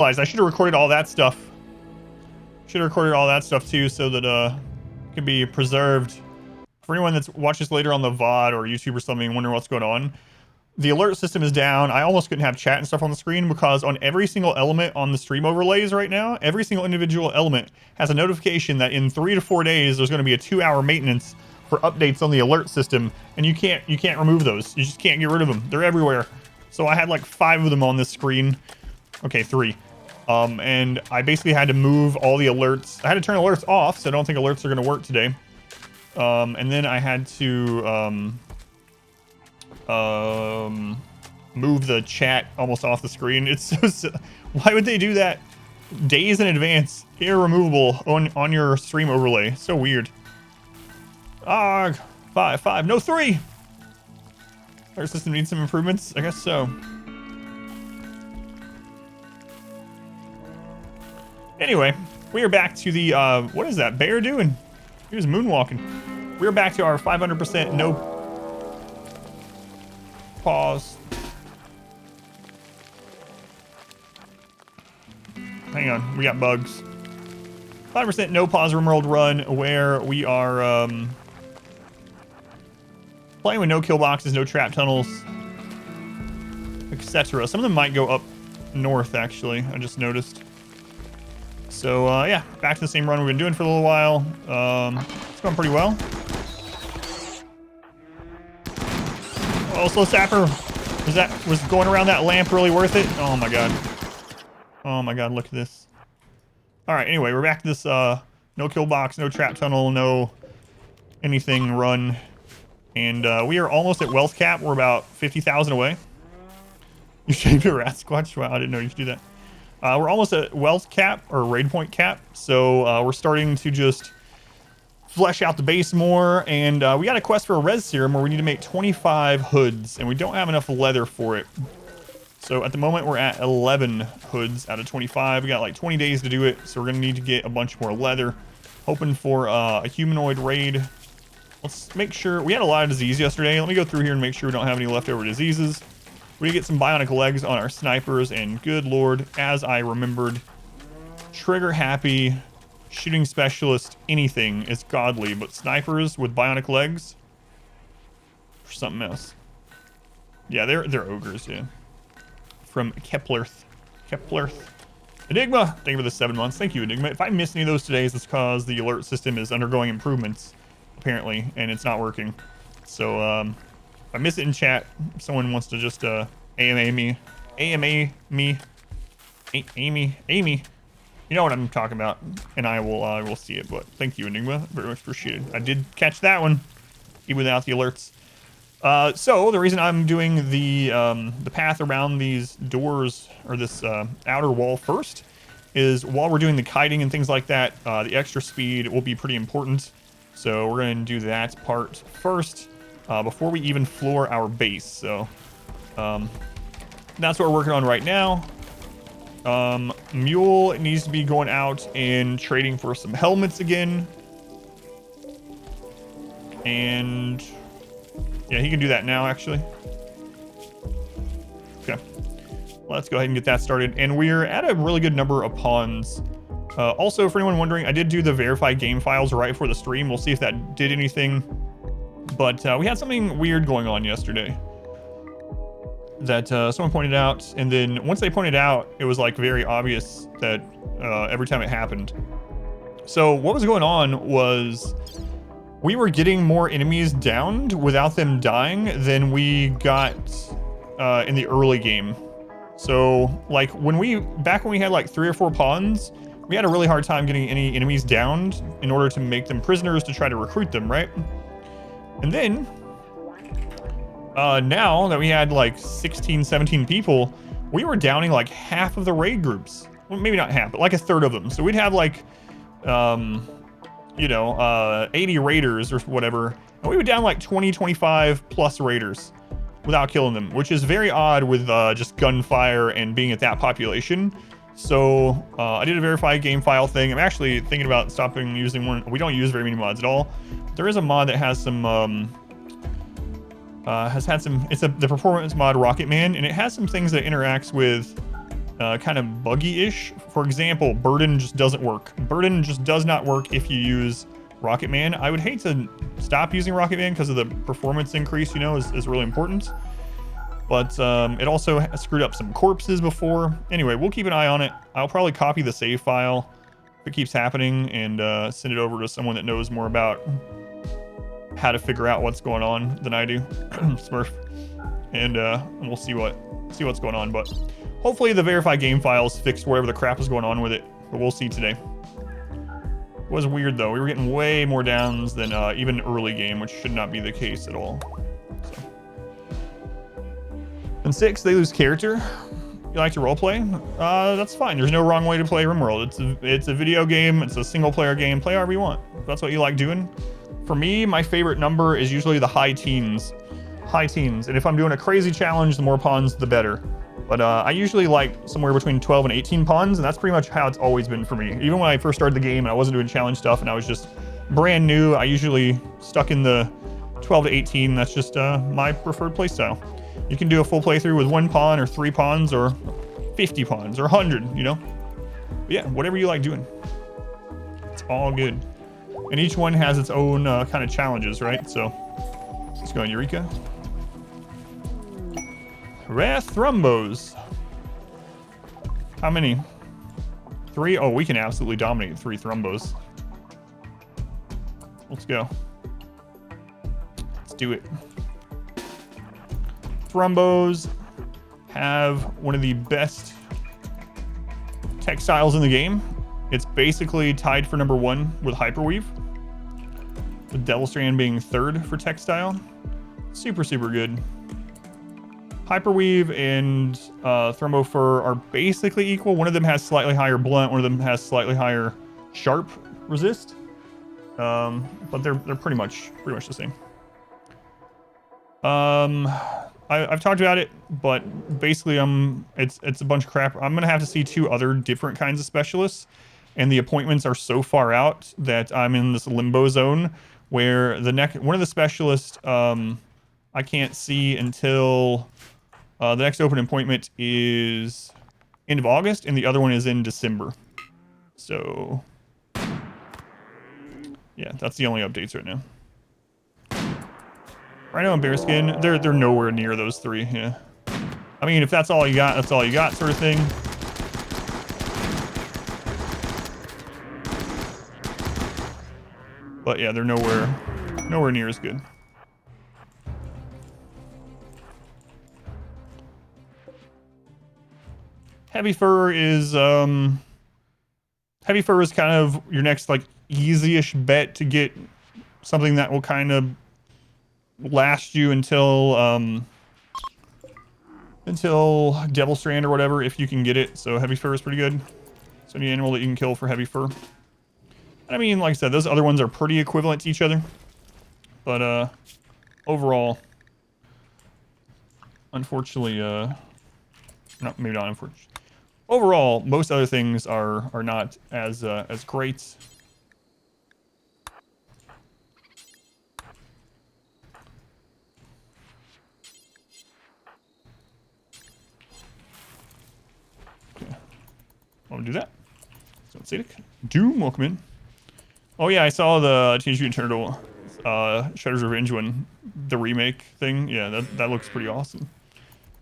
I should have recorded all that stuff. Should have recorded all that stuff too, so that it can be preserved. For anyone that's watches later on the VOD or YouTube or something, wondering what's going on, the alert system is down. I almost couldn't have chat and stuff on the screen because on every single element on the stream overlays right now, every single individual element has a notification that in 3 to 4 days there's going to be a 2-hour maintenance for updates on the alert system, and you can't remove those. You just can't get rid of them. They're everywhere. So I had like 5 of them on this screen. Okay, 3. And I basically had to move all the alerts. I had to turn alerts off, so I don't think alerts are going to work today. And then I had to move the chat almost off the screen. It's so why would they do that days in advance, irremovable on your stream overlay? So weird. 5 no 3. Our system needs some improvements, I guess so. Anyway, we are back to the what is that bear doing? He was moonwalking. We're back to our 500% no pause. Hang on, we got bugs. 5% no pause RimWorld Run, where we are playing with no kill boxes, no trap tunnels, etc. Some of them might go up north, actually. I just noticed. So yeah, back to the same run we've been doing for a little while. It's going pretty well. Oh, slow sapper. Was going around that lamp really worth it? Oh my god. Oh my god, look at this. Alright, anyway, we're back to this no kill box, no trap tunnel, no anything run. And we are almost at wealth cap. We're about 50,000 away. You shaved a rat squatch? Wow, I didn't know you could do that. We're almost at wealth cap, or raid point cap. So we're starting to just flesh out the base more. And we got a quest for a res serum where we need to make 25 hoods. And we don't have enough leather for it. So at the moment we're at 11 hoods out of 25. We got like 20 days to do it. So we're going to need to get a bunch more leather. Hoping for a humanoid raid. Let's make sure. We had a lot of disease yesterday. Let me go through here and make sure we don't have any leftover diseases. We get some bionic legs on our snipers, and good lord, as I remembered, trigger happy, shooting specialist, anything is godly, but snipers with bionic legs for something else. Yeah, they're ogres, yeah. From Keplerth. Enigma, thank you for the 7 months. Thank you, Enigma. If I miss any of those today, it's because the alert system is undergoing improvements, apparently, and it's not working. So, if I miss it in chat, if someone wants to just AMA me. Amy. You know what I'm talking about, and I will see it. But thank you, Enigma, very much appreciated. I did catch that one, even without the alerts. So the reason I'm doing the path around these doors, or this outer wall first, is while we're doing the kiting and things like that, the extra speed will be pretty important. So we're going to do that part first. Before we even floor our base. So that's what we're working on right now. Mule needs to be going out and trading for some helmets again. And yeah, he can do that now, actually. Okay. Let's go ahead and get that started. And we're at a really good number of pawns. Also, for anyone wondering, I did do the verified game files right before the stream. We'll see if that did anything. But we had something weird going on yesterday that someone pointed out, and then once they pointed out, it was like very obvious that every time it happened. So what was going on was we were getting more enemies downed without them dying than we got in the early game. So like back when we had like 3 or 4 pawns, we had a really hard time getting any enemies downed in order to make them prisoners to try to recruit them, right? And then, now that we had like 16, 17 people, we were downing like half of the raid groups. Well, maybe not half, but like a third of them. So we'd have like, 80 raiders or whatever. And we would down like 20, 25 plus raiders without killing them, which is very odd with just gunfire and being at that population. So I did a verified game file thing. I'm actually thinking about stopping using one. We don't use very many mods at all. There is a mod that has some, it's the performance mod Rocketman, and it has some things that interacts with kind of buggy-ish. For example, Burden just doesn't work. Burden just does not work if you use Rocketman. I would hate to stop using Rocketman because of the performance increase, you know, is really important. But it also screwed up some corpses before. Anyway, we'll keep an eye on it. I'll probably copy the save file if it keeps happening and send it over to someone that knows more about how to figure out what's going on than I do, Smurf. And we'll see what's going on. But hopefully the verified game files fixed whatever the crap was going on with it. But we'll see today. It was weird though. We were getting way more downs than even early game, which should not be the case at all. So. And 6, they lose character. You like to roleplay? That's fine. There's no wrong way to play RimWorld. It's a video game. It's a single player game. Play however you want. If that's what you like doing. For me, my favorite number is usually the high teens. High teens. And if I'm doing a crazy challenge, the more pawns, the better. But I usually like somewhere between 12 and 18 pawns, and that's pretty much how it's always been for me. Even when I first started the game and I wasn't doing challenge stuff and I was just brand new, I usually stuck in the 12 to 18. That's just my preferred playstyle. You can do a full playthrough with 1 pawn or 3 pawns or 50 pawns or 100, you know? But yeah, whatever you like doing. It's all good. And each one has its own kind of challenges, right? So let's go on Eureka. Wrath Thrumbos. How many? 3? Oh, we can absolutely dominate 3 Thrumbos. Let's go. Let's do it. Thrumbos have one of the best textiles in the game. It's basically tied for number 1 with Hyperweave, with Devil Strand being 3rd for textile. Super, super good. Hyperweave and Thrumbo Fur are basically equal. One of them has slightly higher blunt, one of them has slightly higher sharp resist. But they're pretty much the same. I've talked about it, but basically it's a bunch of crap. I'm gonna have to see 2 other different kinds of specialists, and the appointments are so far out that I'm in this limbo zone where one of the specialists I can't see until the next open appointment is end of August, and the other one is in December. So yeah, that's the only updates right now. Rhino and Bearskin, they're nowhere near those 3, yeah. I mean, if that's all you got, that's all you got, sort of thing. But yeah, they're nowhere near as good. Heavy Fur is kind of your next like easy-ish bet to get something that will kind of last you until Devil Strand or whatever, if you can get it. So Heavy Fur is pretty good. It's any animal that you can kill for Heavy Fur. I mean, like I said, those other ones are pretty equivalent to each other. But overall, unfortunately, maybe not unfortunately. Overall, most other things are not as great. Okay, want to do that? So let's see. Doom, welcome in. Oh yeah, I saw the Teenage Mutant Turtle Shredder's Revenge one, the remake thing. Yeah, that looks pretty awesome.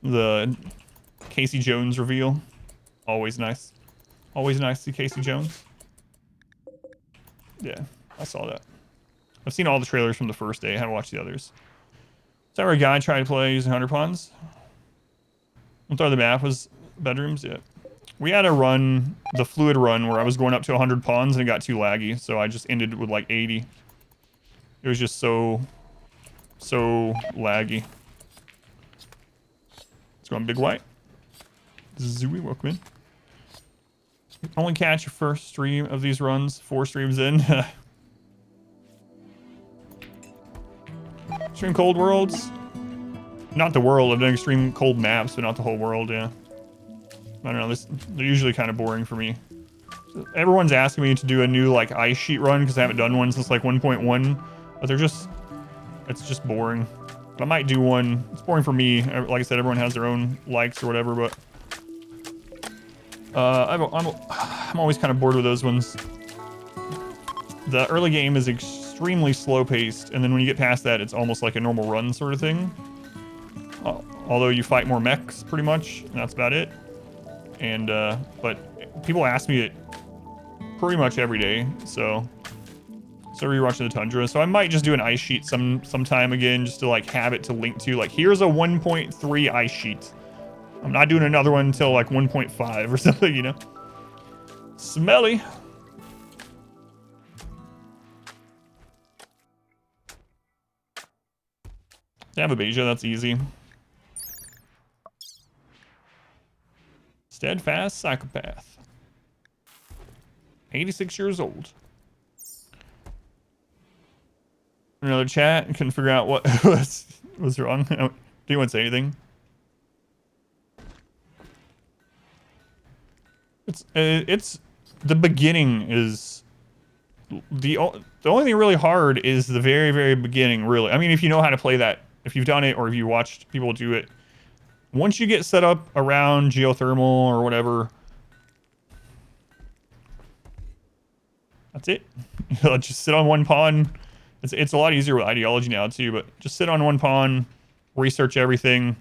The Casey Jones reveal. Always nice. Always nice to see Casey Jones. Yeah, I saw that. I've seen all the trailers from the first day. I haven't watched the others. Is that where a guy tried to play using 100 pawns? I thought the map was bedrooms. Yeah. We had a run, the fluid run, where I was going up to 100 pawns and it got too laggy. So I just ended with like 80. It was just so laggy. Let's go on Big White. Zooey, welcome in. Only catch your first stream of these runs, 4 streams in. Stream cold worlds? Not the world. I've done extreme cold maps, but not the whole world, yeah. I don't know, they're usually kind of boring for me. Everyone's asking me to do a new like ice sheet run because I haven't done one since like 1.1, but it's just boring. But I might do one. It's boring for me. Like I said, everyone has their own likes or whatever, but I'm always kind of bored with those ones. The early game is extremely slow paced, and then when you get past that, it's almost like a normal run sort of thing. Although you fight more mechs pretty much, and that's about it. And but people ask me it pretty much every day, so rewatching the Tundra. So I might just do an ice sheet sometime again, just to like have it to link to. Like, here's a 1.3 ice sheet. I'm not doing another one until like 1.5 or something, you know. Smelly. Beja, that's easy. Steadfast Psychopath. 86 years old. Another chat. Couldn't figure out what was wrong. Didn't want to say anything. It's the beginning is the only thing really hard is the very, very beginning, really. I mean, if you know how to play that, if you've done it or if you watched people do it, once you get set up around geothermal or whatever, that's it. Just sit on one pawn. It's a lot easier with ideology now too, but just sit on one pawn, research everything.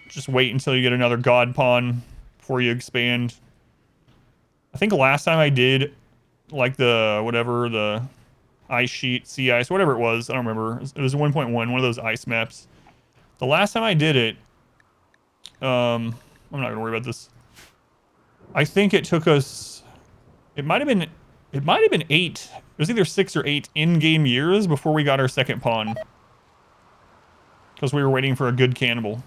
Just wait until you get another god pawn before you expand. I think last time I did, like the ice sheet, sea ice, whatever it was, I don't remember. It was 1.1, one of those ice maps. The last time I did it, I'm not gonna worry about this. I think it took us, it might have been 8. It was either 6 or 8 in-game years before we got our second pawn. Because we were waiting for a good cannibal.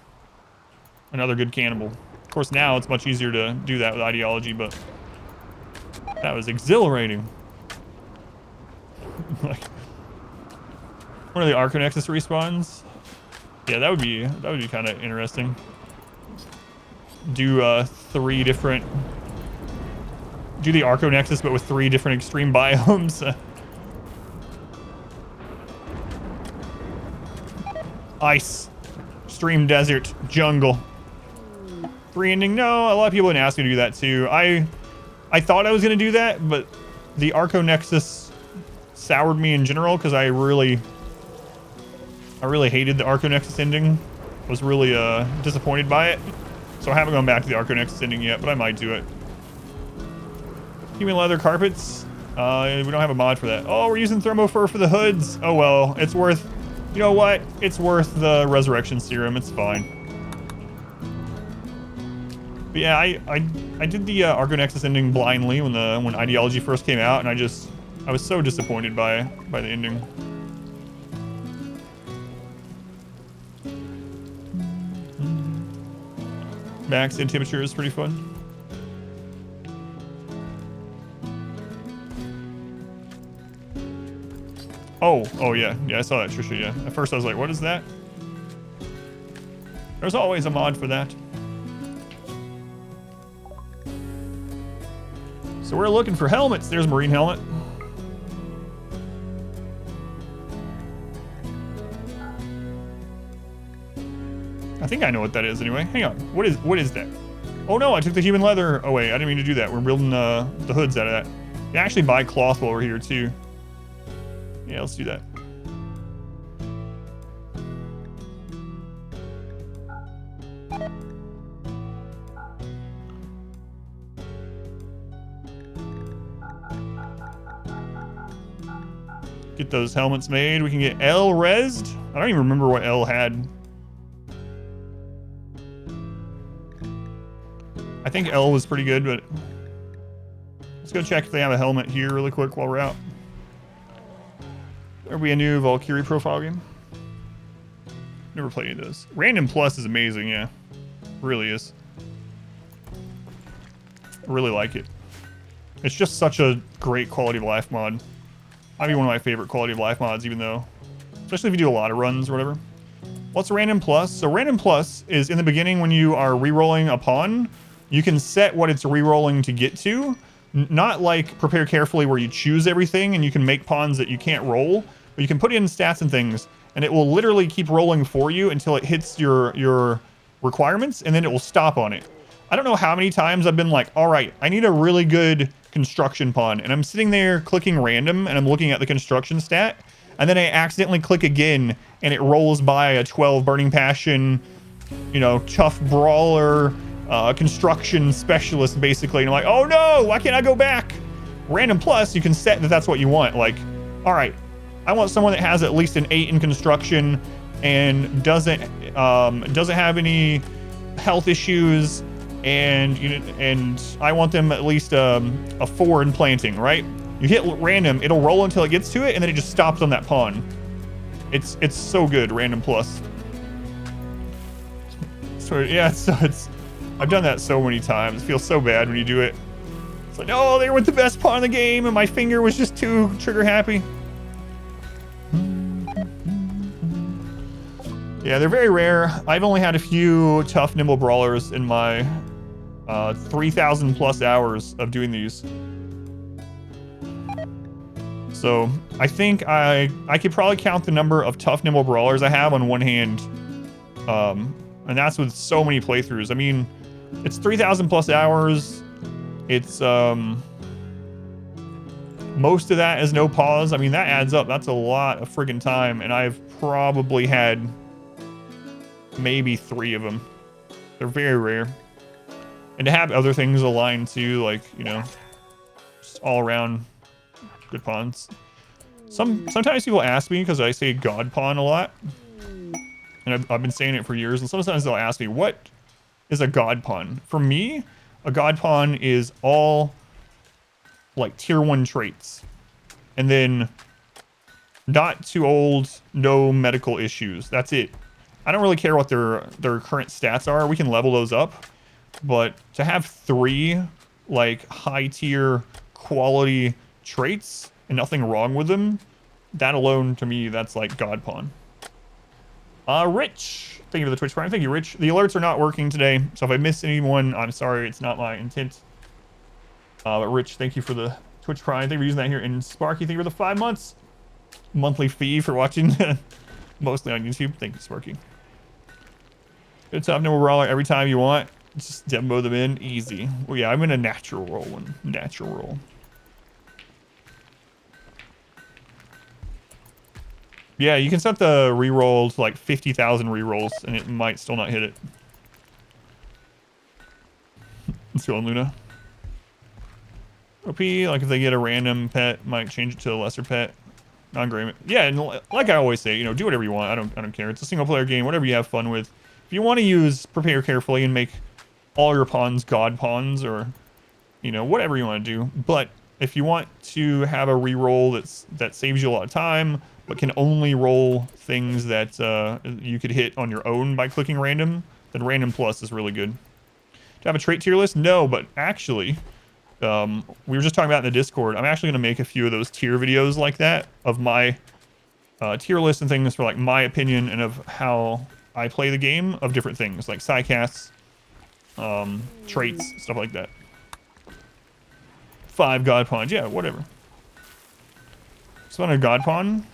Another good cannibal. Of course, now it's much easier to do that with ideology, but that was exhilarating. Like, one of the Arconexus respawns. Yeah, that would be kind of interesting. Do 3 different. Do the Arconexus, but with 3 different extreme biomes. Ice, extreme desert, jungle. 3 ending. No, a lot of people didn't ask me to do that too. I thought I was gonna do that, but the Arconexus soured me in general because I really hated the Arconexus ending. Was really disappointed by it. So I haven't gone back to the Arconexus ending yet, but I might do it. Human leather carpets. We don't have a mod for that. Oh, we're using thermo fur for the hoods. Oh well, it's worth. You know what? It's worth the resurrection serum. It's fine. But yeah, I did the Arconexus ending blindly when ideology first came out, and I was so disappointed by the ending. Max and temperature is pretty fun. Oh yeah, I saw that Trisha, yeah. At first I was like, what is that? There's always a mod for that. So we're looking for helmets. There's a marine helmet. I think I know what that is anyway. Hang on. What is that? Oh no, I took the human leather. Oh wait, I didn't mean to do that. We're building the hoods out of that. You can actually buy cloth while we're here too. Yeah, let's do that. Get those helmets made. We can get L resed. I don't even remember what L had. I think L was pretty good, but let's go check if they have a helmet here really quick while we're out. There'll be a new Valkyrie profile game. Never played any of those. Random Plus is amazing, yeah. Really is. I really like it. It's just such a great quality of life mod. Might be one of my favorite quality of life mods, even though, especially if you do a lot of runs or whatever. What's Random Plus? So Random Plus is in the beginning when you are re-rolling a pawn, you can set what it's re-rolling to get to. Not like Prepare Carefully where you choose everything and you can make pawns that you can't roll, but you can put in stats and things and it will literally keep rolling for you until it hits your requirements, and then it will stop on it. I don't know how many times I've been like, all right, I need a really good construction pawn, and I'm sitting there clicking random, and I'm looking at the construction stat, and then I accidentally click again, and it rolls by a 12 Burning Passion, you know, tough brawler, construction specialist, basically. And I'm like, oh no, why can't I go back? Random plus, you can set that that's what you want. Like, all right, I want someone that has at least an 8 in construction and doesn't have any health issues, and I want them at least a 4 in planting, right? You hit random, it'll roll until it gets to it, and then it just stops on that pawn. It's so good, random plus. So yeah, I've done that so many times. It feels so bad when you do it. It's like, oh, they were the best pawn in the game, and my finger was just too trigger happy. Yeah, they're very rare. I've only had a few tough, nimble brawlers in my 3,000 plus hours of doing these. So I think I could probably count the number of tough, nimble brawlers I have on one hand. And that's with so many playthroughs. I mean, it's 3,000 plus hours. It's most of that is no pause. I mean, that adds up. That's a lot of friggin' time, and I've probably had maybe 3 of them. They're very rare. And to have other things aligned too, like, you know, just all around good pawns. Sometimes people ask me, because I say God pawn a lot, and I've been saying it for years, and sometimes they'll ask me, what is a God pawn? For me, a God pawn is all like tier 1 traits, and then not too old, no medical issues. That's it. I don't really care what their current stats are. We can level those up, but to have 3 like high tier quality traits and nothing wrong with them, that alone to me, that's like God pawn. Rich, thank you for the Twitch Prime. Thank you, Rich. The alerts are not working today, so if I miss anyone, I'm sorry. It's not my intent. But Rich, thank you for the Twitch Prime. Thank you for using that here. And Sparky, thank you for the 5 months monthly fee for watching, mostly on YouTube. Thank you, Sparky. Good top number brawler every time you want. Just demo them in easy. Well, yeah, I'm in a natural roll one. Natural roll. Yeah, you can set the reroll to like 50,000 rerolls, and it might still not hit it. Let's go on Luna. OP, like if they get a random pet, might change it to a lesser pet. Non-great. Yeah, and like I always say, you know, do whatever you want. I don't care. It's a single player game. Whatever you have fun with. If you want to use prepare carefully and make all your pawns god pawns, or you know, whatever you want to do. But if you want to have a reroll that saves you a lot of time, but can only roll things that you could hit on your own by clicking random, then random plus is really good. Do I have a trait tier list? No, but actually, we were just talking about in the Discord, I'm actually going to make a few of those tier videos like that, of my tier list and things for like my opinion and of how I play the game, of different things, like psycasts, traits, stuff like that. 5 god pawns, yeah, whatever. So on a god pawn,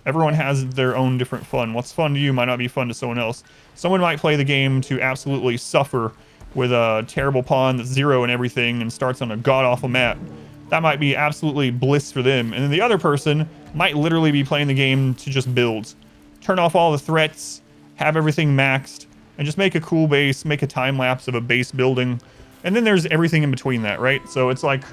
everyone has their own different fun. What's fun to you might not be fun to someone else. Someone might play the game to absolutely suffer with a terrible pawn that's 0 and everything and starts on a god-awful map. That might be absolutely bliss for them. And then the other person might literally be playing the game to just build. Turn off all the threats, have everything maxed, and just make a cool base, make a time lapse of a base building. And then there's everything in between that, right? So it's like,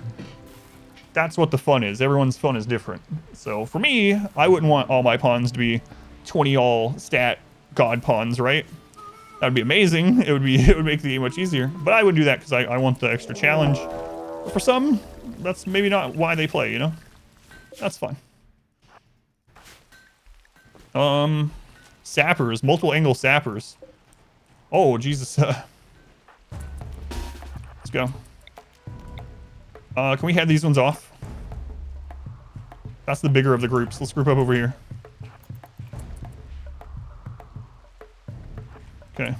that's what the fun is. Everyone's fun is different. So for me, I wouldn't want all my pawns to be 20 all stat god pawns, right? That would be amazing. It would make the game much easier. But I would do that because I want the extra challenge. But for some, that's maybe not why they play, you know? That's fine. Sappers, multiple angle sappers. Oh, Jesus. Let's go. Can we head these ones off? That's the bigger of the groups. Let's group up over here. Okay.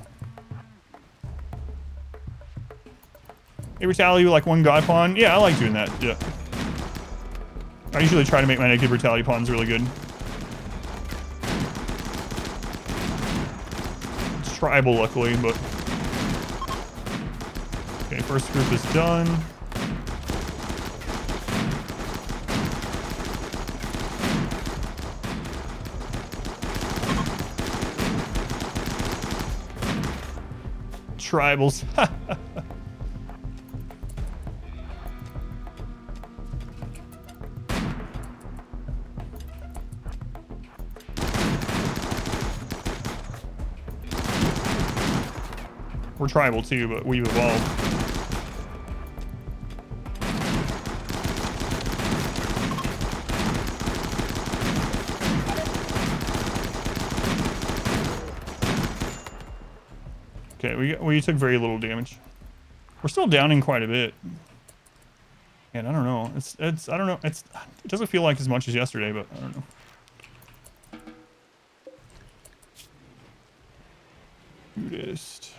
Hey, Brutality with like 1 god pawn. Yeah, I like doing that. Yeah. I usually try to make my Naked Brutality pawns really good. Let's tribal, luckily, but... Okay, first group is done. Tribals. We're tribal too, but we've evolved. Okay, we took very little damage. We're still downing quite a bit. And I don't know. I don't know. It doesn't feel like as much as yesterday, but I don't know. Buddhist.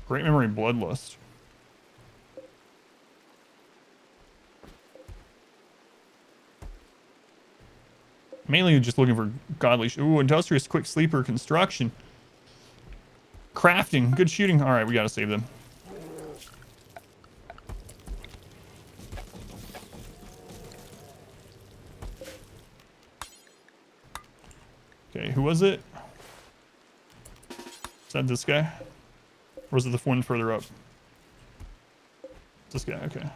Great memory, bloodlust. Mainly just looking for godly. Ooh, industrious, quick sleeper, construction, crafting, good shooting. All right, we gotta save them. Okay, who was it? Is that this guy? Or was it the one further up? This guy, okay.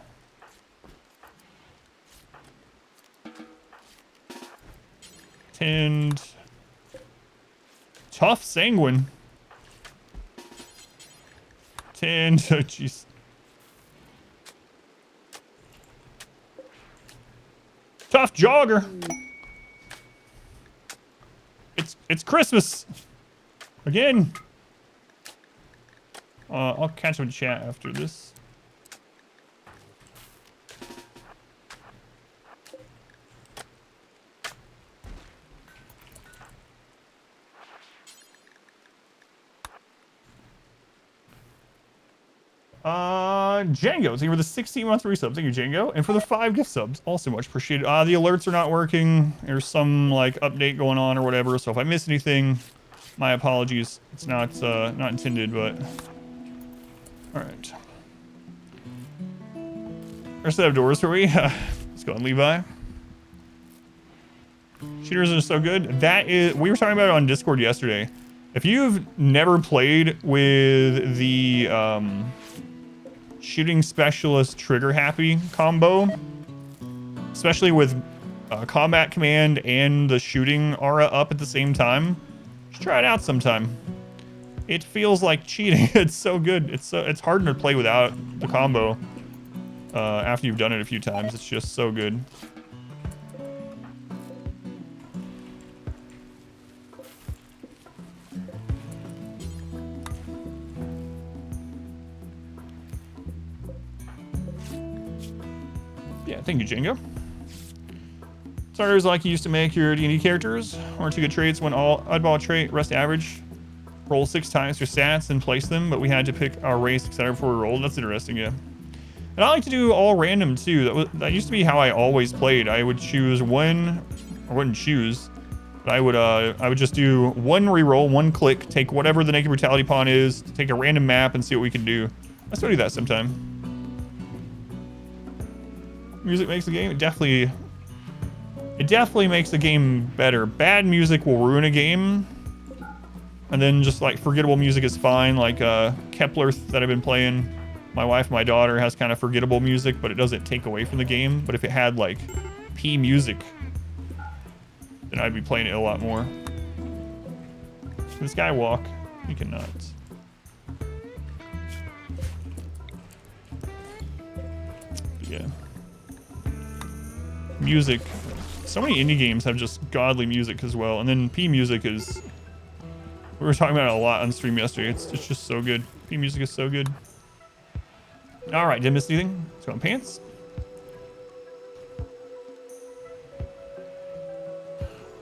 And tough sanguine. And oh jeez. Tough jogger. It's Christmas again. I'll catch up in chat after this. Django, thank you for the 16-month resub. Thank you, Django. And for the 5 gift subs, also much appreciated. The alerts are not working. There's some like update going on or whatever. So if I miss anything, my apologies. It's not intended, but all right. There's set of doors for me. Let's go on, Levi. Shooters are so good. That is, we were talking about it on Discord yesterday. If you've never played with the shooting specialist trigger happy combo, especially with combat command and the shooting aura up at the same time, just try it out sometime. It feels like cheating. It's so good. It's hard to play without the combo after you've done it a few times. It's just so good. Yeah, thank you, Django. Starters like you used to make your D&D characters. 1 or 2 good traits. One oddball trait, rest average. Roll 6 times your stats and place them, but we had to pick our race, etc. before we rolled. That's interesting, yeah. And I like to do all random too. That used to be how I always played. I would choose one, I wouldn't choose, but I would just do 1 reroll, 1 click, take whatever the Naked Brutality pawn is, take a random map and see what we can do. Let's go do that sometime. Music makes the game. It definitely makes the game better. Bad music will ruin a game, and then just like forgettable music is fine. Like Kepler that I've been playing, my wife, my daughter has kind of forgettable music, but it doesn't take away from the game. But if it had like P music, then I'd be playing it a lot more. Can this guy walk? He cannot. Yeah. Music. So many indie games have just godly music as well. And then P music is... We were talking about it a lot on stream yesterday. It's just so good. P music is so good. Alright, did I miss anything? Let's go on pants.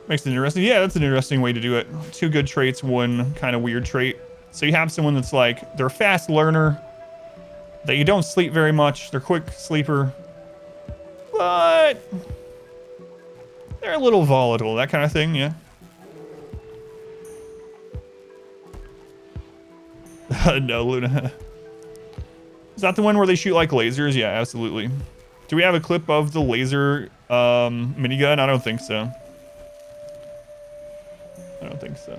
Makes it interesting. Yeah, that's an interesting way to do it. 2 good traits, 1 kind of weird trait. So you have someone that's like, they're a fast learner, that you don't sleep very much, they're quick sleeper, but They're a little volatile, that kind of thing, yeah. No, Luna. Is that the one where they shoot like lasers? Yeah, absolutely. Do we have a clip of the laser minigun? I don't think so. I don't think so.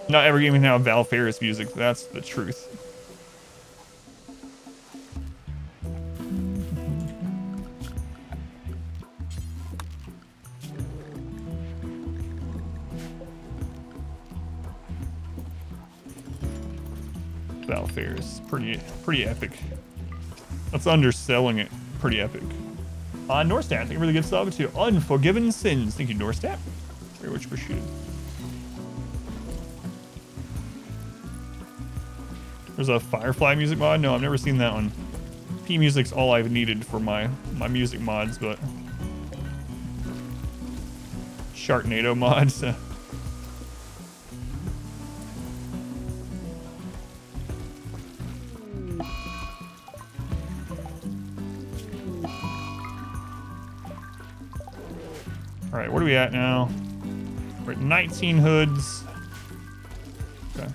Not every game can have Val Ferris music. That's the truth. Val Ferris, pretty epic. That's underselling it. Pretty epic. Norstat, thank you for the good sub to Unforgiven Sins. Thank you, Norstat. Very much appreciated. There's a Firefly music mod. No, I've never seen that one. P music's all I've needed for my music mods, but Sharknado mods. All right, what are we at now? We're at 19 hoods. Okay.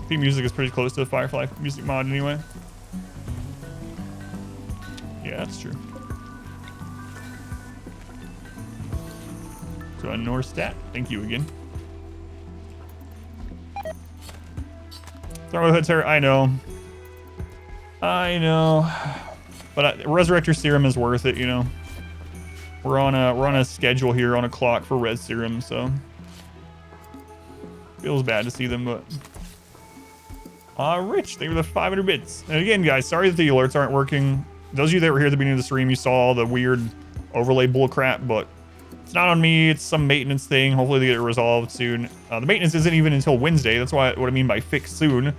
Theme music is pretty close to the Firefly music mod anyway. Yeah, that's true. So a Norstat, thank you again. Throw hoods hurt, I know. But Resurrector Serum is worth it, you know. We're on a schedule here, on a clock for Res Serum, so feels bad to see them, but Rich, thank you for the 500 bits. And again, guys, sorry that the alerts aren't working. Those of you that were here at the beginning of the stream, you saw all the weird overlay bullcrap, but it's not on me. It's some maintenance thing. Hopefully they get it resolved soon. The maintenance isn't even until Wednesday. That's what I mean by fix soon.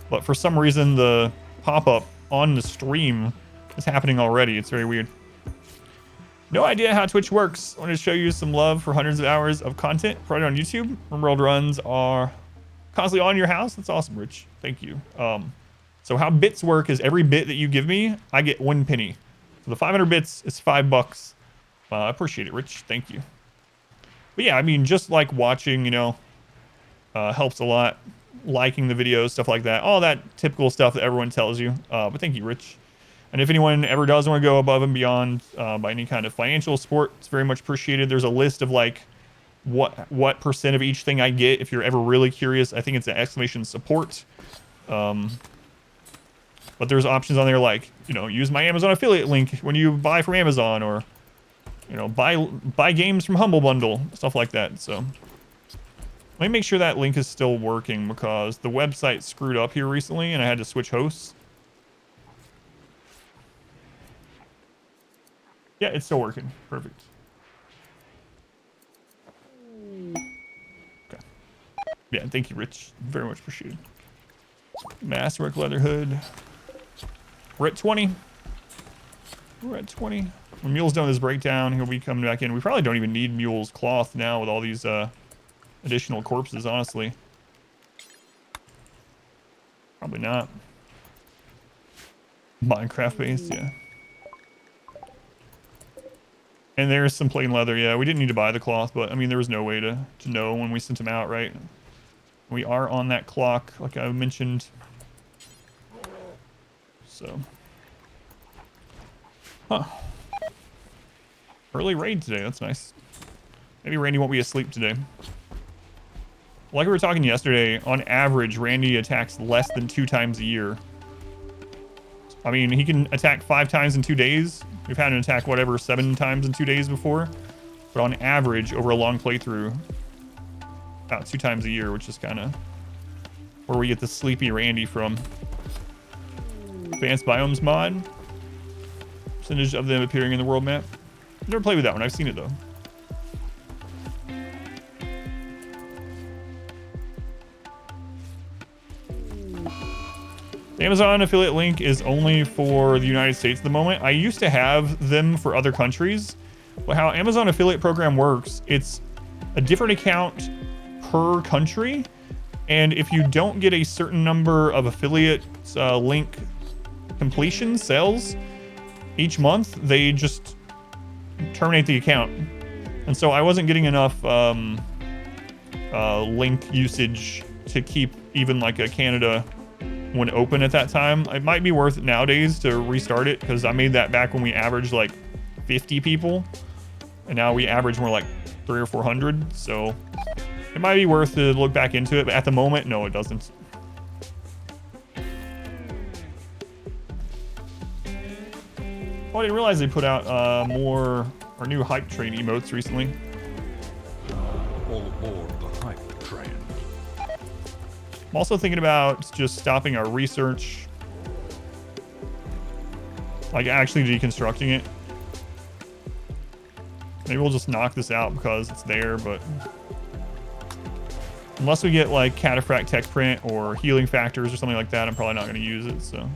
But for some reason, the pop-up on the stream is happening already. It's very weird. No idea how Twitch works. I want to show you some love for hundreds of hours of content provided on YouTube. RimWorld runs are constantly on your house. That's awesome, Rich. Thank you. So how bits work is every bit that you give me, I get 1 penny. So the 500 bits is $5. I appreciate it, Rich. Thank you. But yeah, I mean, just like watching, you know, helps a lot. Liking the videos, stuff like that. All that typical stuff that everyone tells you. But thank you, Rich. And if anyone ever does want to go above and beyond by any kind of financial support, it's very much appreciated. There's a list of like what percent of each thing I get. If you're ever really curious, I think it's an exclamation support. But there's options on there like, you know, use my Amazon affiliate link when you buy from Amazon, or, you know, buy games from Humble Bundle, stuff like that. So let me make sure that link is still working, because the website screwed up here recently and I had to switch hosts. Yeah, it's still working. Perfect. Okay. Yeah, thank you, Rich. Very much appreciated. Masterwork leather hood. We're at 20. We're at 20. When Mule's done this breakdown, he'll be coming back in. We probably don't even need Mule's cloth now with all these additional corpses, honestly. Probably not. Minecraft based, yeah. And there's some plain leather, yeah. We didn't need to buy the cloth, but I mean, there was no way to know when we sent them out, right? We are on that clock, like I mentioned. So. Huh. Early raid today, that's nice. Maybe Randy won't be asleep today. Like we were talking yesterday, on average, Randy attacks less than 2 times a year. I mean, he can attack 5 times in 2 days. We've had him attack, whatever, 7 times in 2 days before. But on average, over a long playthrough, about 2 times a year, which is kind of where we get the sleepy Randy from. Advanced Biomes mod. Percentage of them appearing in the world map. I've never played with that one. I've seen it, though. The Amazon affiliate link is only for the United States at the moment. I used to have them for other countries, but how Amazon affiliate program works, it's a different account per country. And if you don't get a certain number of affiliate link completion sales each month, they just terminate the account. And so I wasn't getting enough link usage to keep even like a Canada one open at that time. It might be worth it nowadays to restart it, because I made that back when we averaged like 50 people, and now we average more like 300 or 400. So it might be worth to look back into it, but at the moment, no, it doesn't. Oh, I didn't realize they put out more or new hype train emotes recently. All aboard the hype train. I'm also thinking about just stopping our research, like actually deconstructing it. Maybe we'll just knock this out because it's there, but unless we get like cataphract tech print or healing factors or something like that, I'm probably not going to use it. So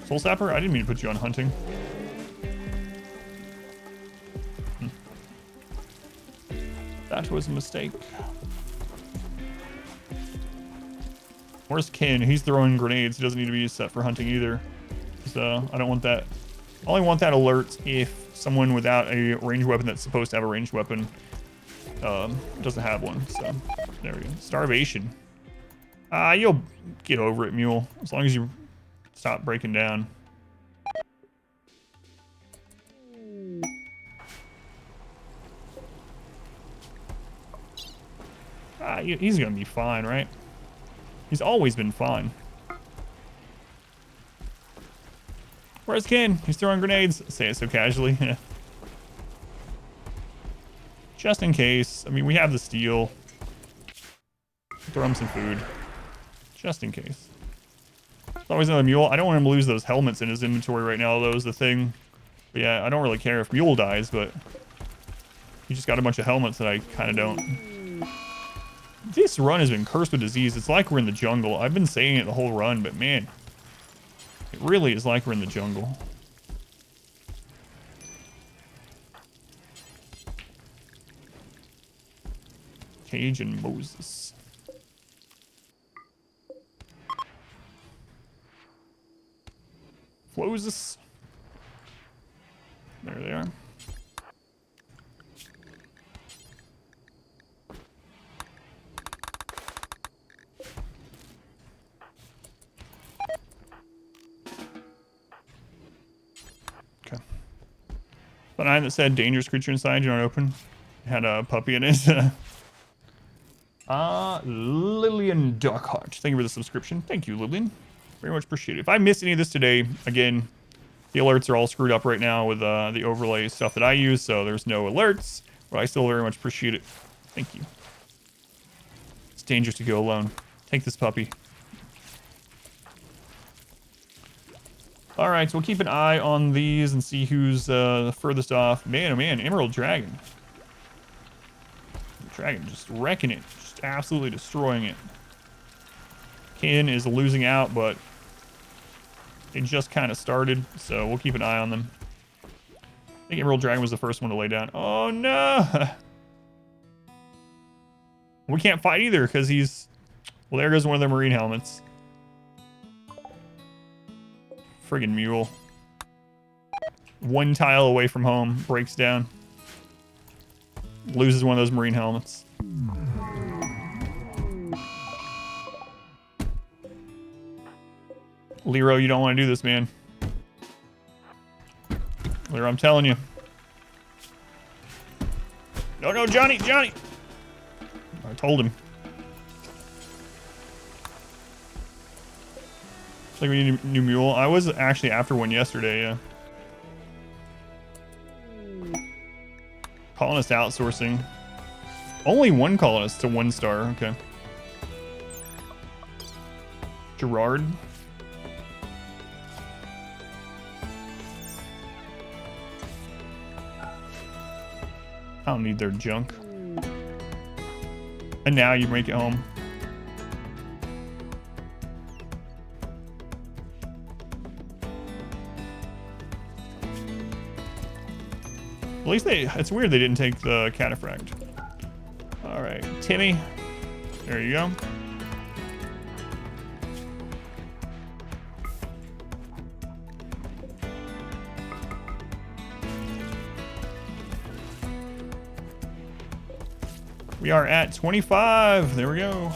Soul Sapper? I didn't mean to put you on hunting. That was a mistake. Where's Kin? He's throwing grenades. He doesn't need to be set for hunting either. So I don't want that. I only want that alert if someone without a ranged weapon that's supposed to have a ranged weapon doesn't have one. So there we go. Starvation. You'll get over it, Mule. As long as you stop breaking down. He's gonna be fine, right? He's always been fine. Where's Ken? He's throwing grenades. Say it so casually. Just in case. I mean, we have the steel. Throw him some food. Just in case. There's always another Mule. I don't want him to lose those helmets in his inventory right now, though, is the thing. But yeah, I don't really care if Mule dies, but he just got a bunch of helmets that I kind of don't. This run has been cursed with disease. It's like we're in the jungle. I've been saying it the whole run, but man, it really is like we're in the jungle. Cage and Moses. Floses. There they are. Okay. The 9 that said dangerous creature inside, you don't open. It had a puppy in it. Lillian Darkheart. Thank you for the subscription. Thank you, Lillian. Very much appreciated. If I missed any of this today, again, the alerts are all screwed up right now with the overlay stuff that I use, so there's no alerts, but I still very much appreciate it. Thank you. It's dangerous to go alone. Take this puppy. All right, so we'll keep an eye on these and see who's the furthest off. Man, oh man, Emerald Dragon. Dragon just wrecking it, just absolutely destroying it. Kin is losing out, but they just kind of started, so we'll keep an eye on them. I think Emerald Dragon was the first one to lay down. Oh no! We can't fight either because he's... Well, there goes one of the marine helmets. Friggin' Mule. One tile away from home, breaks down. Loses one of those marine helmets. Lero, you don't want to do this, man. Lero, I'm telling you. No, no, Johnny, Johnny. I told him. Looks like we need a new mule. I was actually after one yesterday, yeah. Colonist outsourcing. Only one colonist to 1 star, okay. Gerard. I don't need their junk. And now you make it home. At least it's weird they didn't take the cataphract. All right, Timmy. There you go. We are at 25. There we go.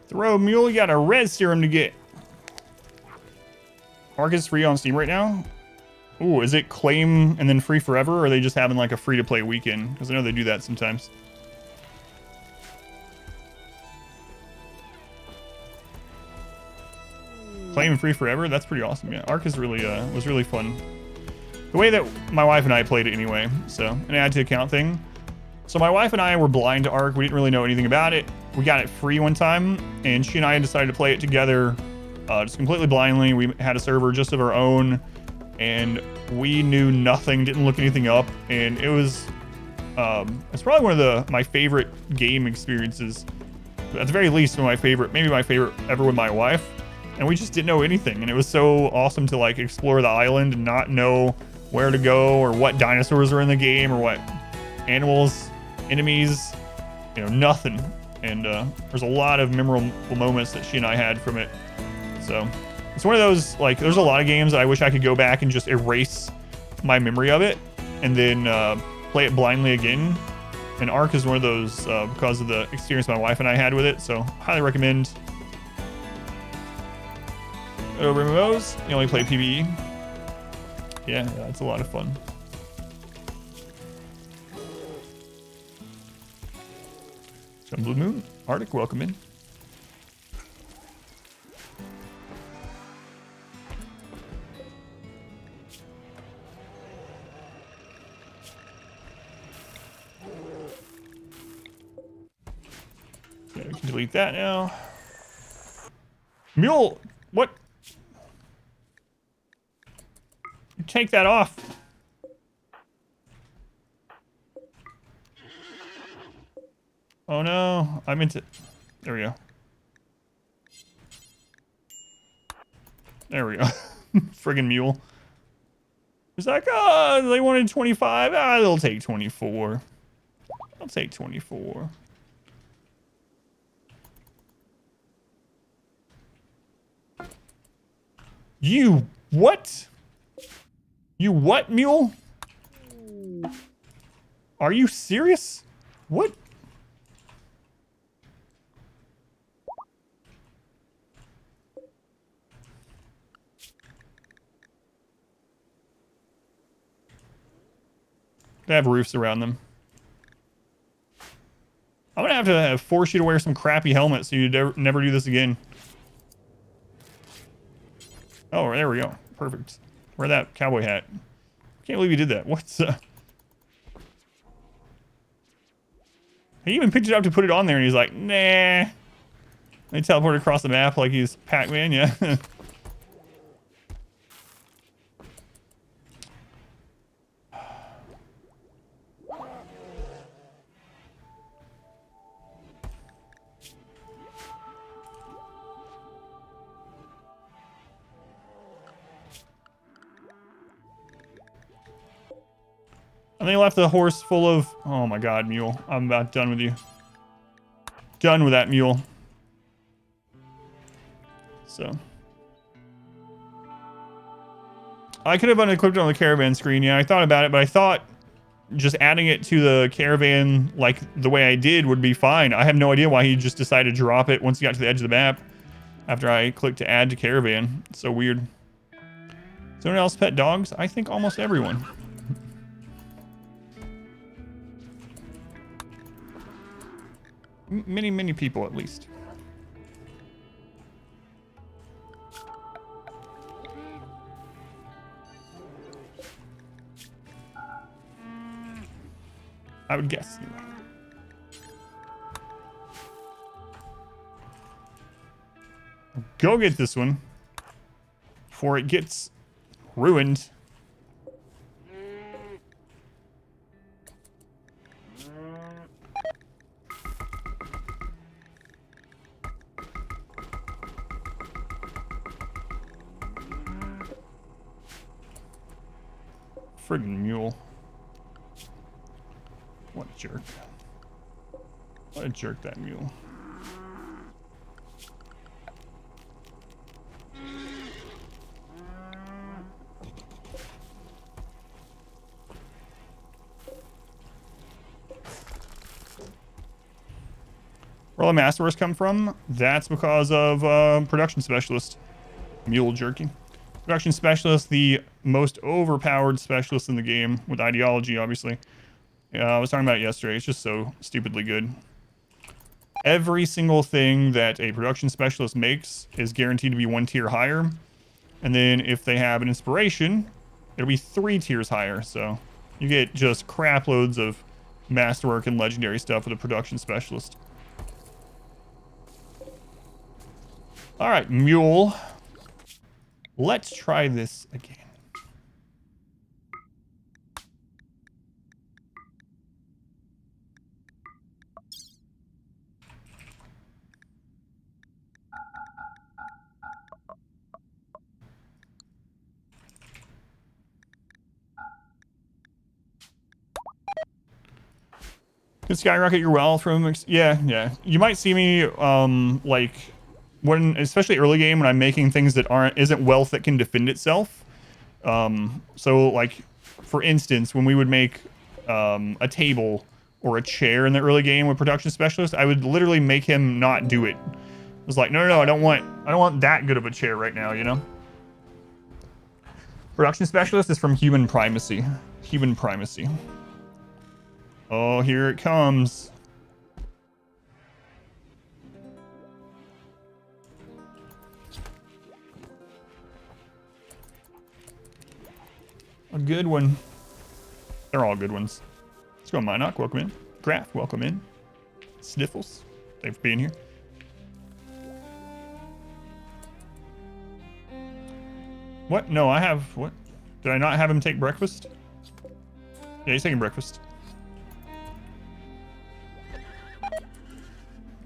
Throw Mule, you got a res serum to get. Arc is free on Steam right now. Ooh, is it claim and then free forever, or are they just having like a free to play weekend? Because I know they do that sometimes. Claim and free forever? That's pretty awesome. Yeah, Arc is really was really fun. The way that my wife and I played it anyway. So, an add to account thing. So my wife and I were blind to Arc. We didn't really know anything about it. We got it free one time, and she and I decided to play it together just completely blindly. We had a server just of our own, and we knew nothing, didn't look anything up, and it was it's probably one of my favorite game experiences. At the very least, one of my favorite, maybe my favorite ever with my wife. And we just didn't know anything, and it was so awesome to like explore the island and not know where to go or what dinosaurs are in the game or what animals, enemies, you know, nothing. And there's a lot of memorable moments that she and I had from it. So it's one of those, like, there's a lot of games that I wish I could go back and just erase my memory of it and then play it blindly again. And Ark is one of those because of the experience my wife and I had with it. So highly recommend. RimWorld, you only play PvE. Yeah, it's a lot of fun. Blue Moon, Arctic, welcome in. Okay, we can delete that now. Mule, what? Take that off. Oh no, I meant to. There we go. There we go. Friggin' Mule. It's like, oh, they wanted 25. Ah, they'll take 24. I'll take 24. You what? You what, Mule? Are you serious? What? They have roofs around them. I'm gonna have to force you to wear some crappy helmet so you never do this again. Oh, there we go. Perfect. Wear that cowboy hat. Can't believe you did that. What's He even picked it up to put it on there, and he's like, nah. They teleported across the map like he's Pac-Man, yeah. And they left the horse full of... Oh my god, Mule. I'm about done with you. Done with that Mule. So. I could have unequipped it on the caravan screen. Yeah, I thought about it, but I thought just adding it to the caravan like the way I did would be fine. I have no idea why he just decided to drop it once he got to the edge of the map after I clicked to add to caravan. It's so weird. Does anyone else pet dogs? I think almost everyone. Many people at least. I would guess. Anyway. Go get this one before it gets ruined. Friggin' mule. What a jerk. What a jerk, that mule. Where all the masterworks come from? That's because of production specialist. Mule jerky. Production specialist, the most overpowered specialist in the game, with ideology, obviously. I was talking about it yesterday. It's just so stupidly good. Every single thing that a production specialist makes is guaranteed to be 1 tier higher. And then if they have an inspiration, it'll be 3 tiers higher. So you get just crap loads of masterwork and legendary stuff with a production specialist. All right, mule. Let's try this again. Can skyrocket your wealth from... Yeah. You might see me, like... when, especially early game, when I'm making things that isn't wealth that can defend itself. So like, for instance, when we would make a table or a chair in the early game with production specialist, I would literally make him not do it. I was like, no, I don't want that good of a chair right now, you know? Production specialist is from human primacy. Human primacy. Oh, here it comes. A good one. They're all good ones. Let's go, Minoc. Welcome in. Graph, welcome in. Sniffles, thanks for being here. What? No, I have... What? Did I not have him take breakfast? Yeah, he's taking breakfast.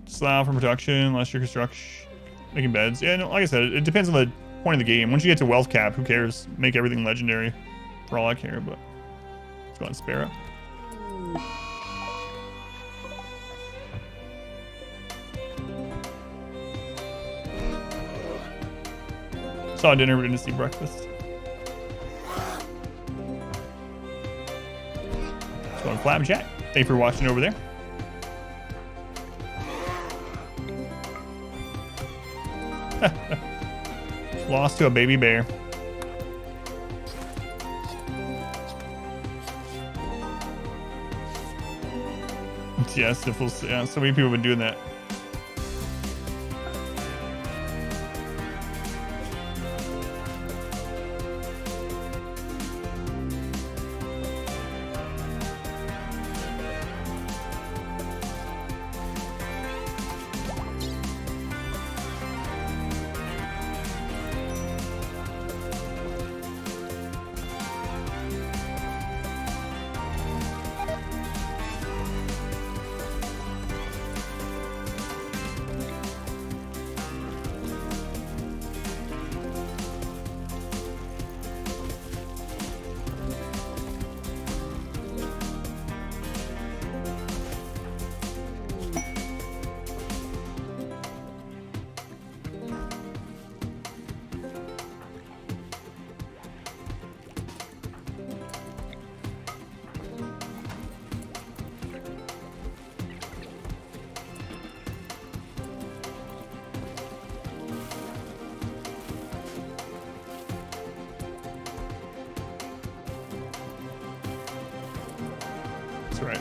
Slow from production, unless you're construction, making beds. Yeah, no, like I said, it depends on the point of the game. Once you get to wealth cap, who cares? Make everything legendary. For all I care, but let's go on Sparrow. Saw dinner, but didn't see breakfast. Let's go on Flapjack. Thank you for watching over there. Lost to a baby bear. Yeah, Sniffles. Yeah, so many people have been doing that. That's right.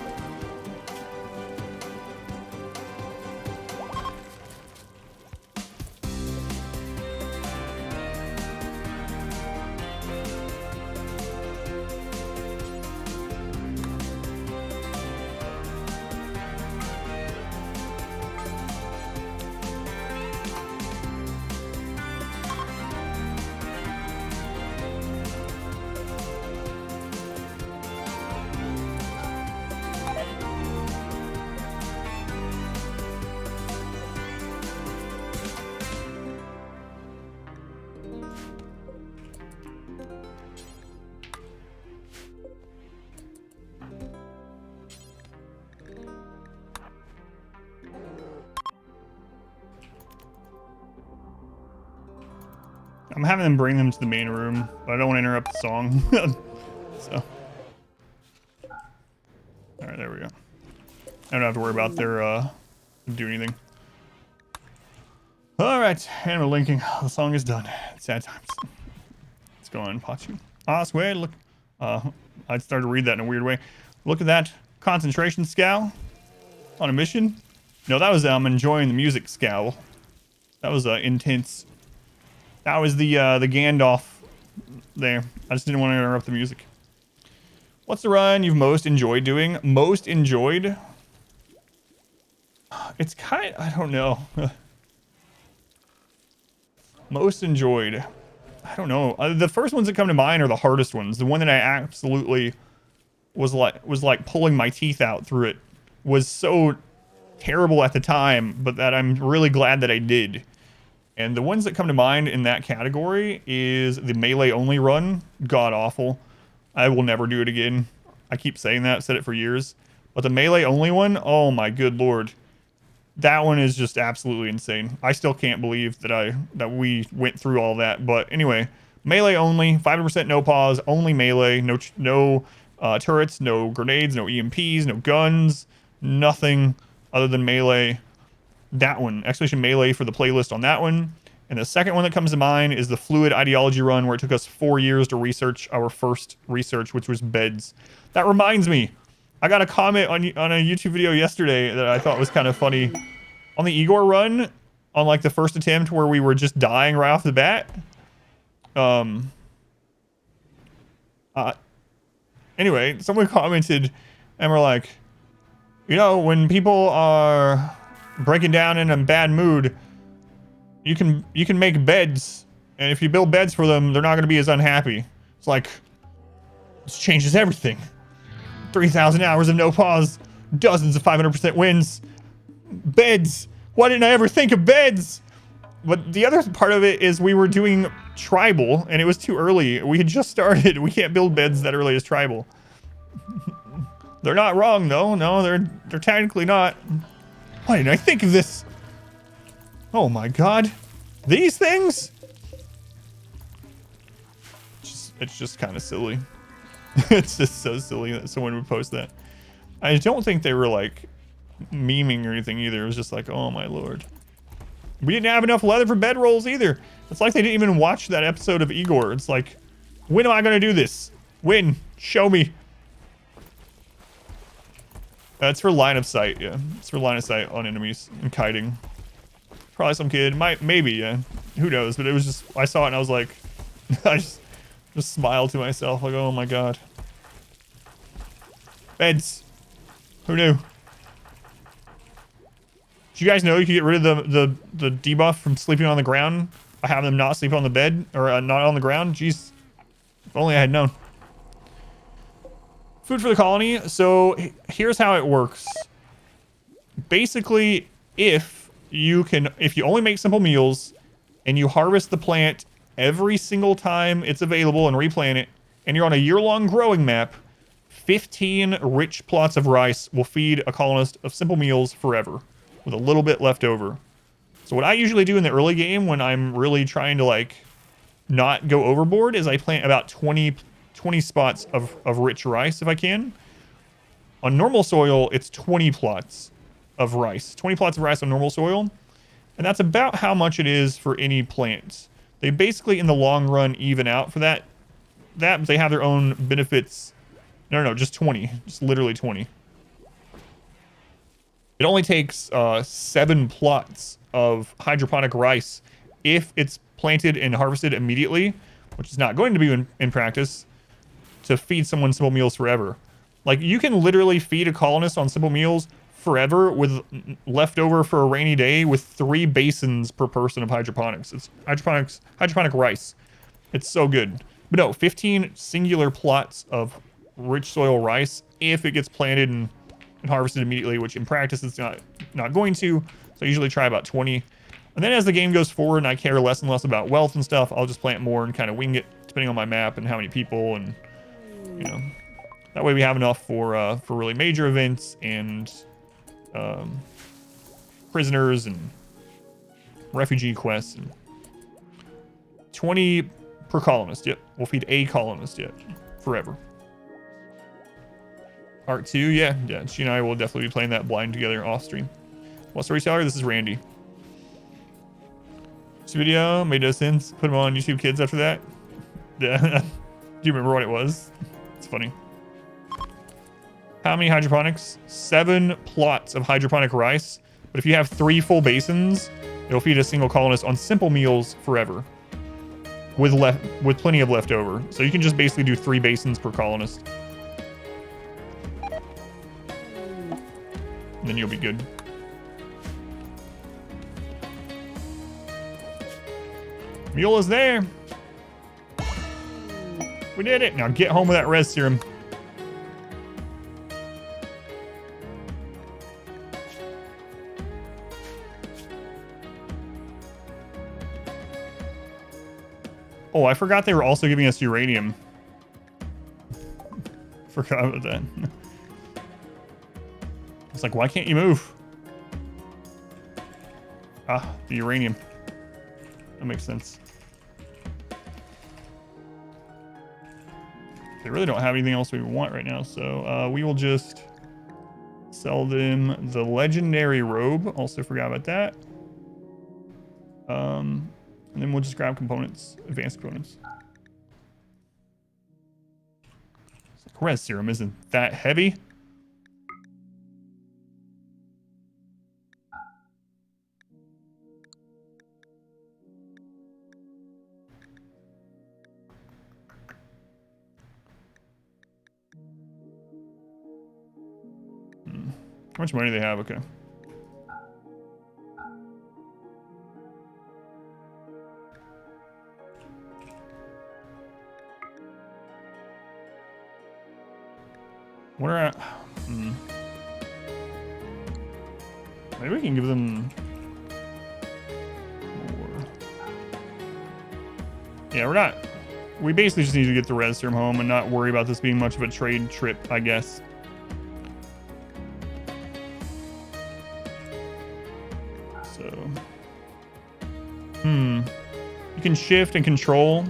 I'm having them bring them to the main room, but I don't want to interrupt the song. So. All right, there we go. I don't have to worry about their do anything. All right, and we're linking. The song is done. Sad times. Let's go on, Pachu. Ah, swear, look. I started to read that in a weird way. Look at that concentration scowl on a mission. No, that was enjoying the music scowl. That was intense. That was the Gandalf there. I just didn't want to interrupt the music. What's the run you've most enjoyed doing? Most enjoyed? It's kind of, I don't know. Most enjoyed. I don't know. The first ones that come to mind are the hardest ones. The one that I absolutely was like pulling my teeth out through it was so terrible at the time, but that I'm really glad that I did. And the ones that come to mind in that category is the melee only run. God awful. I will never do it again. I keep saying that, said it for years. But the melee only one, oh my good lord. That one is just absolutely insane. I still can't believe that we went through all that. But anyway, melee only, 500% no pause, only melee, no turrets, no grenades, no EMPs, no guns, nothing other than melee. That one, exclamation melee for the playlist on that one. And the second one that comes to mind is the Fluid Ideology run, where it took us 4 years to research our first research, which was beds. That reminds me, I got a comment on a YouTube video yesterday that I thought was kind of funny. On the Igor run, on like the first attempt where we were just dying right off the bat. Anyway, someone commented and we're like, you know, when people are breaking down in a bad mood, you can make beds, and if you build beds for them, they're not going to be as unhappy. It's like, this changes everything. 3,000 hours of no pause, dozens of 500% wins, beds. Why didn't I ever think of beds? But the other part of it is we were doing tribal, and it was too early. We had just started. We can't build beds that early as tribal. They're not wrong though. No, they're technically not. Why didn't I think of this? Oh my god. These things? It's just kind of silly. It's just so silly that someone would post that. I don't think they were like memeing or anything either. It was just like, oh my lord. We didn't have enough leather for bedrolls either. It's like they didn't even watch that episode of Igor. It's like, when am I going to do this? When? Show me. It's for line of sight, yeah. It's for line of sight on enemies and kiting. Probably some kid, maybe, yeah. Who knows? But it was just, I saw it and I was like, I just smiled to myself, like, oh my god. Beds. Who knew? Did you guys know you could get rid of the debuff from sleeping on the ground by having them not sleep on the bed or not on the ground? Jeez, if only I had known. Food for the colony. So here's how it works. Basically, if you only make simple meals and you harvest the plant every single time it's available and replant it, and you're on a year-long growing map, 15 rich plots of rice will feed a colonist of simple meals forever, with a little bit left over. So what I usually do in the early game when I'm really trying to like not go overboard is I plant about 20 spots of rich rice if I can. On normal soil, it's 20 plots of rice. 20 plots of rice on normal soil. And that's about how much it is for any plants. They basically, in the long run, even out for that. They have their own benefits. No, just 20. Just literally 20. It only takes 7 plots of hydroponic rice if it's planted and harvested immediately, which is not going to be in practice, to feed someone simple meals forever. Like, you can literally feed a colonist on simple meals forever with leftover for a rainy day with 3 basins per person of hydroponics. It's hydroponic rice. It's so good. But no, 15 singular plots of rich soil rice if it gets planted and harvested immediately, which in practice it's not going to. So I usually try about 20. And then as the game goes forward and I care less and less about wealth and stuff, I'll just plant more and kind of wing it depending on my map and how many people, and you know, that way we have enough for really major events and prisoners and refugee quests and 20 per colonist. Yep. We'll feed a colonist. Yep. Forever. Art 2. Yeah. Yeah. She and I will definitely be playing that blind together off stream. What storyteller? This is Randy. This video made no sense. Put them on YouTube Kids after that. Yeah. Do you remember what it was? It's funny. How many hydroponics? 7 plots of hydroponic rice. But if you have 3 full basins, it'll feed a single colonist on simple meals forever. With plenty of leftover. So you can just basically do 3 basins per colonist. And then you'll be good. Mule is there. We did it. Now get home with that res serum. Oh, I forgot they were also giving us uranium. Forgot about that. It's like, why can't you move? Ah, the uranium. That makes sense. They really don't have anything else we want right now, so we will just sell them the legendary robe. Also forgot about that. And then we'll just grab components, advanced components. Res serum isn't that heavy. How much money do they have? Okay. What are maybe we can give them more. Yeah, we're not. We basically just need to get the res serum home and not worry about this being much of a trade trip, I guess. You can shift and control.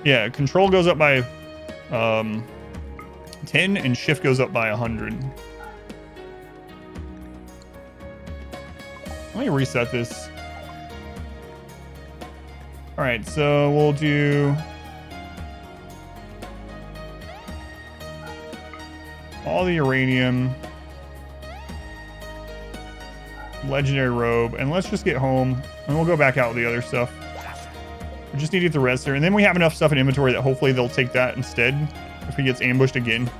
Yeah, control goes up by 10 and shift goes up by 100. Let me reset this. All right, so we'll do all the uranium, legendary robe, and let's just get home and we'll go back out with the other stuff. We just need to get the res there, and then we have enough stuff in inventory that hopefully they'll take that instead if he gets ambushed again. Do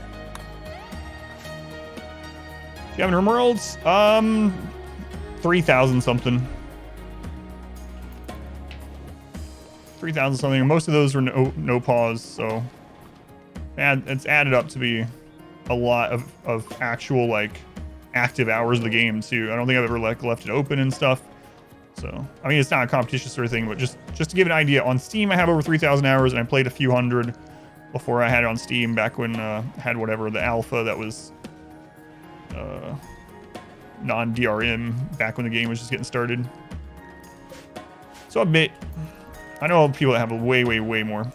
you have any RimWorlds? 3,000 something. 3,000 something, and most of those were no pause, so it's added up to be a lot of actual like active hours of the game too. I don't think I've ever left it open and stuff. So, I mean, it's not a competition sort of thing, but just to give an idea, on Steam, I have over 3,000 hours, and I played a few hundred before I had it on Steam back when I had whatever, the alpha that was non-DRM, back when the game was just getting started. So a bit. I know people that have way more.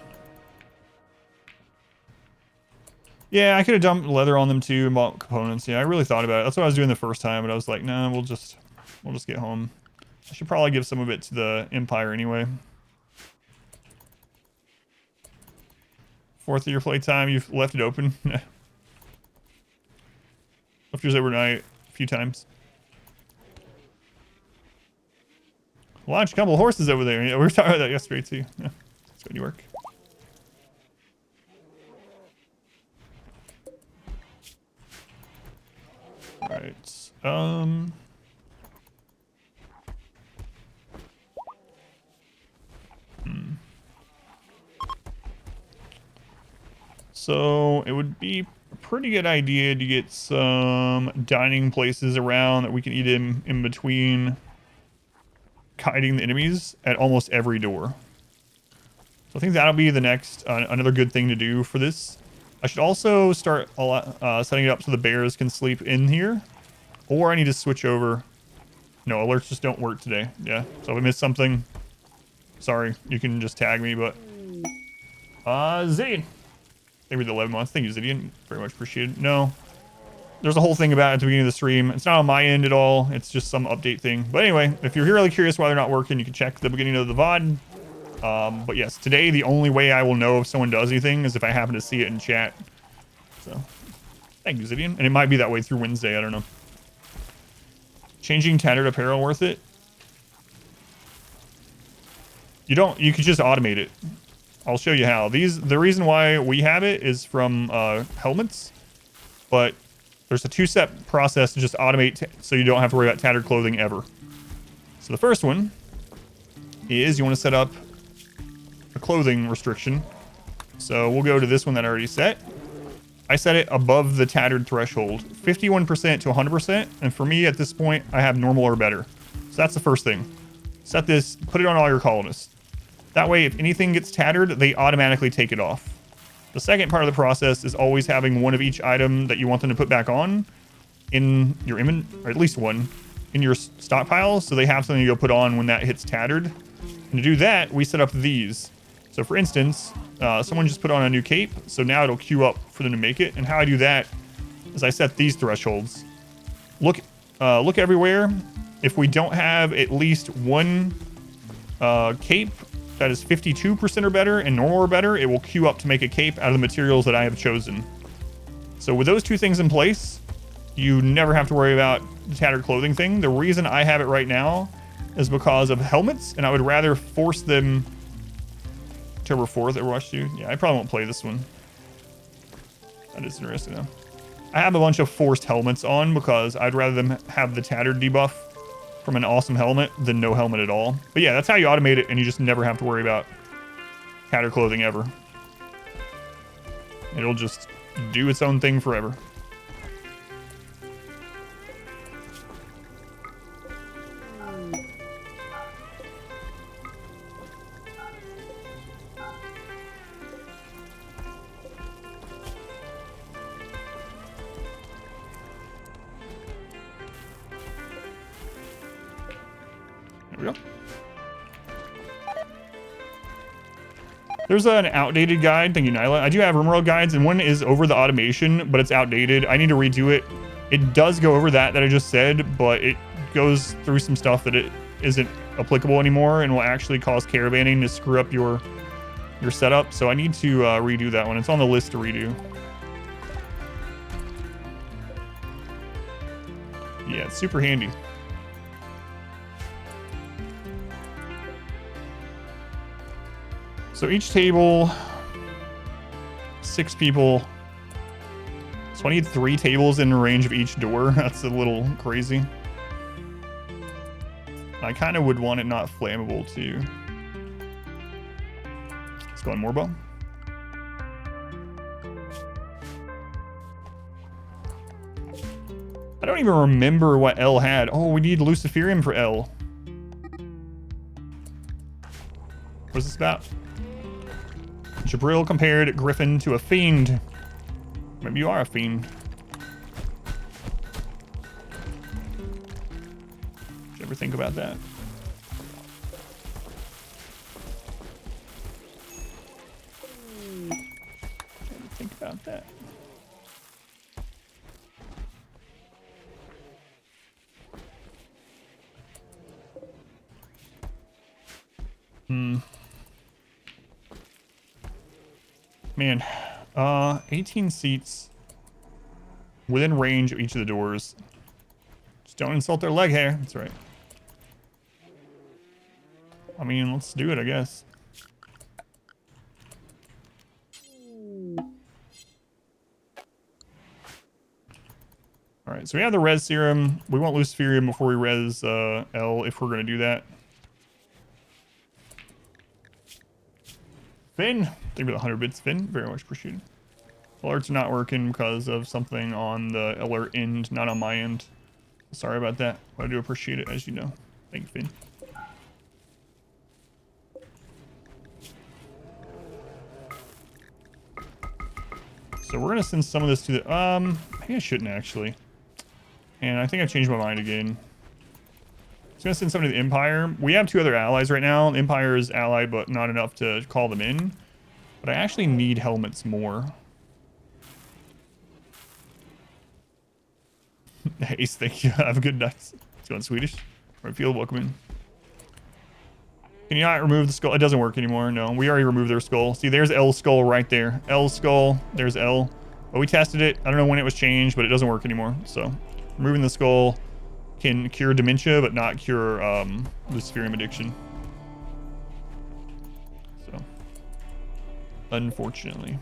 Yeah, I could have dumped leather on them too and bought components. Yeah, I really thought about it. That's what I was doing the first time, but I was like, nah, we'll just get home. I should probably give some of it to the Empire anyway. 4th of your playtime, you've left it open. Left yours overnight a few times. Launch a couple of horses over there. Yeah, we were talking about that yesterday too. Yeah, that's when you work. All right. So it would be a pretty good idea to get some dining places around that we can eat in between hiding the enemies at almost every door. So I think that'll be the next another good thing to do for this. I should also start setting it up so the bears can sleep in here, or I need to switch over. No, alerts just don't work today. Yeah, so if I miss something, Sorry, you can just tag me, but Zidian. Maybe the 11 months. Thank you, Zidian. Very much appreciated. No. There's a whole thing about it at the beginning of the stream. It's not on my end at all. It's just some update thing. But anyway, if you're really curious why they're not working, you can check the beginning of the VOD. But yes, today the only way I will know if someone does anything is if I happen to see it in chat. So, thank you, Zidian. And it might be that way through Wednesday. I don't know. Changing tattered apparel worth it? You could just automate it. I'll show you how. The reason why we have it is from helmets, but there's a two-step process to just automate so you don't have to worry about tattered clothing ever. So the first one is you want to set up a clothing restriction. So we'll go to this one that I already set. I set it above the tattered threshold, 51% to 100%. And for me at this point, I have normal or better. So that's the first thing. Set this, put it on all your colonists. That way, if anything gets tattered, they automatically take it off. The second part of the process is always having one of each item that you want them to put back on in your inventory, or at least one, in your stockpile, so they have something to go put on when that hits tattered. And to do that, we set up these. So for instance, someone just put on a new cape, so now it'll queue up for them to make it. And how I do that is I set these thresholds. Look everywhere. If we don't have at least one cape that is 52% or better and normal or better, it will queue up to make a cape out of the materials that I have chosen. So with those two things in place, you never have to worry about the tattered clothing thing. The reason I have it right now is because of helmets, and I would rather force them. October 4th, Overwatch 2. Yeah, I probably won't play this one. That is interesting though. I have a bunch of forced helmets on because I'd rather them have the tattered debuff from an awesome helmet than no helmet at all. But yeah, that's how you automate it, and you just never have to worry about tattered clothing ever. It'll just do its own thing forever. There we go. There's an outdated guide. Thank you, Nyla. I do have RimWorld guides, and one is over the automation, but it's outdated. I need to redo it. It does go over that I just said, but it goes through some stuff that it isn't applicable anymore and will actually cause caravanning to screw up your setup. So I need to redo that one. It's on the list to redo. Yeah, it's super handy. So each table, 6 people. So I need 3 tables in range of each door. That's a little crazy. I kind of would want it not flammable too. Let's go on Morbo. I don't even remember what L had. Oh, we need Luciferium for L. What's this about? Jabril compared Griffin to a fiend. Maybe you are a fiend. Did you ever think about that? Did you ever think about that? Man, 18 seats within range of each of the doors. Just don't insult their leg hair. That's right. I mean, let's do it, I guess. All right, so we have the res serum. We want Luciferium before we res L if we're going to do that. Finn, thank you for the 100 bits, Finn. Very much appreciated. Alerts are not working because of something on the alert end, not on my end. Sorry about that, but I do appreciate it, as you know. Thank you, Finn. So we're gonna send some of this to the maybe I shouldn't actually. And I think I changed my mind again. Just gonna send somebody to the Empire. We have 2 other allies right now. The Empire is allied, but not enough to call them in. But I actually need helmets more. Ace, thank you. Have a good night. It's going Swedish. Right field, welcome in. Can you not remove the skull? It doesn't work anymore. No, we already removed their skull. See, there's L's skull right there. L's skull. There's L. But we tested it. I don't know when it was changed, but it doesn't work anymore. So removing the skull can cure dementia, but not cure Luciferium addiction. So, unfortunately.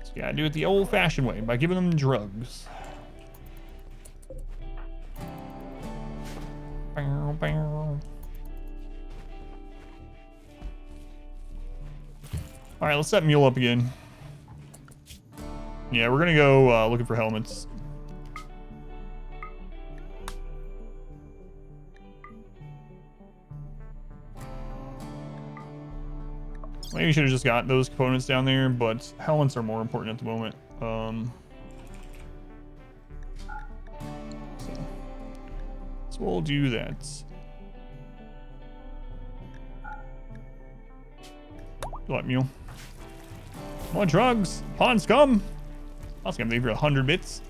So you gotta do it the old-fashioned way by giving them drugs. Bow, bow. All right, let's set Mule up again. Yeah, we're gonna go looking for helmets. Maybe we should have just got those components down there, but helmets are more important at the moment. So we'll do that. Good luck, Mule. More drugs. Pawn scum. Pawn scum, thank you for 100 bits.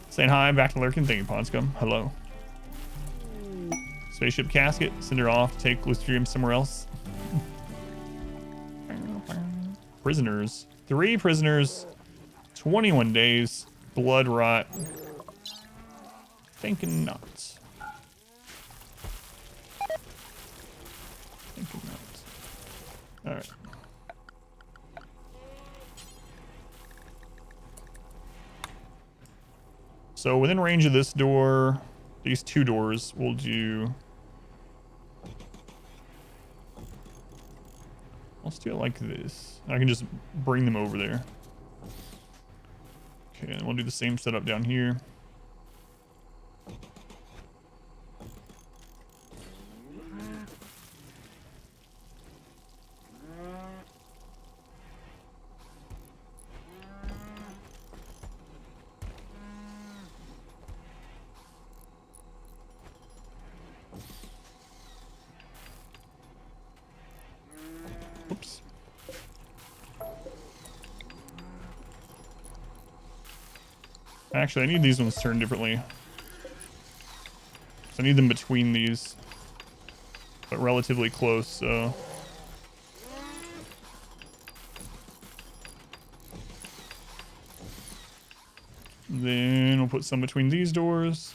Saying hi, back to lurking. Thank you, Pawn scum. Hello. Spaceship casket. Send her off. Take Luciferium somewhere else. Prisoners. 3 prisoners. 21 days. Blood rot. Thinking not. Thinking not. Alright. So within range of this door, these 2 doors, we'll do... Let's do it like this. I can just bring them over there. Okay, and we'll do the same setup down here. Oops. Actually, I need these ones turned differently. So I need them between these, but relatively close, so. Then we'll put some between these doors.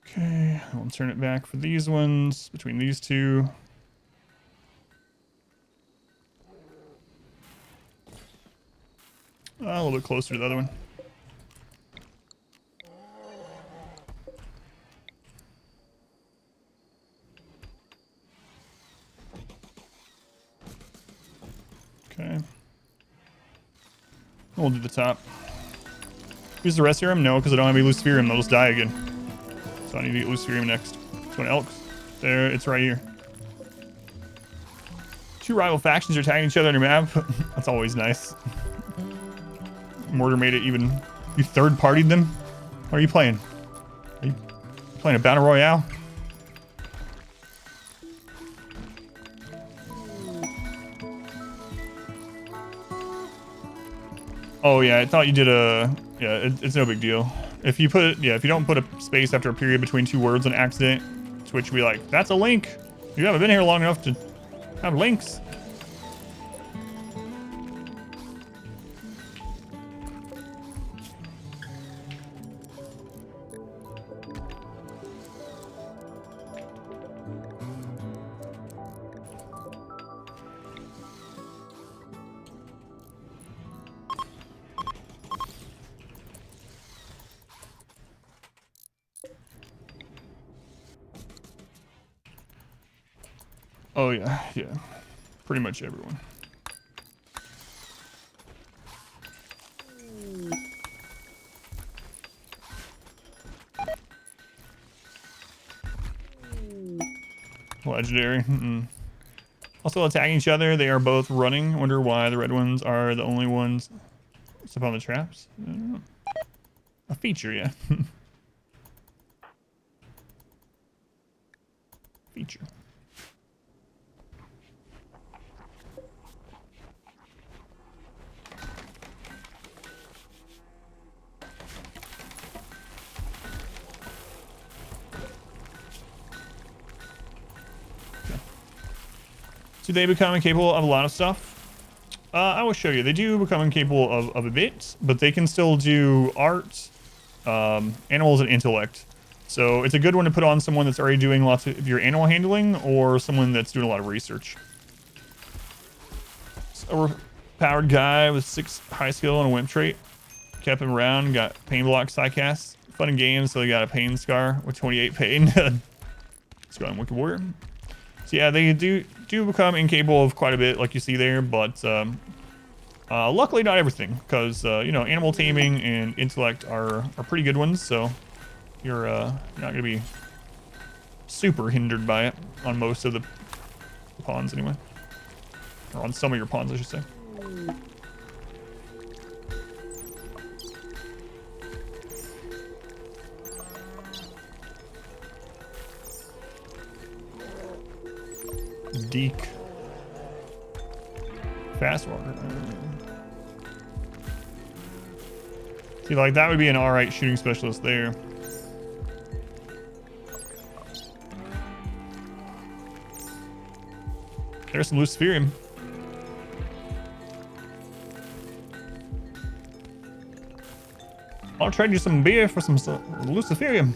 Okay, I'll turn it back for these ones between these 2. A little bit closer to the other one. Okay. We'll do the top. Use the rest serum? No, because I don't have any Luciferium. They'll just die again. So I need to get Luciferium next. It's one Elks. There, it's right here. 2 rival factions are tagging each other on your map. That's always nice. Mortar made it even. You third-partied them? What are you playing? Are you playing a battle royale? Oh yeah, I thought you did a. Yeah, it's no big deal. If you put, if you don't put a space after a period between 2 words on accident, Twitch will be like, "That's a link. You haven't been here long enough to have links." Oh yeah, yeah. Pretty much everyone. Legendary. Also attacking each other. They are both running. Wonder why the red ones are the only ones step on the traps. I don't know. A feature, yeah. Feature. Do they become incapable of a lot of stuff? I will show you. They do become incapable of a bit, but they can still do art, animals, and intellect. So it's a good one to put on someone that's already doing lots of your animal handling or someone that's doing a lot of research. Overpowered guy with 6 high skill and a wimp trait. Kept him around, got pain block psycast. Fun and games, so they got a pain scar with 28 pain. Let's go on Wicked Warrior. So yeah, they do become incapable of quite a bit, like you see there, but luckily not everything, because you know, animal taming and intellect are pretty good ones, so you're not gonna be super hindered by it on most of the pawns anyway, or on some of your pawns, I should say. Deke. Fast walker. See, like, that would be an alright shooting specialist there. There's some Luciferium. I'll trade you some beer for some Luciferium.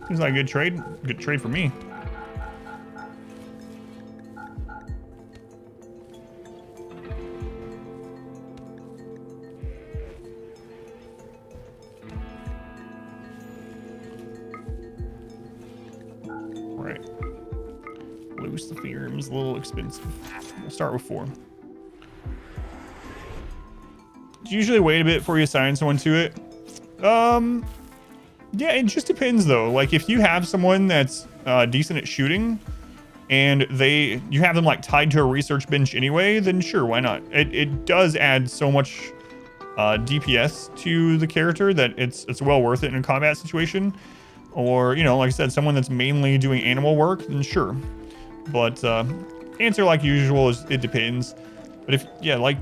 Seems like a good trade. Good trade for me. Luciferium's a little expensive. We'll start with 4. Usually wait a bit before you assign someone to it. Yeah, it just depends though. Like if you have someone that's decent at shooting and you have them like tied to a research bench anyway, then sure, why not? It does add so much DPS to the character that it's well worth it in a combat situation. Or, you know, like I said, someone that's mainly doing animal work, then sure. But answer like usual is it depends. But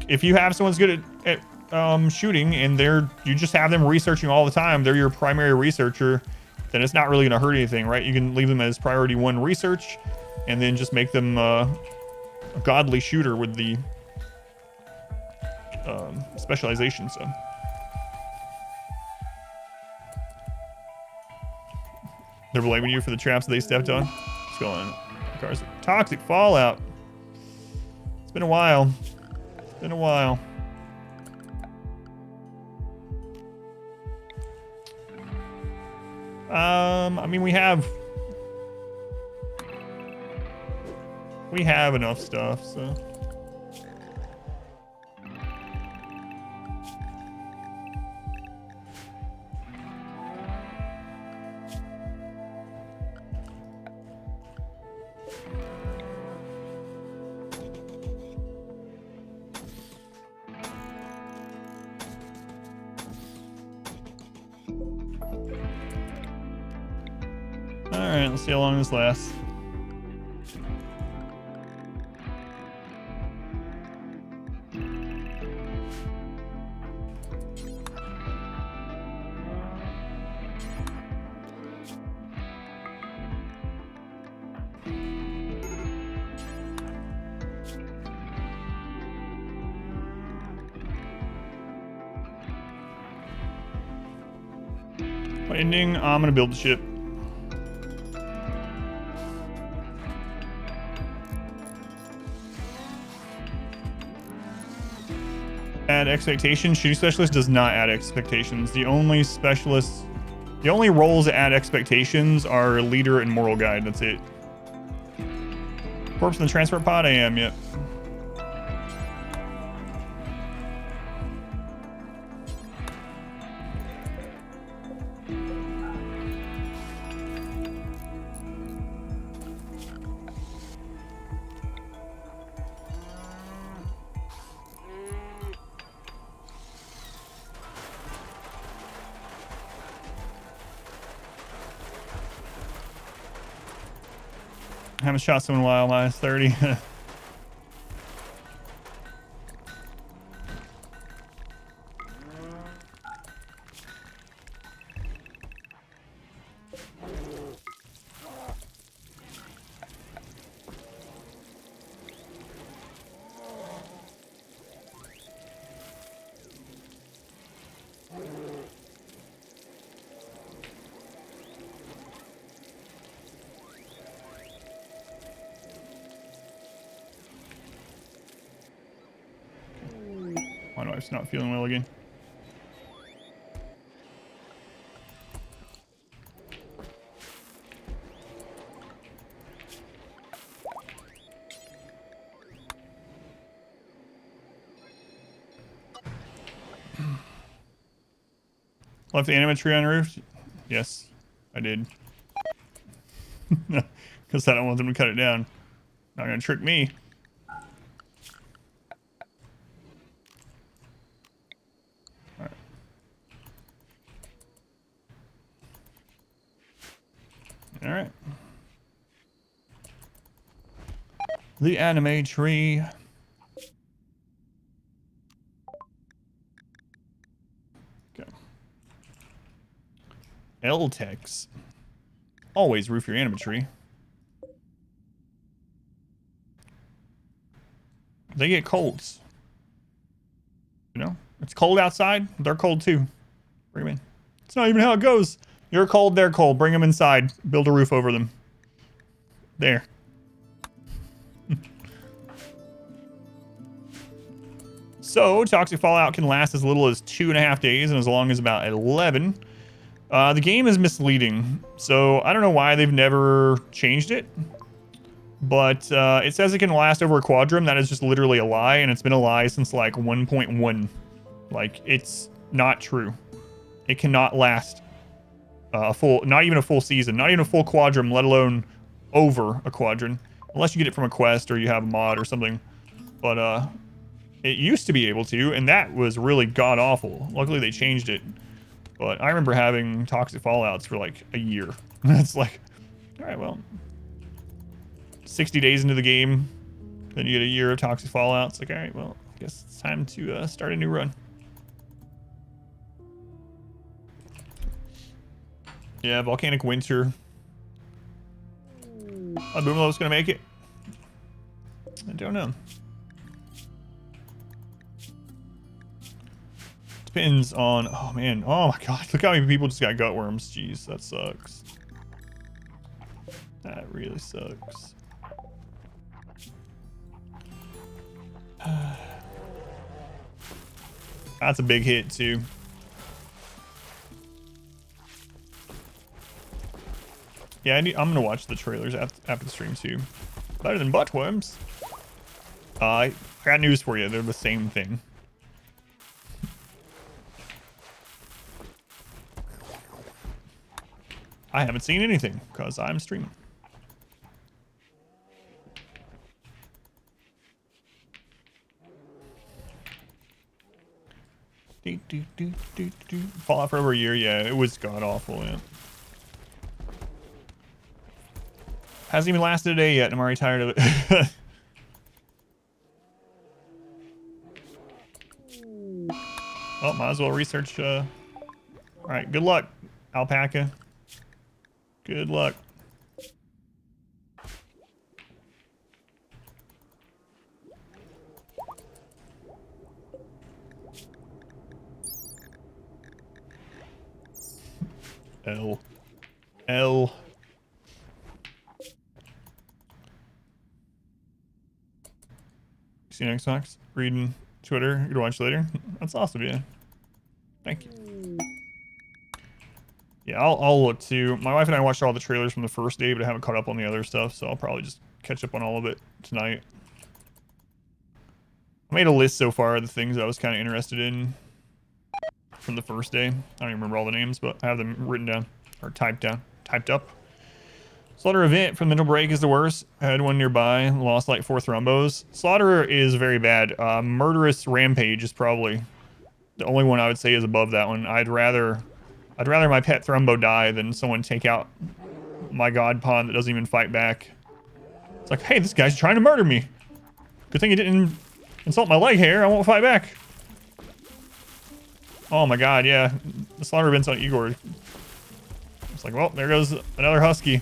if you have someone's good at shooting and you just have them researching all the time, they're your primary researcher, then it's not really gonna hurt anything, right? You can leave them as priority 1 research and then just make them a godly shooter with the specialization. So they're blaming you for the traps they stepped on. What's going on? Cars. Toxic fallout. It's been a while. It's been a while. I mean, we have enough stuff, so. Alright, let's see how long this lasts. What ending? I'm gonna build the ship. Add expectations. Shooting specialist does not add expectations. The only roles that add expectations are leader and moral guide. That's it. Corpse in the transport pod? I am, yep. Haven't shot someone in a while, minus 30. My wife's not feeling well again. Left the animatry on the roof? Yes, I did. Because I don't want them to cut it down. Not gonna trick me. All right. The anime tree. Okay. L-Tex. Always roof your anime tree. They get colds. You know? It's cold outside. They're cold too. Bring them in. It's not even how it goes. You're cold, they're cold. Bring them inside. Build a roof over them. There. So, Toxic Fallout can last as little as 2.5 days and as long as about 11. The game is misleading, so I don't know why they've never changed it. But it says it can last over a quadrum. That is just literally a lie, and it's been a lie since like 1.1. Like, it's not true. It cannot last not even a full season, not even a full quadrum, let alone over a quadrum, unless you get it from a quest or you have a mod or something. But it used to be able to, and that was really god awful. Luckily they changed it. But I remember having Toxic Fallouts for like a year. It's like, all right, well, 60 days into the game, then you get a year of Toxic Fallout. It's like, all right, well, I guess it's time to start a new run. Yeah, Volcanic Winter. Boomlow's gonna make it? I don't know. Depends on... Oh, man. Oh, my God. Look how many people just got gut worms. Jeez, that sucks. That really sucks. That's a big hit, too. Yeah, I'm gonna watch the trailers after the stream too. Better than buttworms. I got news for you. They're the same thing. I haven't seen anything because I'm streaming. Fallout for over a year. Yeah, it was god awful. Yeah. Hasn't even lasted a day yet, and I'm already tired of it. Well, might as well research. All right, good luck, alpaca. Good luck. L. See you next Fox. Reading Twitter. Good to watch later. That's awesome, yeah. Thank you. Yeah, I'll look too. My wife and I watched all the trailers from the first day, but I haven't caught up on the other stuff, so I'll probably just catch up on all of it tonight. I made a list so far of the things I was kind of interested in from the first day. I don't even remember all the names, but I have them written down or typed up. Slaughter event from Mental Break is the worst. I had one nearby, lost like 4 thrombos. Slaughter is very bad. Murderous Rampage is probably the only one I would say is above that one. I'd rather my pet thrombo die than someone take out my god pawn that doesn't even fight back. like, hey, this guy's trying to murder me. Good thing he didn't insult my leg hair. I won't fight back. Oh my god, yeah. The slaughter events on Igor. It's like, well, there goes another husky.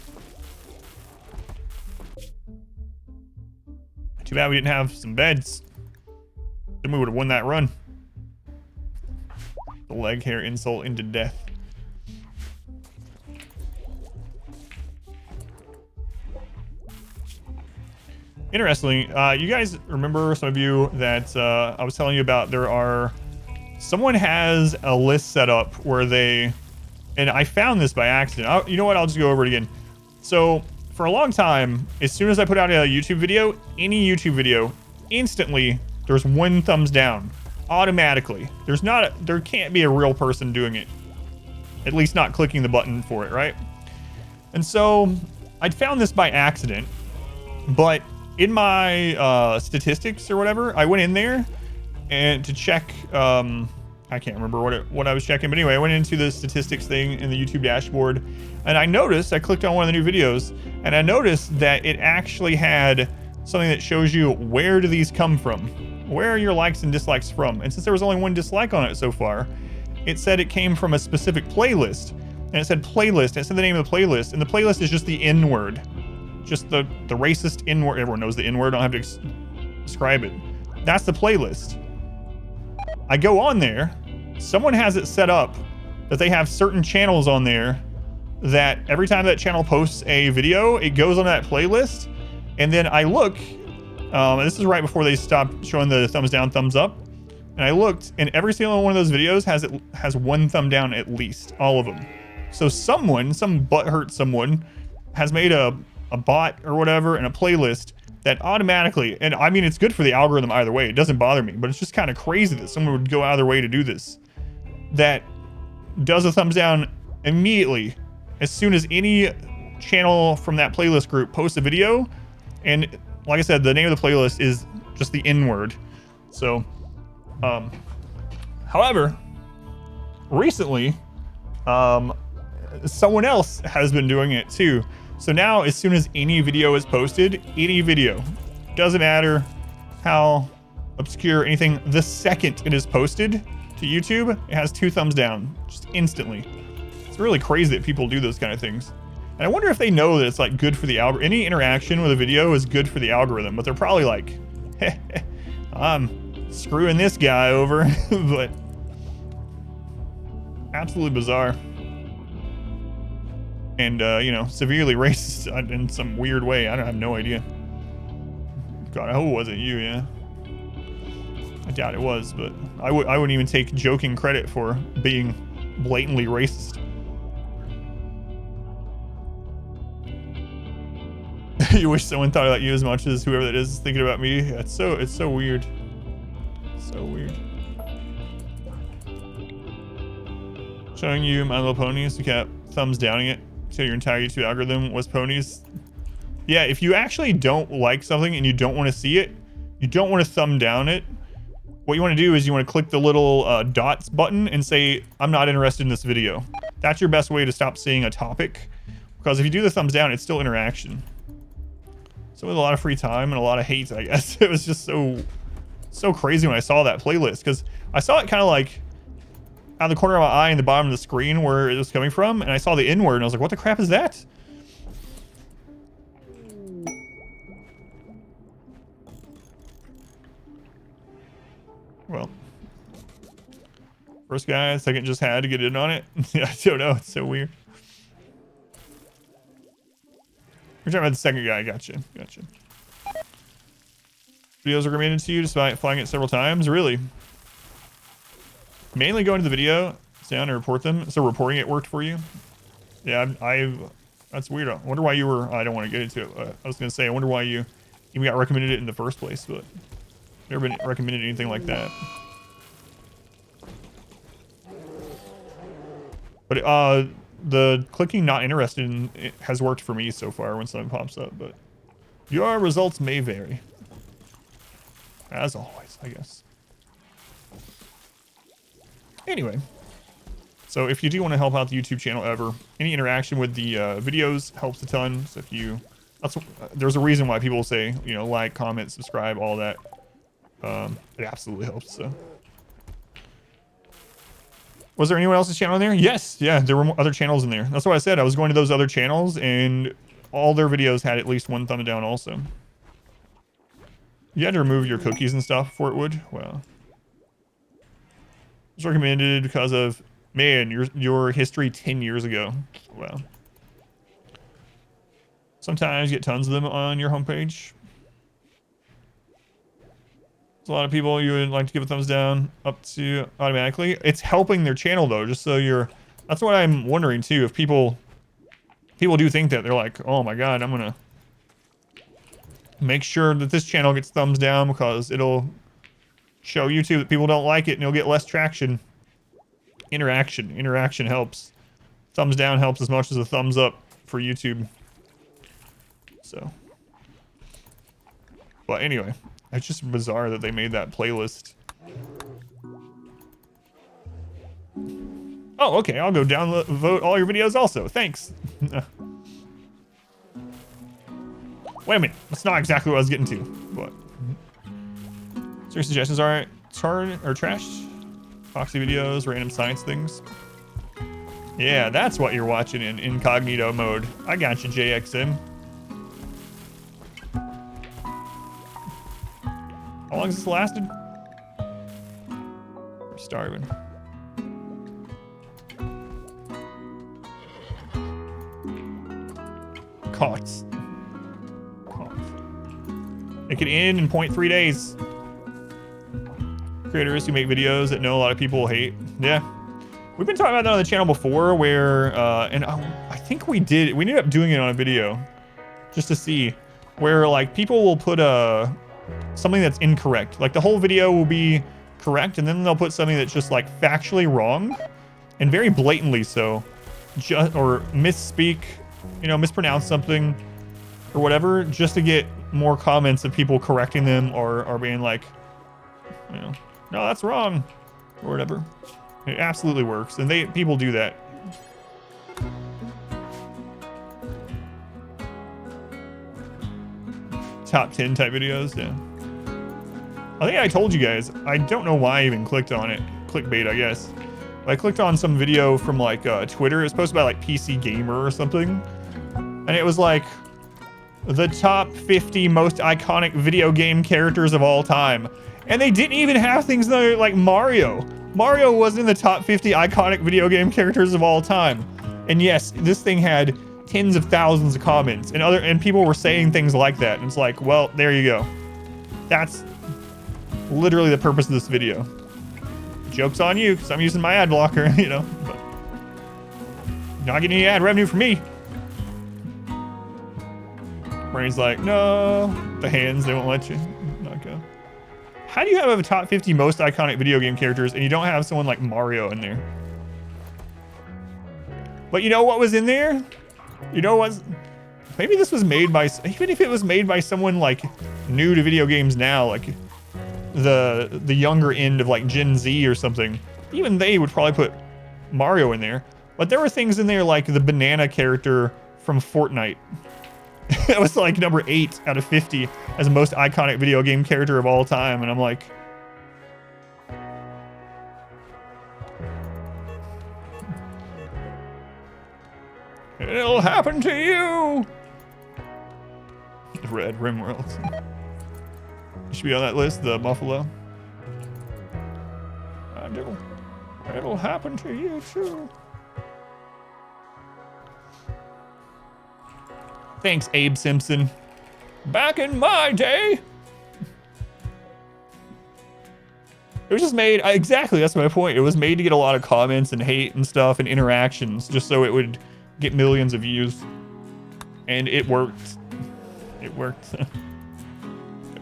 Too bad we didn't have some beds. Then we would have won that run. The leg hair insult into death. Interestingly, you guys remember, some of you, that I was telling you about, someone has a list set up where they, and I found this by accident. You know what, I'll just go over it again. So for a long time, as soon as I put out a YouTube video, any YouTube video, instantly there's 1 thumbs down, automatically. There can't be a real person doing it, at least not clicking the button for it, right? And so I'd found this by accident, but in my statistics or whatever, I went in there and to check, I can't remember what I was checking, but anyway, I went into the statistics thing in the YouTube dashboard, and I clicked on one of the new videos, and I noticed that it actually had something that shows you, where do these come from? Where are your likes and dislikes from? And since there was only 1 dislike on it so far, it said it came from a specific playlist, and it said playlist, and it said the name of the playlist, and the playlist is just the N-word. Just the racist N-word. Everyone knows the N-word. I don't have to describe it. That's the playlist. I go on there. Someone has it set up that they have certain channels on there that every time that channel posts a video, it goes on that playlist. And then I look, and this is right before they stopped showing the thumbs down, thumbs up. And I looked, and every single one of those videos has 1 thumb down at least. All of them. So some butthurt someone has made a bot or whatever and a playlist that automatically, and I mean, it's good for the algorithm either way, it doesn't bother me, but it's just kind of crazy that someone would go out of their way to do this, that does a thumbs down immediately as soon as any channel from that playlist group posts a video. And like I said, the name of the playlist is just the N-word. So however, recently someone else has been doing it too. So now, as soon as any video is posted, any video, doesn't matter how obscure anything, the second it is posted to YouTube, it has 2 thumbs down, just instantly. It's really crazy that people do those kind of things. And I wonder if they know that it's like good for the algorithm. Any interaction with a video is good for the algorithm, but they're probably like, I'm screwing this guy over. But absolutely bizarre. And, you know, severely racist in some weird way. I have no idea. God, I hope it wasn't you, yeah. I doubt it was, but I wouldn't even take joking credit for being blatantly racist. You wish someone thought about you as much as whoever that is thinking about me. It's so weird. So weird. Showing you My Little Ponies, you kept thumbs downing it. So your entire YouTube algorithm was ponies. Yeah, if you actually don't like something and you don't want to see it, you don't want to thumb down it, what you want to do is you want to click the little dots button and say, I'm not interested in this video. That's your best way to stop seeing a topic. Because if you do the thumbs down, it's still interaction. So with a lot of free time and a lot of hate, I guess. It was just so crazy when I saw that playlist. Because I saw it kind of like out of the corner of my eye in the bottom of the screen where it was coming from, and I saw the N-word and I was like, what the crap is that? Well, first guy, second just had to get in on it. I don't know, it's so weird. We're talking about the second guy. Gotcha. Videos are recommended to you despite flying it several times. Really? Mainly go into the video, sit down and report them. So reporting it worked for you? Yeah, that's weird. I wonder why you were, I don't want to get into it. I was going to say, I wonder why you even got recommended it in the first place, but never been recommended anything like that. But the clicking not interested in it has worked for me so far when something pops up, but your results may vary. As always, I guess. Anyway, so if you do want to help out the YouTube channel ever, any interaction with the videos helps a ton. So if you there's a reason why people say, you know, like, comment, subscribe, all that. It absolutely helps. So, was there anyone else's channel in there? Yes, yeah, there were other channels in there. That's what I said. I was going to those other channels, and all their videos had at least one thumb down. Also, you had to remove your cookies and stuff before it would. Wow. It's recommended because of, man, your history 10 years ago. Wow. Sometimes you get tons of them on your homepage. There's a lot of people you would like to give a thumbs down up to automatically. It's helping their channel though, just so you're, that's what I'm wondering too. If people do think that, they're like, oh my God, I'm gonna make sure that this channel gets thumbs down because it'll show YouTube that people don't like it and you'll get less traction. Interaction helps. Thumbs down helps as much as a thumbs up for YouTube. So, but anyway, it's just bizarre that they made that playlist. Oh, okay, I'll go downvote all your videos also. Thanks. Wait a minute, that's not exactly what I was getting to, but. So your suggestions are tarred or trashed? Foxy videos, random science things. Yeah, that's what you're watching in incognito mode. I got you, JXM. How long has this lasted? We're starving. Cots. It can end in 0.3 days. Creators who make videos that know a lot of people will hate. Yeah. We've been talking about that on the channel before where, and I think we ended up doing it on a video just to see where like people will put something that's incorrect. Like the whole video will be correct and then they'll put something that's just like factually wrong and very blatantly so, or misspeak, you know, mispronounce something or whatever, just to get more comments of people correcting them or being like, you know, no, that's wrong or whatever. It absolutely works, and people do that. Top 10 type videos, yeah. I think I told you guys, I don't know why I even clicked on it. Clickbait, I guess. But I clicked on some video from like Twitter. It was posted by like PC Gamer or something. And it was like, the top 50 most iconic video game characters of all time. And they didn't even have things like Mario. Mario wasn't in the top 50 iconic video game characters of all time. And yes, this thing had tens of thousands of comments and people were saying things like that. And it's like, well, there you go. That's literally the purpose of this video. Joke's on you, because I'm using my ad blocker, you know. But not getting any ad revenue from me. Brain's like, no. The hands, they won't let you not go. How do you have a top 50 most iconic video game characters and you don't have someone like Mario in there? But you know what was in there? You know what? Maybe this was made by, even if it was made by someone like new to video games now, like the younger end of like Gen Z or something, even they would probably put Mario in there. But there were things in there like the banana character from Fortnite. It was like number 8 out of 50 as the most iconic video game character of all time. And I'm like, it'll happen to you. Red RimWorld. You should be on that list, the Buffalo. It'll happen to you too. Thanks, Abe Simpson. Back in my day. It was just made, exactly, that's my point. It was made to get a lot of comments and hate and stuff and interactions, just so it would get millions of views. And it worked. It worked.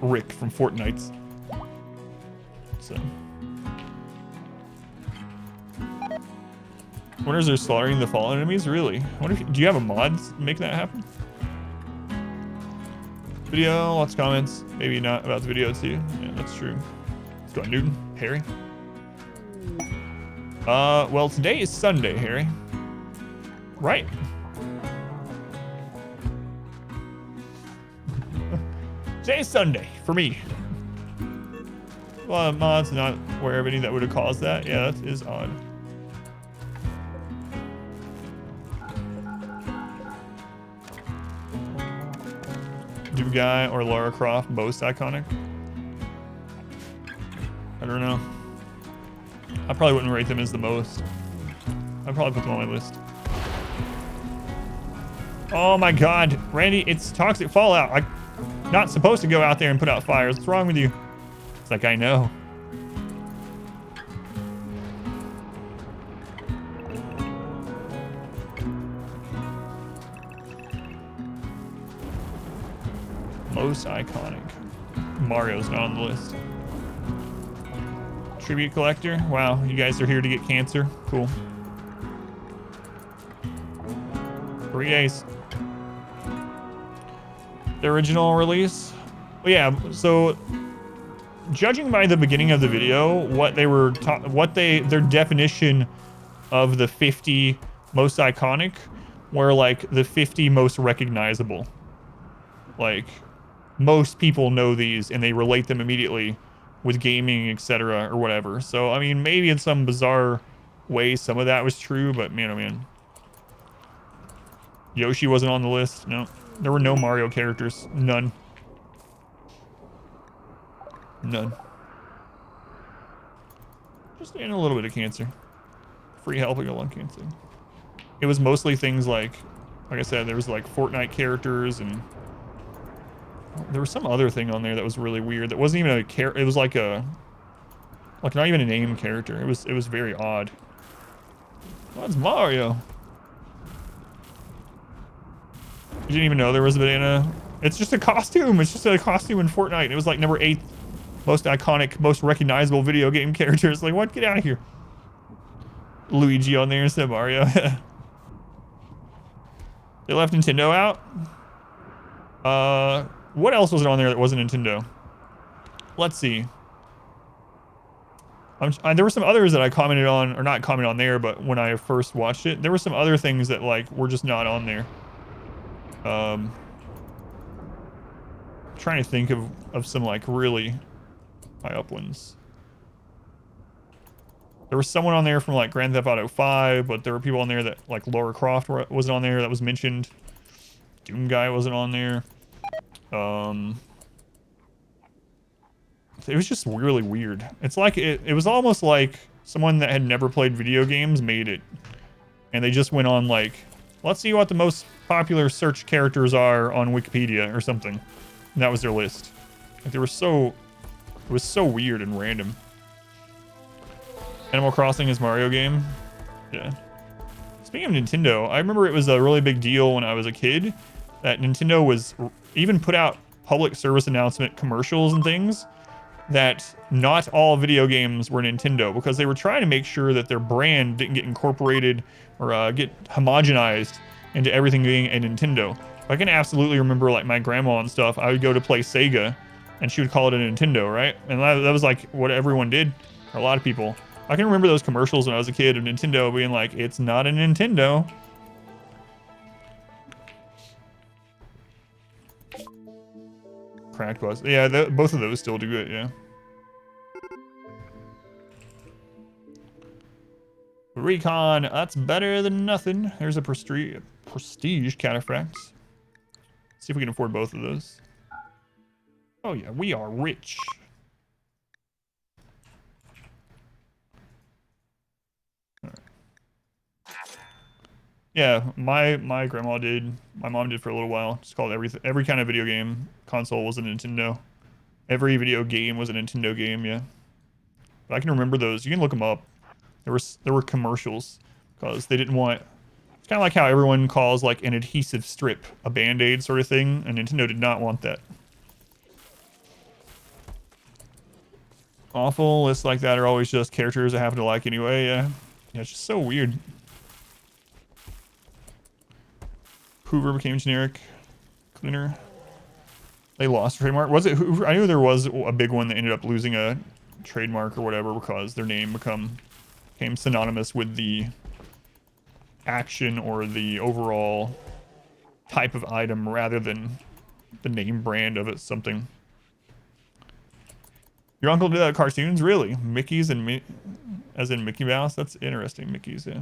Rick from Fortnite. So. Wonders they're slaughtering the fallen enemies? Really? Do you have a mod to make that happen? Video, lots of comments. Maybe not about the video too. Yeah, that's true. Let's go, Newton. Harry. Well, today is Sunday, Harry. Right. Today's Sunday for me. Well, mods, not aware of any that would have caused that. Yeah, that is odd. Doom Guy or Lara Croft most iconic? I don't know. I probably wouldn't rate them as the most. I'd probably put them on my list. Oh my god, Randy, it's toxic fallout. I'm not supposed to go out there and put out fires. What's wrong with you? It's like, I know. Most iconic. Mario's not on the list. Tribute collector. Wow, you guys are here to get cancer. Cool. 3 days. The original release. Well, yeah, so judging by the beginning of the video, what they were their definition of the 50 most iconic were like the 50 most recognizable. Like, most people know these and they relate them immediately with gaming, etc. or whatever. So, I mean, maybe in some bizarre way some of that was true, but man, oh man. Yoshi wasn't on the list. No. There were no Mario characters. None. None. Just in a little bit of cancer. Free helping of lung cancer. It was mostly things like I said, there was like Fortnite characters, and there was some other thing on there that was really weird. That wasn't even a character. It was like not even a named character. It was very odd. What's Mario? You didn't even know there was a banana. It's just a costume. It's just a costume in Fortnite. It was like number 8 most iconic, most recognizable video game characters. Like, what? Get out of here. Luigi on there instead of Mario. They left Nintendo out. What else was on there that wasn't Nintendo? Let's see. There were some others that I commented on, or not commented on there, but when I first watched it, there were some other things that like were just not on there. Trying to think of some like really high up ones. There was someone on there from like Grand Theft Auto 5, but there were people on there that like Lara Croft wasn't on there that was mentioned. Doom Guy wasn't on there. It was just really weird. It's like it was almost like someone that had never played video games made it, and they just went on like, let's see what the most popular search characters are on Wikipedia or something. And that was their list. Like it was so weird and random. Animal Crossing is Mario game. Yeah. Speaking of Nintendo, I remember it was a really big deal when I was a kid that Nintendo was even put out public service announcement commercials and things that not all video games were Nintendo, because they were trying to make sure that their brand didn't get incorporated or get homogenized into everything being a Nintendo. I can absolutely remember like my grandma and stuff. I would go to play Sega and she would call it a Nintendo, right? And that was like what everyone did, or a lot of people. I can remember those commercials when I was a kid of Nintendo being like, it's not a Nintendo. Cracked Bus. Yeah, both of those still do it, yeah. Recon, that's better than nothing. There's a prestige cataphract. See if we can afford both of those. Oh yeah, we are rich. All right. Yeah, my grandma did. My mom did for a little while. Just called every kind of video game console was a Nintendo. Every video game was a Nintendo game, yeah. But I can remember those. You can look them up. There were commercials because they didn't want. It's kind of like how everyone calls like an adhesive strip a Band-Aid sort of thing, and Nintendo did not want that. Awful lists like that are always just characters I happen to like anyway. Yeah, it's just so weird. Hoover became generic. Cleaner. They lost trademark. Was it Hoover? I knew there was a big one that ended up losing a trademark or whatever because their name became synonymous with the action or the overall type of item rather than the name brand of it, something. Your uncle did that cartoons? Really? Mickey's and as in Mickey Mouse? That's interesting. Mickey's, yeah.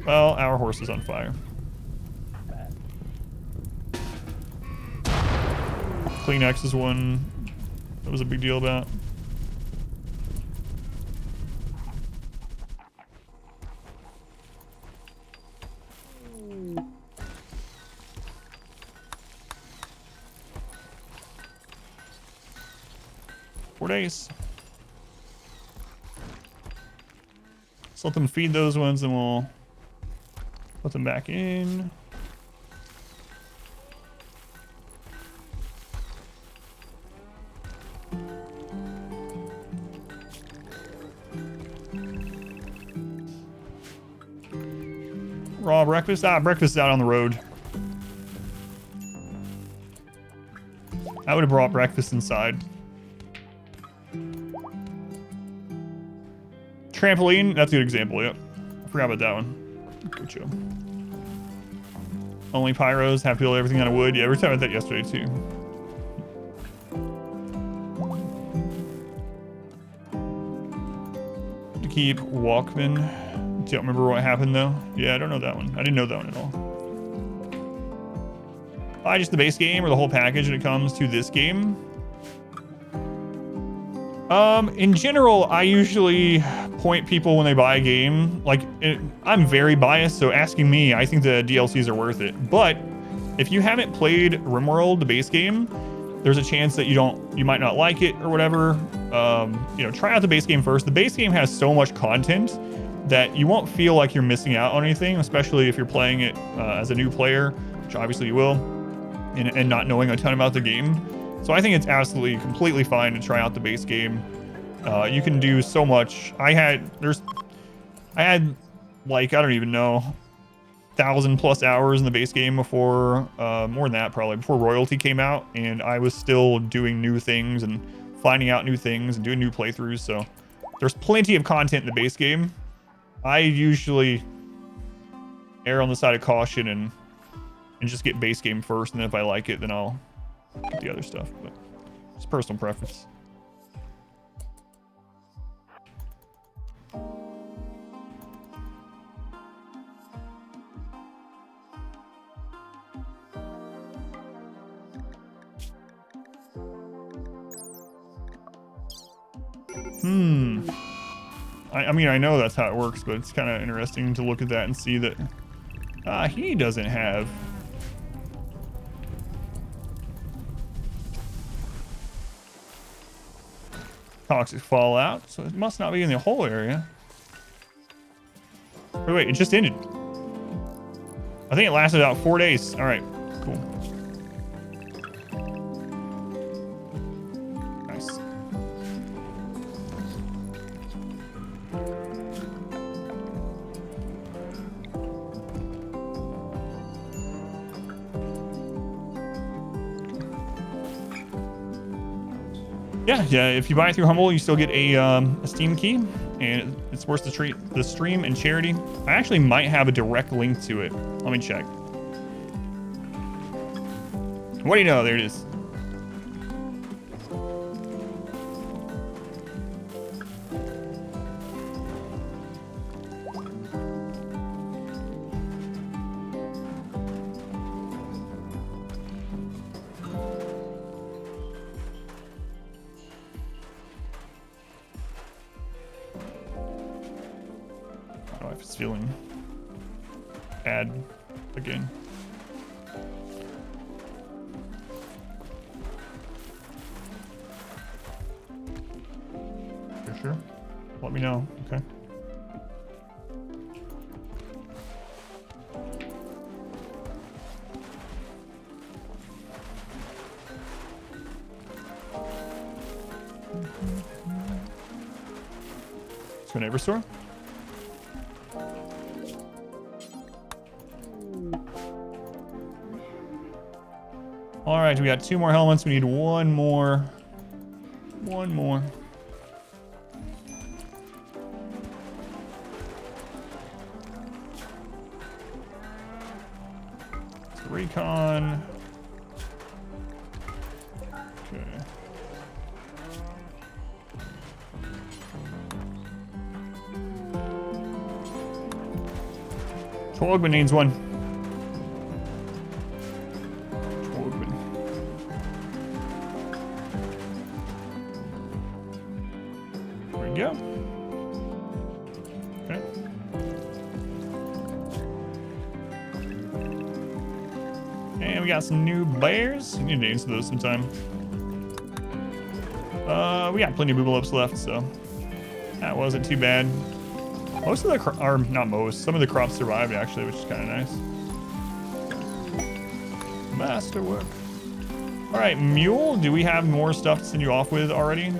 Well, our horse is on fire. Kleenex is one that was a big deal about. Days. Let's let them feed those ones and we'll put them back in. Raw breakfast? Ah, breakfast is out on the road. I would have brought breakfast inside. Trampoline, that's a good example, yep. I forgot about that one. Good show. Only pyros, have to build everything out of wood. Yeah, we were talking about that yesterday too. To keep Walkman. Don't remember what happened though. Yeah, I don't know that one. I didn't know that one at all. Buy just the base game or the whole package when it comes to this game? In general, I usually point people when they buy a game. Like, I'm very biased, so asking me, I think the DLCs are worth it. But if you haven't played RimWorld, the base game, there's a chance that you might not like it or whatever. You know, try out the base game first. The base game has so much content that you won't feel like you're missing out on anything, especially if you're playing it as a new player, which obviously you will, and not knowing a ton about the game. So I think it's absolutely completely fine to try out the base game. You can do so much. I had like, I don't even know, 1,000+ hours in the base game before, more than that probably, before Royalty came out, and I was still doing new things and finding out new things and doing new playthroughs. So there's plenty of content in the base game. I usually err on the side of caution and just get base game first, and then if I like it, then I'll get the other stuff. But it's personal preference. I mean, I know that's how it works, but it's kind of interesting to look at that and see that he doesn't have toxic fallout, so it must not be in the whole area. Wait, it just ended. I think it lasted about 4 days. All right, cool. Nice. Yeah. If you buy it through Humble, you still get a Steam key, and it's worth the stream and charity. I actually might have a direct link to it. Let me check. What do you know? There it is. My wife is feeling bad again. You're sure? Let me know. Okay. Let's go neighbor store. All right, we got 2 more helmets. We need one more. One more. Recon. Okay. Torgman needs one. Torgman. There we go. Okay. And we got some new bears. We need to answer those sometime. We got plenty of boobalopes left, so that wasn't too bad. Most of the or not most, some of the crops survived actually, which is kind of nice. Masterwork. All right, mule. Do we have more stuff to send you off with already?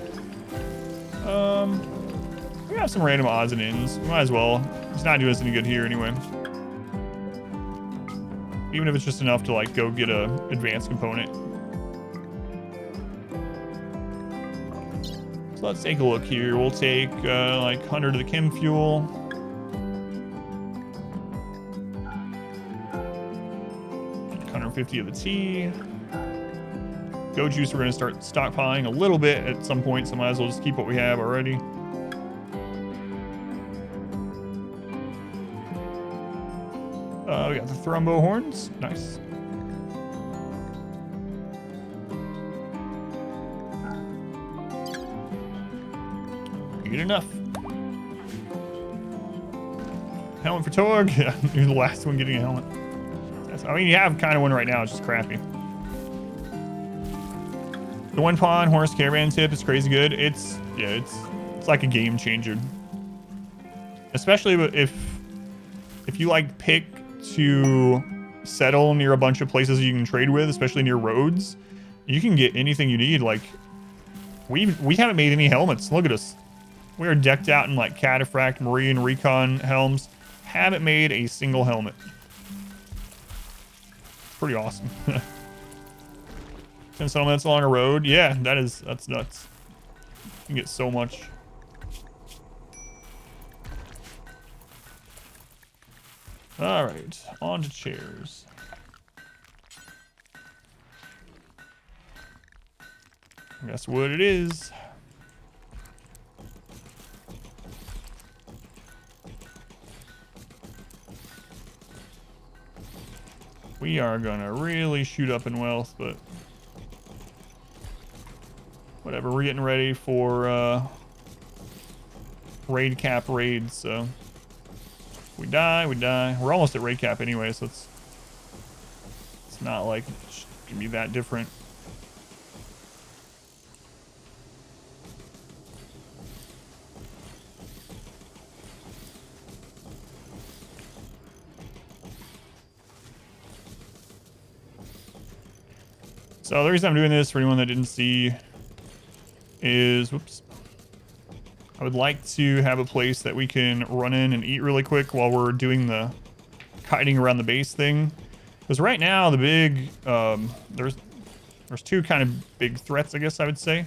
We have some random odds and ends. We might as well. It's not doing us any good here anyway. Even if it's just enough to like go get a advanced component. So let's take a look here. We'll take like 100 of the chem fuel. Like 150 of the tea. Go juice, we're gonna start stockpiling a little bit at some point, so might as well just keep what we have already. We got the thrumbo horns, nice. Good enough. Helmet for Torg. Yeah, you're the last one getting a helmet. I mean, you have kind of one right now. It's just crappy. The one pawn horse caravan tip is crazy good. It's like a game changer. Especially if you like pick to settle near a bunch of places you can trade with, especially near roads, you can get anything you need. Like we haven't made any helmets. Look at us. We are decked out in like cataphract, marine, recon helms. Haven't made a single helmet. Pretty awesome. 10 settlements along a road. Yeah, that's nuts. You can get so much. All right, on to chairs. Guess what it is. We are gonna really shoot up in wealth, but whatever. We're getting ready for raid cap raids, so if we die, we die. We're almost at raid cap anyway, so it's not like it's gonna be that different. So the reason I'm doing this, for anyone that didn't see, is, whoops, I would like to have a place that we can run in and eat really quick while we're doing the kiting around the base thing. Because right now the big, there's two kind of big threats, I guess I would say.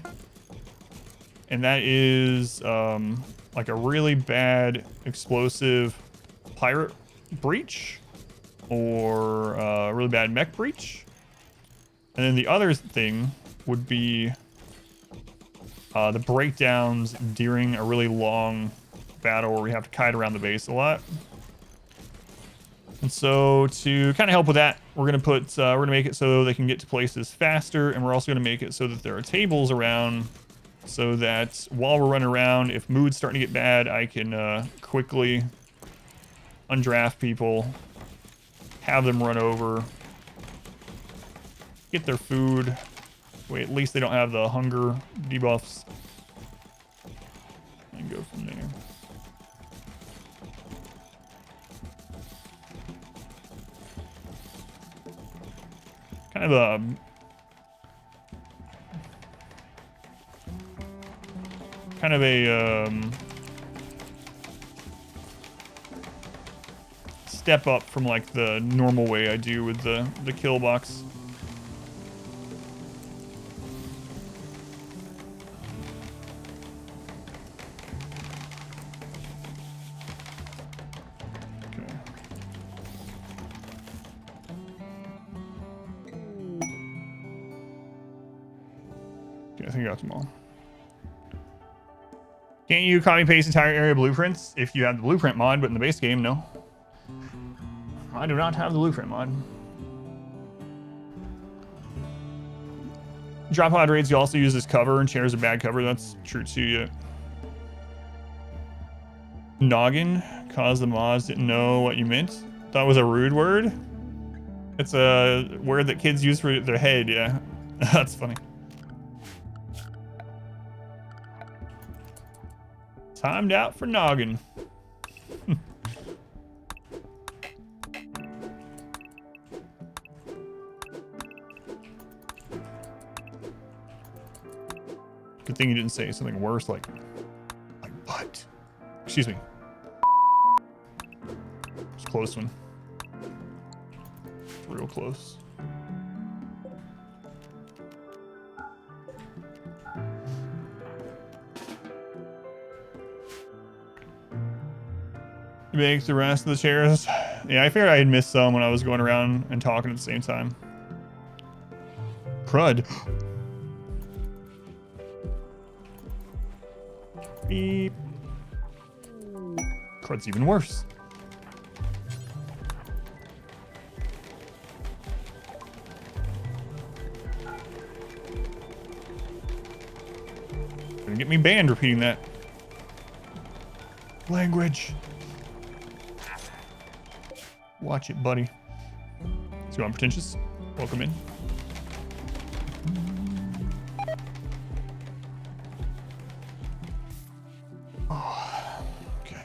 And that is like a really bad explosive pirate breach or a really bad mech breach. And then the other thing would be the breakdowns during a really long battle where we have to kite around the base a lot. And so to kind of help with that, we're gonna make it so they can get to places faster, and we're also gonna make it so that there are tables around, so that while we're running around, if mood's starting to get bad, I can quickly undraft people, have them run over, get their food. Wait, at least they don't have the hunger debuffs. And go from there. Kind of a step up from like the normal way I do with the KILLBOX. I think I got them all. Can't you copy paste entire area blueprints if you have the blueprint mod, but in the base game, no. I do not have the blueprint mod. Drop pod raids you also use as cover, and chairs are bad cover. That's true too. Yeah. Noggin caused the mods didn't know what you meant. Thought it was a rude word. It's a word that kids use for their head. Yeah, that's funny. Timed out for noggin. Good thing you didn't say something worse like butt. Excuse me. It's a close one. It's real close. You make the rest of the chairs. Yeah, I figured I had missed some when I was going around and talking at the same time. Crud. Beep. Crud's even worse. Gonna get me banned repeating that. Language. Watch it, buddy. So I'm pretentious. Welcome in. Oh, okay.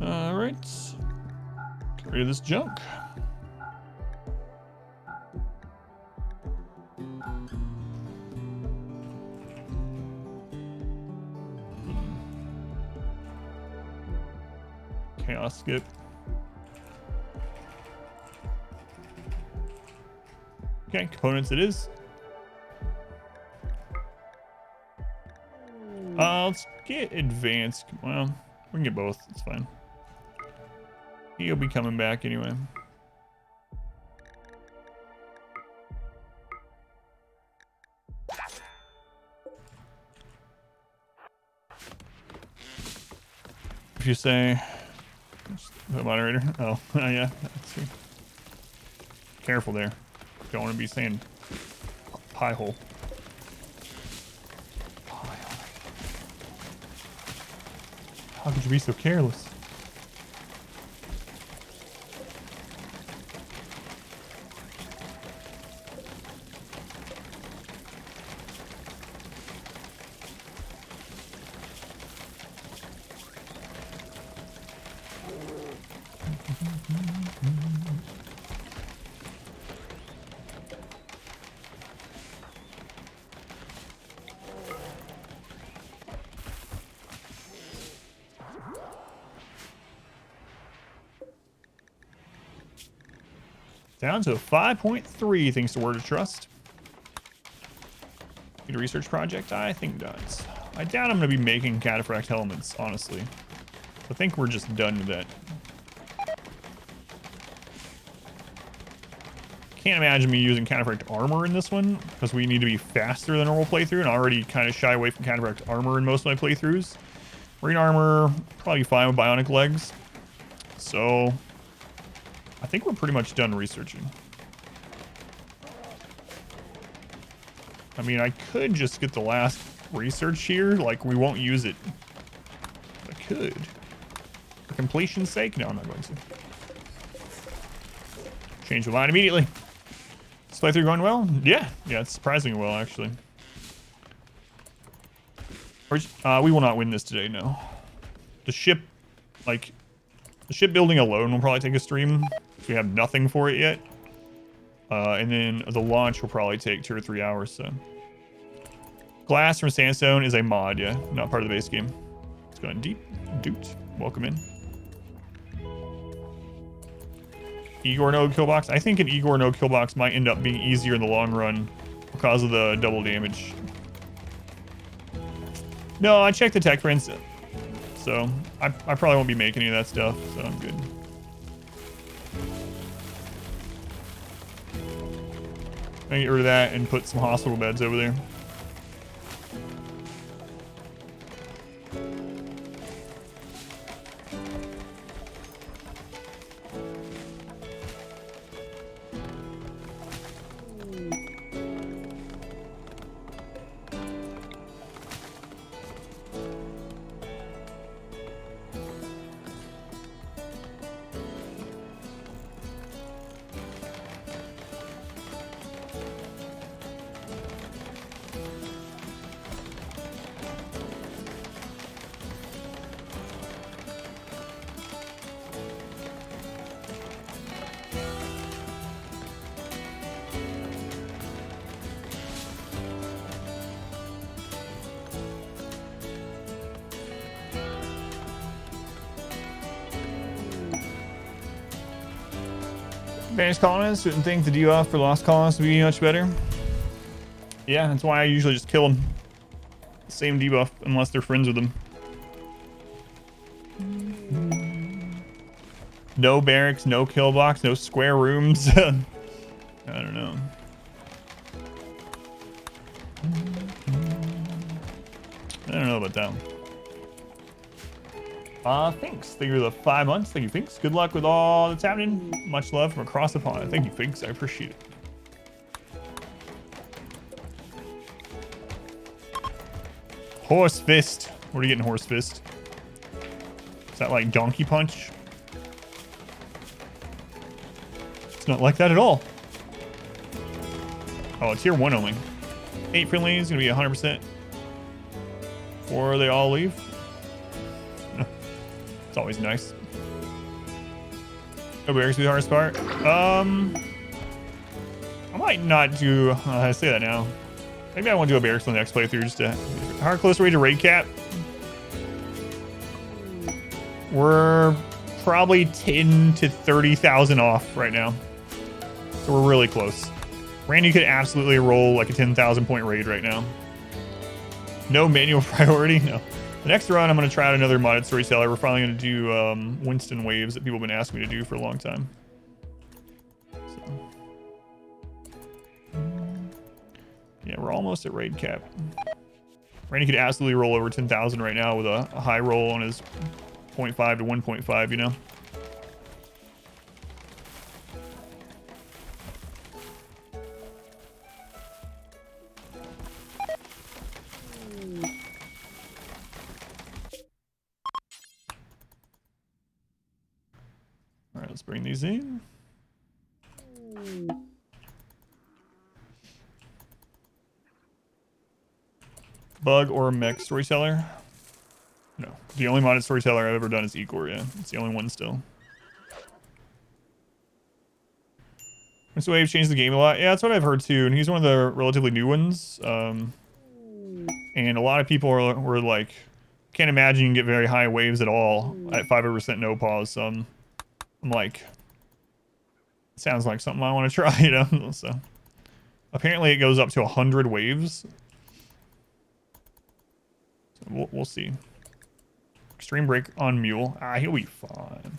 All right. Get rid of this junk. Chaos skip. Okay, components it is. Let's get advanced. Well, we can get both. It's fine. He'll be coming back anyway. If you say the moderator, oh yeah, that's true. Careful there. Don't want to be saying pie hole. How could you be so careless? Down to 5.3 thanks to Word of Trust. Need a research project? I think not. I doubt I'm going to be making cataphract helmets, honestly. I think we're just done with that. Can't imagine me using cataphract armor in this one, because we need to be faster than a normal playthrough, and I already kind of shy away from cataphract armor in most of my playthroughs. Marine armor, probably fine with bionic legs. So I think we're pretty much done researching. I mean, I could just get the last research here. Like, we won't use it. I could. For completion's sake? No, I'm not going to. Change my mind immediately. Is playthrough going well? Yeah. Yeah, it's surprisingly well, actually. We will not win this today, no. The ship, like, the shipbuilding alone will probably take a stream. We have nothing for it yet. And then the launch will probably take 2 or 3 hours, so. Glass from sandstone is a mod, yeah. Not part of the base game. It's going deep. Doot. Welcome in. Igor no kill box. I think an Igor no kill box might end up being easier in the long run because of the double damage. No, I checked the tech prints, so I probably won't be making any of that stuff, so I'm good. I'm gonna get rid of that and put some hospital beds over there. Advanced colonists didn't think the debuff for lost colonists would be much better. Yeah, that's why I usually just kill them. Same debuff unless they're friends with them. No barracks, no kill box, no square rooms. I don't know. I don't know about that one. Thanks. Thank you for the 5 months. Thank you, Finks. Good luck with all that's happening. Much love from across the pond. Thank you, Finks. I appreciate it. Horse fist. What are you getting, horse fist? Is that like donkey punch? It's not like that at all. Oh, tier 1 only. 8 friendly is going to be 100%. Before they all leave. It's always nice. No barracks be the hardest part. I might not do. I say that now. Maybe I want to do a barracks on the next playthrough. Just to how close are we to raid cap? We're probably 10 to 30,000 off right now, so we're really close. Randy could absolutely roll like a 10,000 point raid right now. No manual priority. No. The next run, I'm going to try out another modded storyteller. We're finally going to do Winston waves that people have been asking me to do for a long time. So. Yeah, we're almost at raid cap. Randy could absolutely roll over 10,000 right now with a high roll on his 0.5 to 1.5, you know? All right, let's bring these in. Bug or mech storyteller? No. The only modded storyteller I've ever done is Igor, yeah. It's the only one still. So Wave changed the game a lot. Yeah, that's what I've heard too. And he's one of the relatively new ones. And a lot of people were like, can't imagine you can get very high waves at all at 5% no pause. So I'm like, sounds like something I want to try, you know? So apparently it goes up to 100 waves. So we'll see. Extreme break on mule. He'll be fine.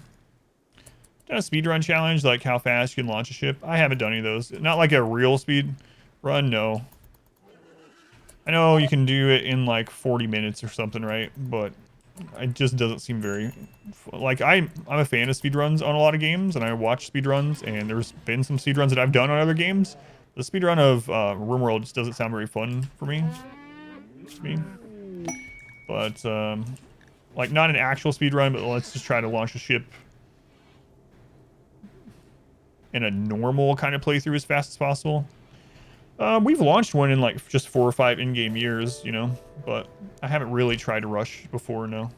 Done a speedrun challenge, like how fast you can launch a ship. I haven't done any of those. Not like a real speed run, no. I know you can do it in like 40 minutes or something, right? But it just doesn't seem very... Like, I'm a fan of speedruns on a lot of games, and I watch speedruns, and there's been some speedruns that I've done on other games. The speedrun of RimWorld just doesn't sound very fun for me. But, like, not an actual speedrun, but let's just try to launch a ship in a normal kind of playthrough as fast as possible. We've launched one in like just 4 or 5 in-game years, you know, but I haven't really tried to rush before, no.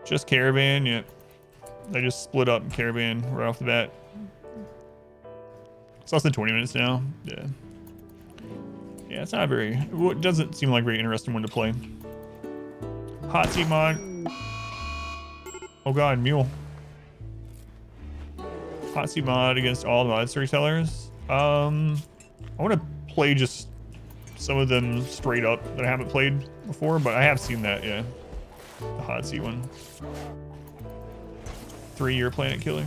Just caravan, yeah. They just split up caravan right off the bat. It's less than 20 minutes now, yeah. Yeah, it's not very, it doesn't seem like a very interesting one to play. Hot seat mod. Oh god, mule. Hot seat mod against all the mod storytellers. I want to play just some of them straight up that I haven't played before, but I have seen that, yeah. The hot seat one. 3-year planet killer.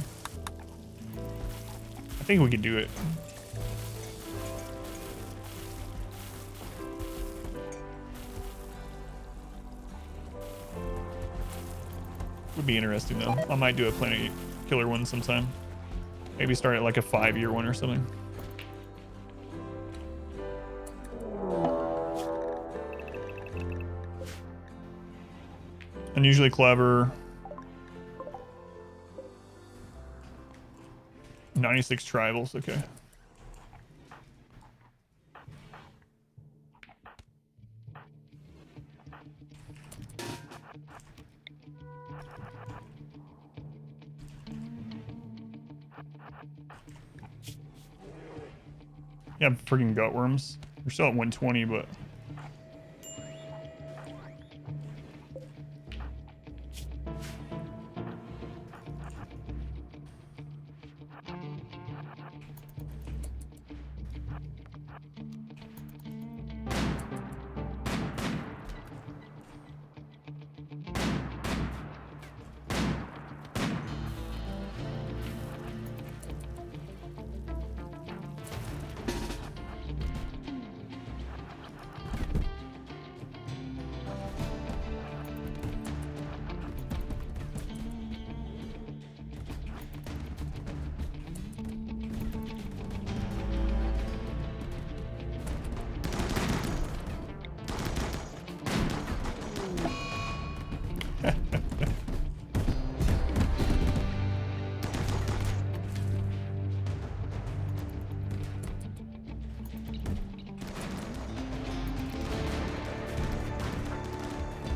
I think we can do it. Would be interesting though. I might do a planet killer one sometime. Maybe start at like a 5-year one or something. Unusually clever. 96 tribals, okay. Yeah, freaking gutworms. We're still at 120, but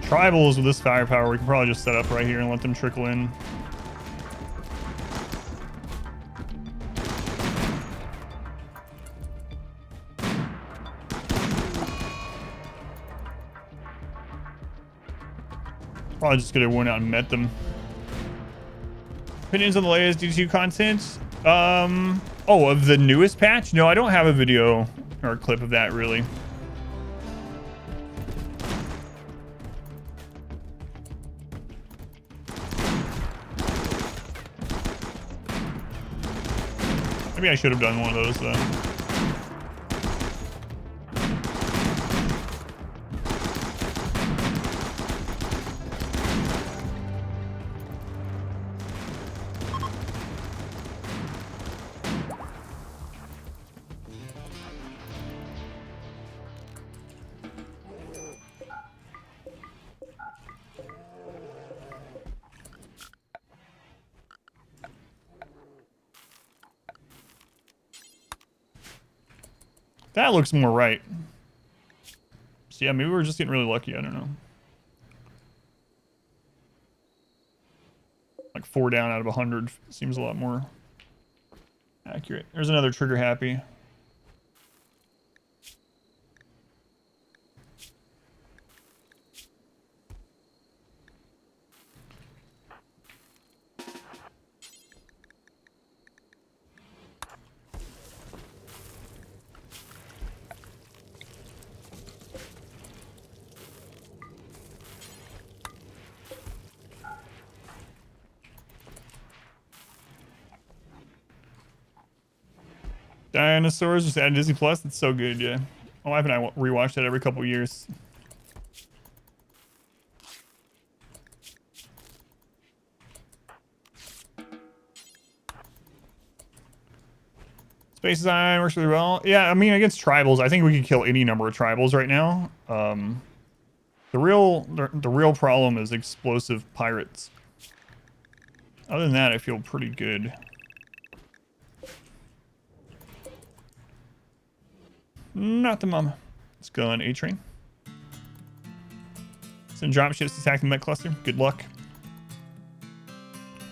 tribals with this firepower, we can probably just set up right here and let them trickle in. Probably just could have went out and met them. Opinions on the latest D2 content? Oh, of the newest patch? No, I don't have a video or a clip of that really. Maybe I should have done one of those though. That looks more right. So yeah, maybe we're just getting really lucky. I don't know. Like 4 down out of 100 seems a lot more accurate. There's another trigger happy. Dinosaurs just added Disney Plus. It's so good, yeah. My wife and I rewatch that every couple years. Space design works really well. Yeah, I mean against tribals, I think we can kill any number of tribals right now. The real problem is explosive pirates. Other than that, I feel pretty good. Not the mama. Let's go on A-Train. Send dropships to attack the Met Cluster. Good luck.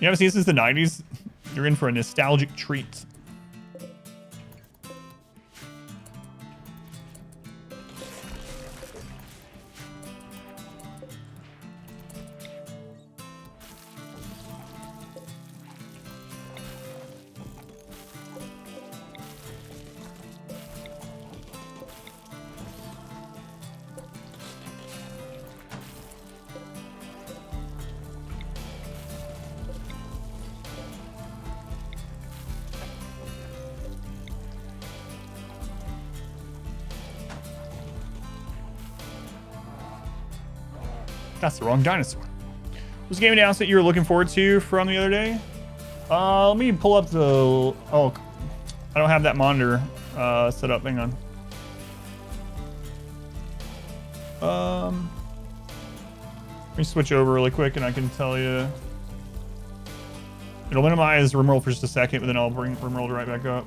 You haven't seen this since the 90s? You're in for a nostalgic treat. That's the wrong dinosaur. Was a game announcement you were looking forward to from the other day? Let me pull up the... Oh, I don't have that monitor set up. Hang on. Let me switch over really quick and I can tell you. It'll minimize RimWorld for just a second, but then I'll bring RimWorld right back up.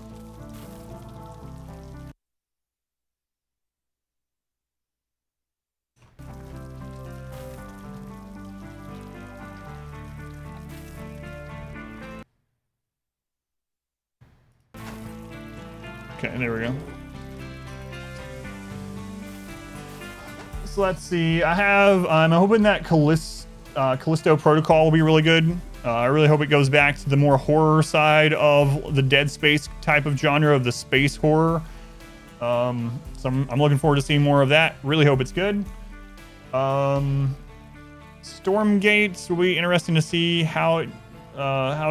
Okay, there we go. So let's see. I'm hoping that Callisto Protocol will be really good. I really hope it goes back to the more horror side of the Dead Space type of genre of the space horror. So I'm looking forward to seeing more of that. Really hope it's good. Stormgate will be interesting to see how it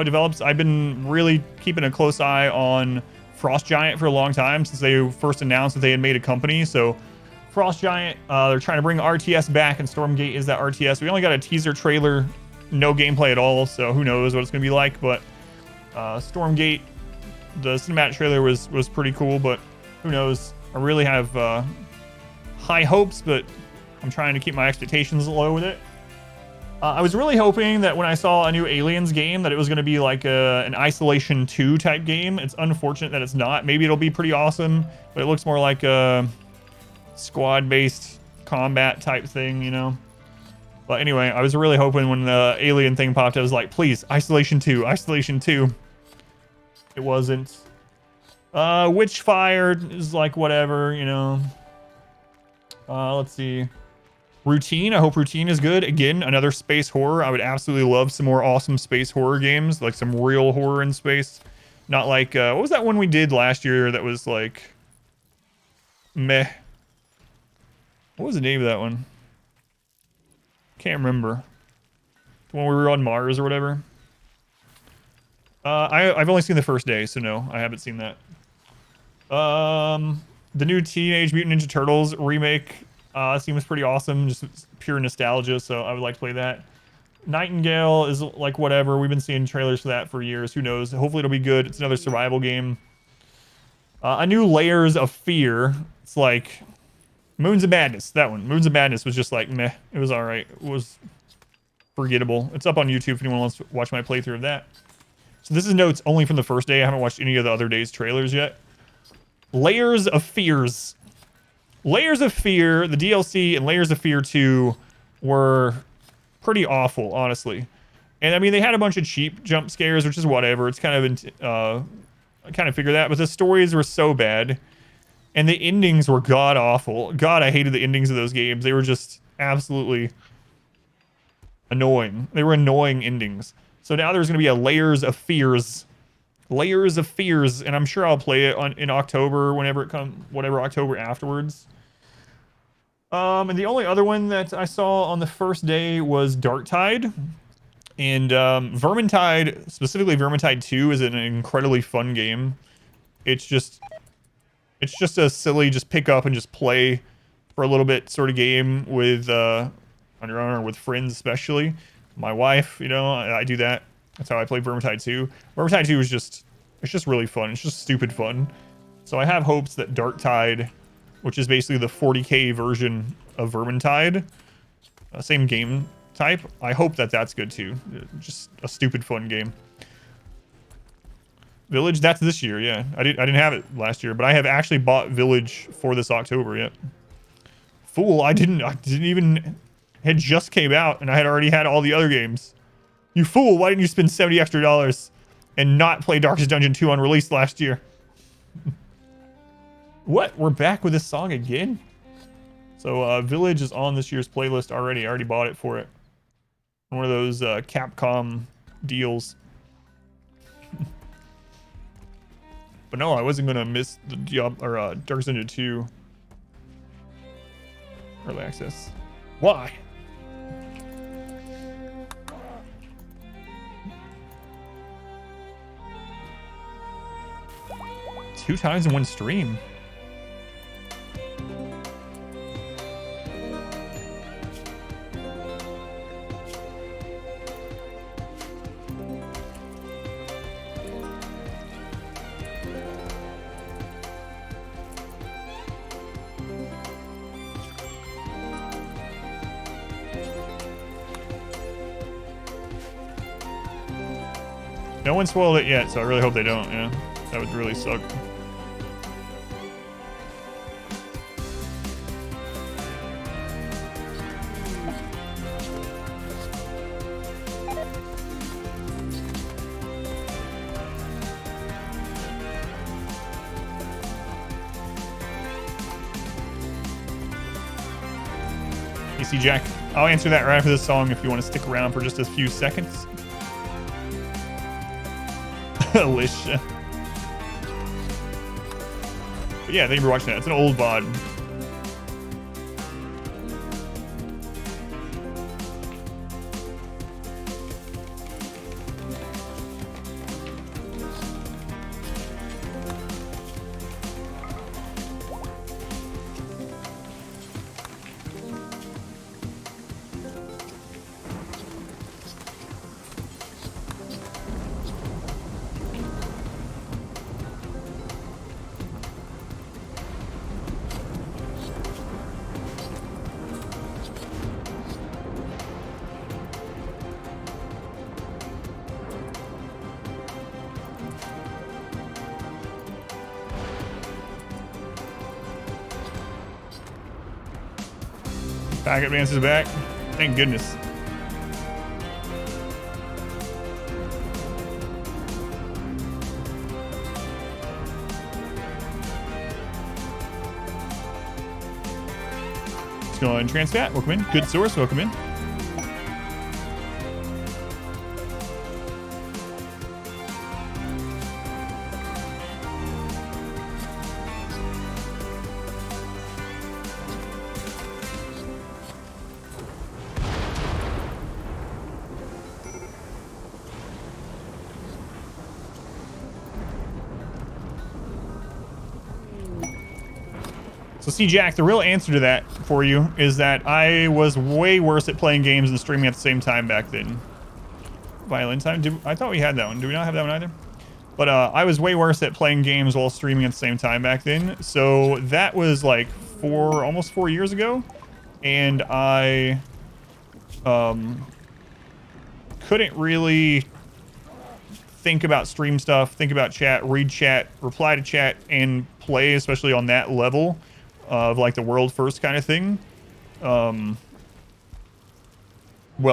develops. I've been really keeping a close eye on Frost Giant for a long time since they first announced that they had made a company. So Frost Giant, they're trying to bring RTS back, and Stormgate is that RTS. We only got a teaser trailer, no gameplay at all, so who knows what it's gonna be like. But Stormgate, the cinematic trailer was pretty cool, but who knows? I really have high hopes, but I'm trying to keep my expectations low with it. I was really hoping that when I saw a new Aliens game that it was going to be like an Isolation 2 type game. It's unfortunate that it's not. Maybe it'll be pretty awesome, but it looks more like a squad-based combat type thing, you know? But anyway, I was really hoping when the Alien thing popped, I was like, please, Isolation 2, Isolation 2. It wasn't. Witchfire is like whatever, you know? Let's see. Routine, I hope Routine is good. Again, another space horror. I would absolutely love some more awesome space horror games, like some real horror in space. Not like, what was that one we did last year that was like, meh? What was the name of that one? Can't remember. The one where we were on Mars or whatever. I've only seen the first day, so no, I haven't seen that. The new Teenage Mutant Ninja Turtles remake seems pretty awesome, just pure nostalgia, so I would like to play that. Nightingale is like whatever. We've been seeing trailers for that for years. Who knows? Hopefully it'll be good. It's another survival game. A new Layers of Fear. It's like Moons of Madness. That one. Moons of Madness was just like meh. It was alright. It was forgettable. It's up on YouTube if anyone wants to watch my playthrough of that. So this is notes only from the first day. I haven't watched any of the other days' trailers yet. Layers of Fears. Layers of Fear, the DLC, and Layers of Fear 2 were pretty awful, honestly. And I mean, they had a bunch of cheap jump scares, which is whatever. It's kind of, I kind of figured that, but the stories were so bad, and the endings were god awful. God, I hated the endings of those games. They were just absolutely annoying. They were annoying endings. So now there's going to be a Layers of Fears. Layers of Fears, and I'm sure I'll play it in October, whenever it comes, whatever October afterwards. And the only other one that I saw on the first day was Darktide. And Vermintide, specifically Vermintide 2, is an incredibly fun game. It's just a silly, just pick up and just play for a little bit sort of game with on your own or with friends, especially. My wife, you know, I do that. That's how I play Vermintide 2. Vermintide 2 is it's just really fun. It's just stupid fun. So I have hopes that Darktide, which is basically the 40k version of Vermintide, same game type, I hope that that's good too. Just a stupid fun game. Village, that's this year, yeah. I didn't have it last year, but I have actually bought Village for this October, yet. Fool, I didn't even, it just came out and I had already had all the other games. You fool, why didn't you spend $70 extra and not play Darkest Dungeon 2 on release last year? What? We're back with this song again? So Village is on this year's playlist already. I already bought it for it. One of those Capcom deals. But no, I wasn't gonna miss the Darkest Dungeon 2 early access. Why? Two times in one stream. No one spoiled it yet, so I really hope they don't. Yeah, that would really suck. AC Jack, I'll answer that right after this song if you want to stick around for just a few seconds. Alicia. But yeah, thank you for watching that. It's an old VOD. Packet Advance is back. Thank goodness. Let's go and Transfat. Welcome in. Good source. Welcome in. So see, Jack, the real answer to that for you is that I was way worse at playing games and streaming at the same time back then. Violin time? I thought we had that one. Do we not have that one either? But I was way worse at playing games while streaming at the same time back then. So that was like almost 4 years ago. And I couldn't really think about stream stuff, think about chat, read chat, reply to chat, and play, especially on that level of like the world first kind of thing, well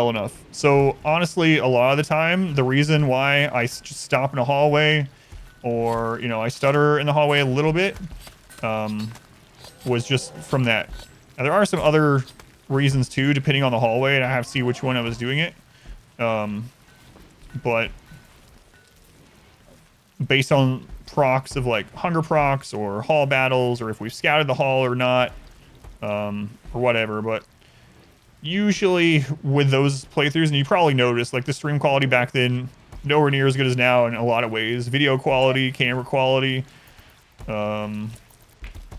enough. So honestly, a lot of the time, the reason why I just stop in a hallway or, you know, I stutter in the hallway a little bit was just from that. Now, there are some other reasons too, depending on the hallway, and I have to see which one I was doing it. But based on procs of like hunger procs or hall battles, or if we've scouted the hall or not, or whatever. But usually with those playthroughs, and you probably noticed, like the stream quality back then, nowhere near as good as now in a lot of ways. Video quality, camera quality,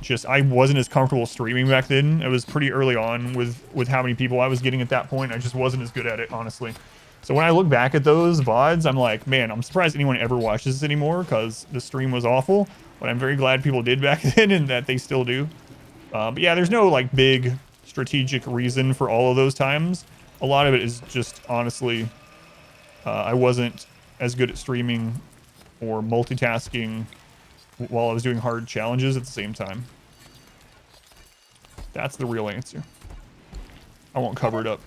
just I wasn't as comfortable streaming back then. It was pretty early on with how many people I was getting at that point. I just wasn't as good at it, honestly. So when I look back at those VODs, I'm like, man, I'm surprised anyone ever watches this anymore because the stream was awful. But I'm very glad people did back then and that they still do. But yeah, there's no like big strategic reason for all of those times. A lot of it is just honestly, I wasn't as good at streaming or multitasking while I was doing hard challenges at the same time. That's the real answer. I won't cover it up.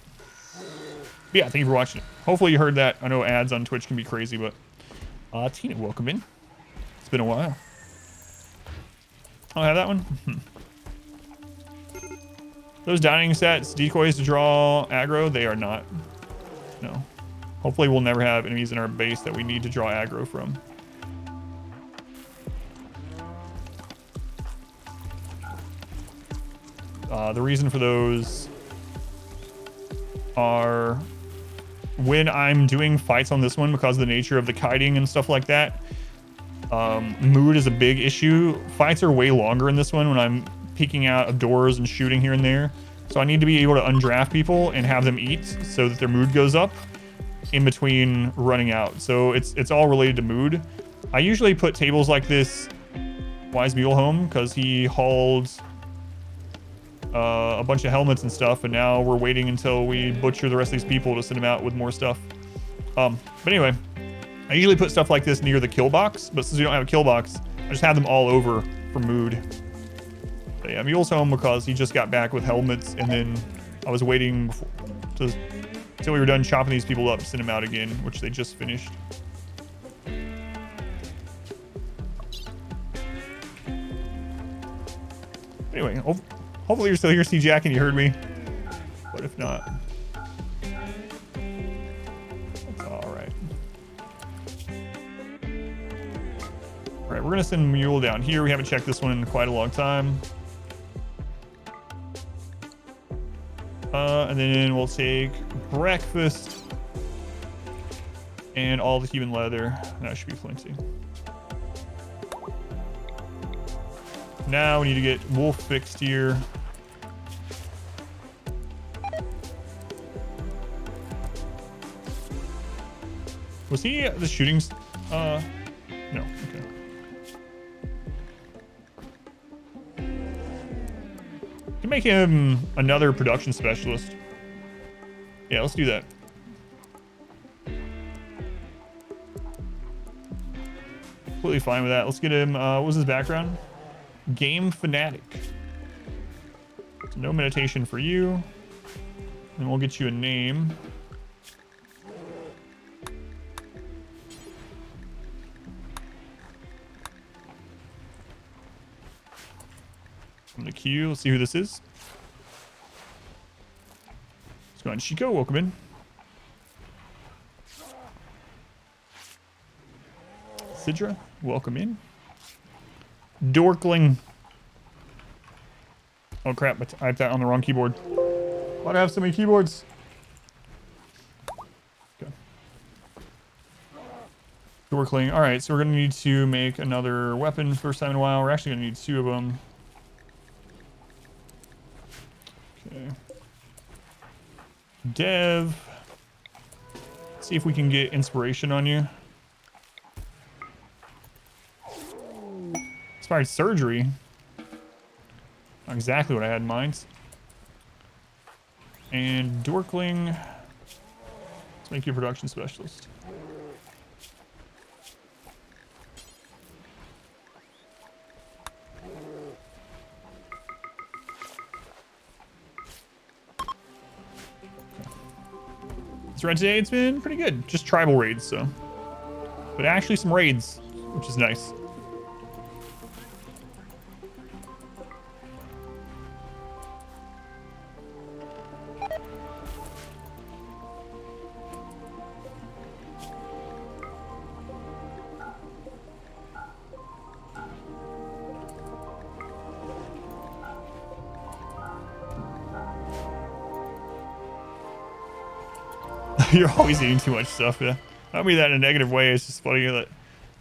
But yeah, thank you for watching it. Hopefully you heard that. I know ads on Twitch can be crazy, but Tina, welcome in. It's been a while. I'll have that one. Those dining sets, decoys to draw aggro, they are not. No. Hopefully we'll never have enemies in our base that we need to draw aggro from. The reason for those are when I'm doing fights on this one, because of the nature of the kiting and stuff like that, mood is a big issue. Fights are way longer in this one when I'm peeking out of doors and shooting here and there. So I need to be able to undraft people and have them eat so that their mood goes up in between running out. So it's all related to mood. I usually put tables like this, Wise Mule home, because he hauled a bunch of helmets and stuff, and now we're waiting until we butcher the rest of these people to send them out with more stuff. But anyway, I usually put stuff like this near the kill box, but since we don't have a kill box, I just have them all over for mood. But yeah, Mule's home because he just got back with helmets, and then I was waiting until we were done chopping these people up to send them out again, which they just finished. Anyway, hopefully you're still here, C-Jack, and you heard me. But if not, that's all right. All right, we're gonna send Mule down here. We haven't checked this one in quite a long time. And then we'll take breakfast and all the human leather. That should be plenty. Now we need to get Wolf fixed here. Was he the shootings? No. Okay. Can make him another production specialist. Yeah, let's do that. Completely fine with that. Let's get him. What was his background? Game fanatic. So no meditation for you. And we'll get you a name. From the queue, let's see who this is. Let's go on Chico, welcome in. Sidra, welcome in. Dorkling. Oh crap, I typed that on the wrong keyboard. Why do I have so many keyboards? Okay. Dorkling. Alright, so we're gonna need to make another weapon first time in a while. We're actually gonna need 2 of them. Okay. Dev. Let's see if we can get inspiration on you. Inspired surgery. Not exactly what I had in mind. And Dorkling. Let's make you a production specialist. This run today, it's been pretty good. Just tribal raids, so. But actually some raids, which is nice. You're always eating too much stuff, yeah. I don't mean that in a negative way. It's just funny that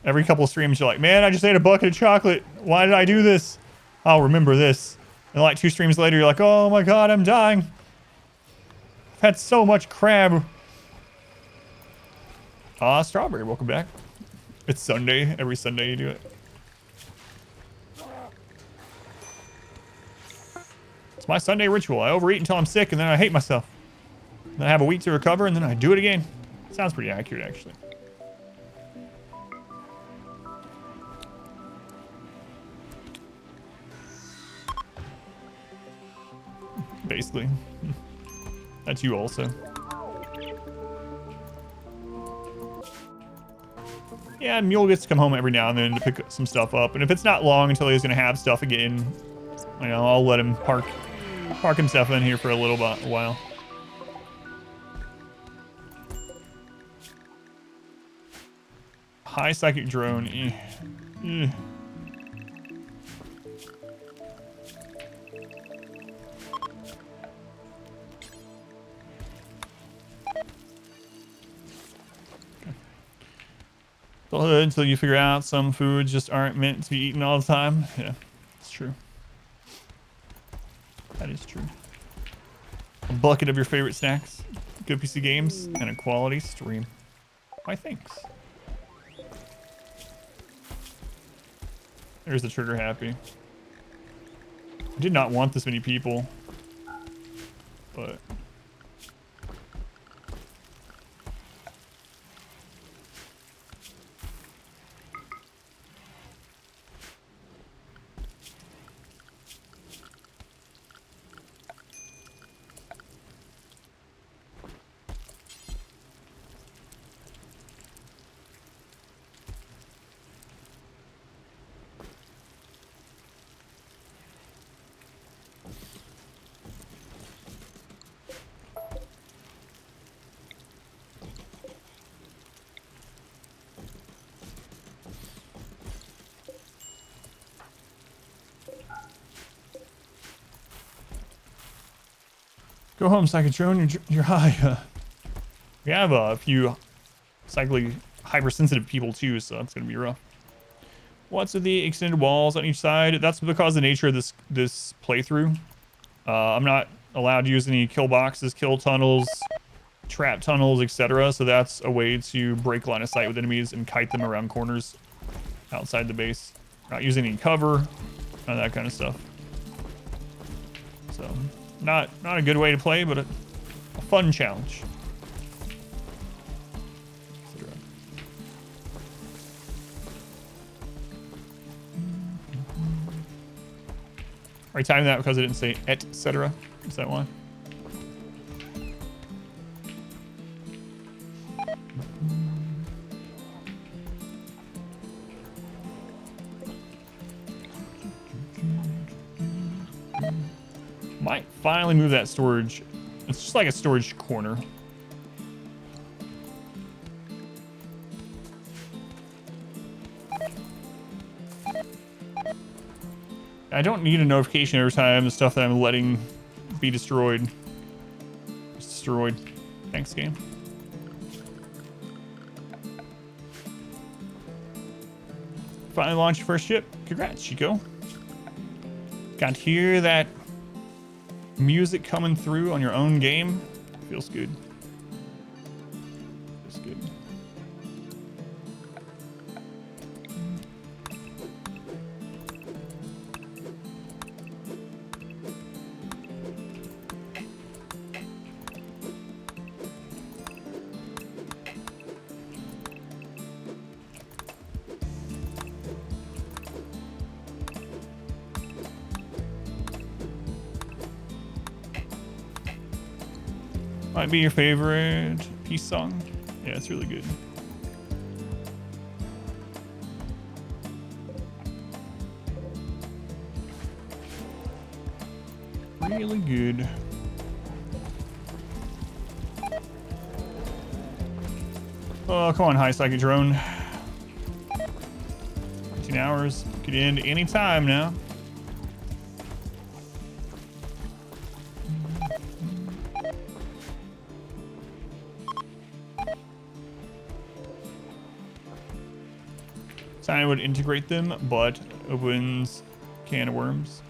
every couple of streams you're like, man, I just ate a bucket of chocolate. Why did I do this? I'll remember this. And like 2 streams later, you're like, oh my god, I'm dying. I've had so much crab. Strawberry, welcome back. It's Sunday. Every Sunday you do it. It's my Sunday ritual. I overeat until I'm sick and then I hate myself. Then I have a week to recover, and then I do it again. Sounds pretty accurate, actually. Basically. That's you also. Yeah, Mule gets to come home every now and then to pick some stuff up. And if it's not long until he's going to have stuff again, you know, I'll let him park himself in here for a while. High psychic drone. Until you figure out some foods just aren't meant to be eaten all the time. Yeah, it's true. That is true. A bucket of your favorite snacks, good piece of games, and a quality stream. Why, thanks. There's the trigger happy. I did not want this many people, but Go home, Psychotron. You're high. We have a few psychically hypersensitive people too, so that's gonna be rough. What's with the extended walls on each side? That's because of the nature of this playthrough. I'm not allowed to use any kill boxes, kill tunnels, trap tunnels, etc. So that's a way to break line of sight with enemies and kite them around corners outside the base. Not using any cover, none of that kind of stuff. So not a good way to play, but a fun challenge. Are you timing that because I didn't say etc.? Is that why? Might finally move that storage. It's just like a storage corner. I don't need a notification every time the stuff that I'm letting be destroyed is destroyed. Thanks, game. Finally launched your first ship. Congrats, Chico. Got to hear that music coming through on your own game. Feels good. Feels good. Might be your favorite peace song. Yeah, it's really good. Really good. Oh, come on, high psychic drone. 15 hours. Could end any time now. I would integrate them, but opens can of worms.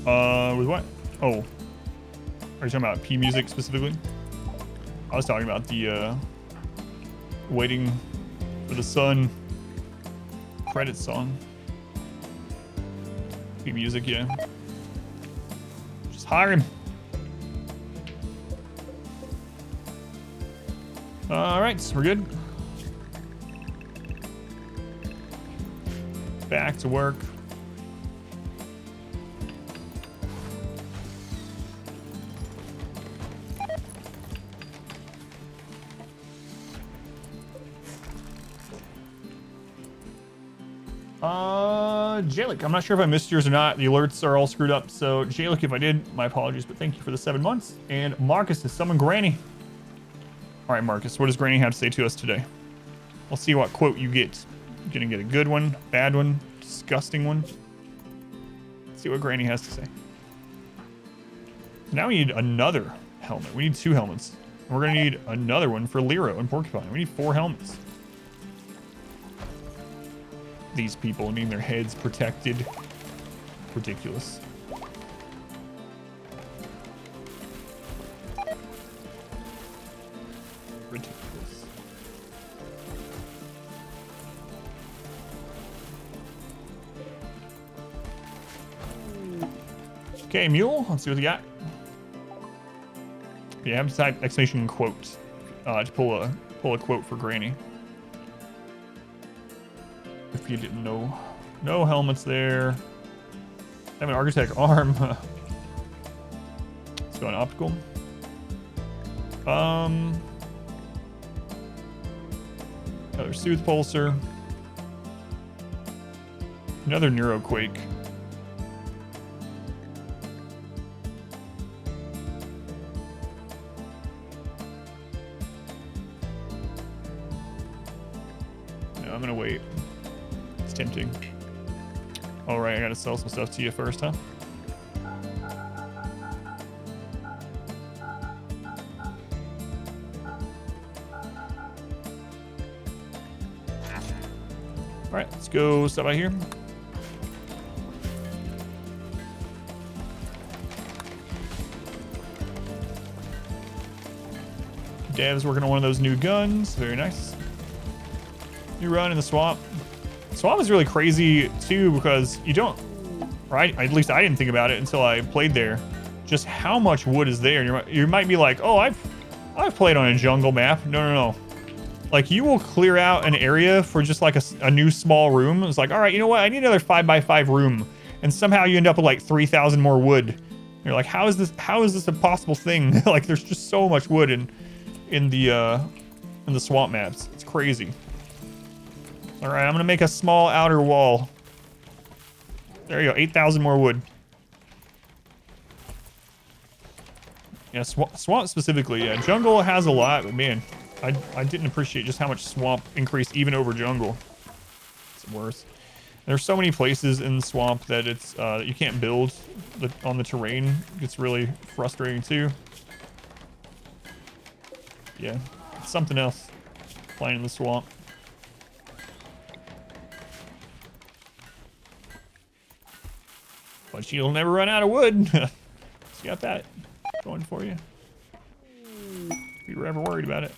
With what? Oh, are you talking about P music specifically? I was talking about the waiting for the sun credit song. P music, yeah. Just hire him. All right, so we're good. Back to work. Jalik, I'm not sure if I missed yours or not. The alerts are all screwed up. So Jalik, if I did, my apologies, but thank you for the 7 months. And Marcus has summoned Granny. All right, Marcus, what does Granny have to say to us today? We'll see what quote you get. You're gonna get a good one, bad one, disgusting one. Let's see what Granny has to say. Now we need another helmet. We need 2 helmets. And we're gonna need another one for Lero and Porcupine. We need 4 helmets. These people need their heads protected. Ridiculous. Ridiculous. Okay, Mule, let's see what we got. Yeah, I have to type exclamation quote to pull a quote for Granny. If you didn't know. No helmets there. I have an architect arm. Let's go on optical. Another Soothe Pulsar. Another Neuroquake. No, I'm gonna wait. It's tempting. All right, I gotta sell some stuff to you first, huh? All right, let's go stop by here. Dev's working on one of those new guns. Very nice. You run in the swamp. Swamp is really crazy too because you don't, right? At least I didn't think about it until I played there. Just how much wood is there. You might be like, oh, I've played on a jungle map. No. Like you will clear out an area for just like a new small room. It's like, all right, you know what? I need another 5x5 room. And somehow you end up with like 3,000 more wood. You're like, how is this a possible thing? Like there's just so much wood in the swamp maps. It's crazy. All right, I'm gonna make a small outer wall. There you go, 8,000 more wood. Yeah, swamp specifically. Yeah, jungle has a lot, but man, I didn't appreciate just how much swamp increased even over jungle. It's worse. There's so many places in the swamp that it's you can't build on the terrain. It's really frustrating too. Yeah, it's something else playing in the swamp. But you'll never run out of wood. So you got that going for you. If you were ever worried about it.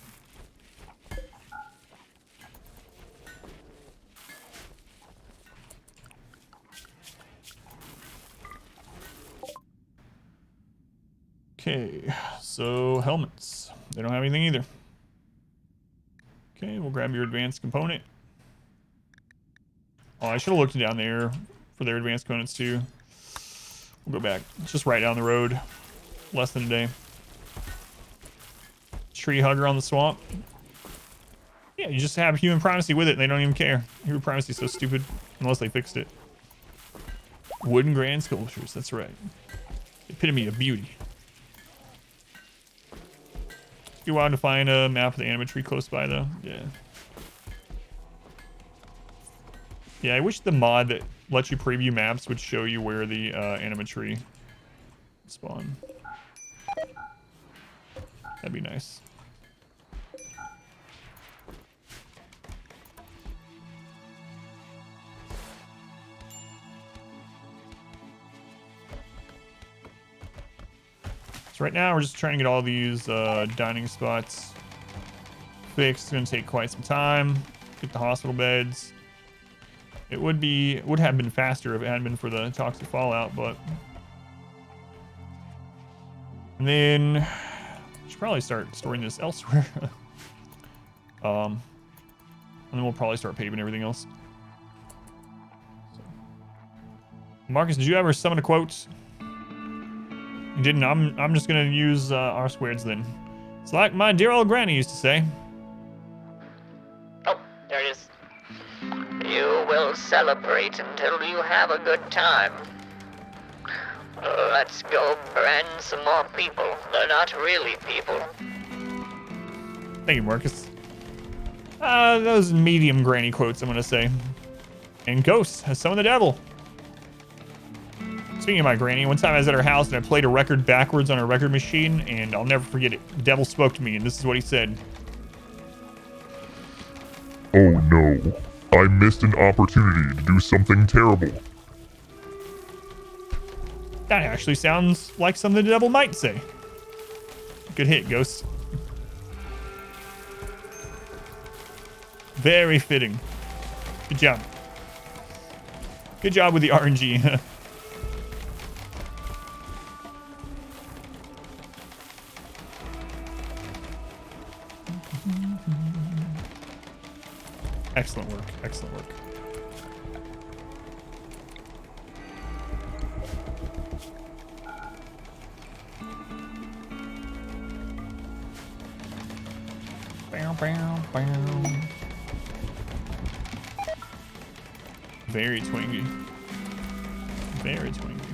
Okay, so helmets. They don't have anything either. Okay, we'll grab your advanced component. Oh, I should have looked down there for their advanced components too. We'll go back. It's just right down the road. Less than a day. Tree hugger on the swamp. Yeah, you just have human primacy with it and they don't even care. Human primacy is so stupid unless they fixed it. Wooden grand sculptures, that's right. Epitome of beauty. You want to find a map of the anima tree close by though? Yeah. Yeah, I wish the mod that lets you preview maps would show you where the anima tree spawn. That'd be nice. So right now we're just trying to get all these dining spots fixed. It's gonna take quite some time. Get the hospital beds. It would have been faster if it hadn't been for the toxic fallout, but and then I should probably start storing this elsewhere. And then we'll probably start paving everything else. So. Marcus, did you ever summon a quote? You didn't. I'm just gonna use R squareds then. It's like my dear old granny used to say. Oh, there it is. You will celebrate until you have a good time. Let's go brand some more people. They're not really people. Thank you, Marcus. Those medium granny quotes, I'm gonna say. And Ghost has summoned the devil. Speaking of my granny, one time I was at her house and I played a record backwards on her record machine, and I'll never forget it. The devil spoke to me, and this is what he said. Oh no, I missed an opportunity to do something terrible. That actually sounds like something the devil might say. Good hit, Ghost. Very fitting. Good job. Good job with the RNG. Excellent work. Excellent work. Bow, bow, bow. Very twingy. Very twingy.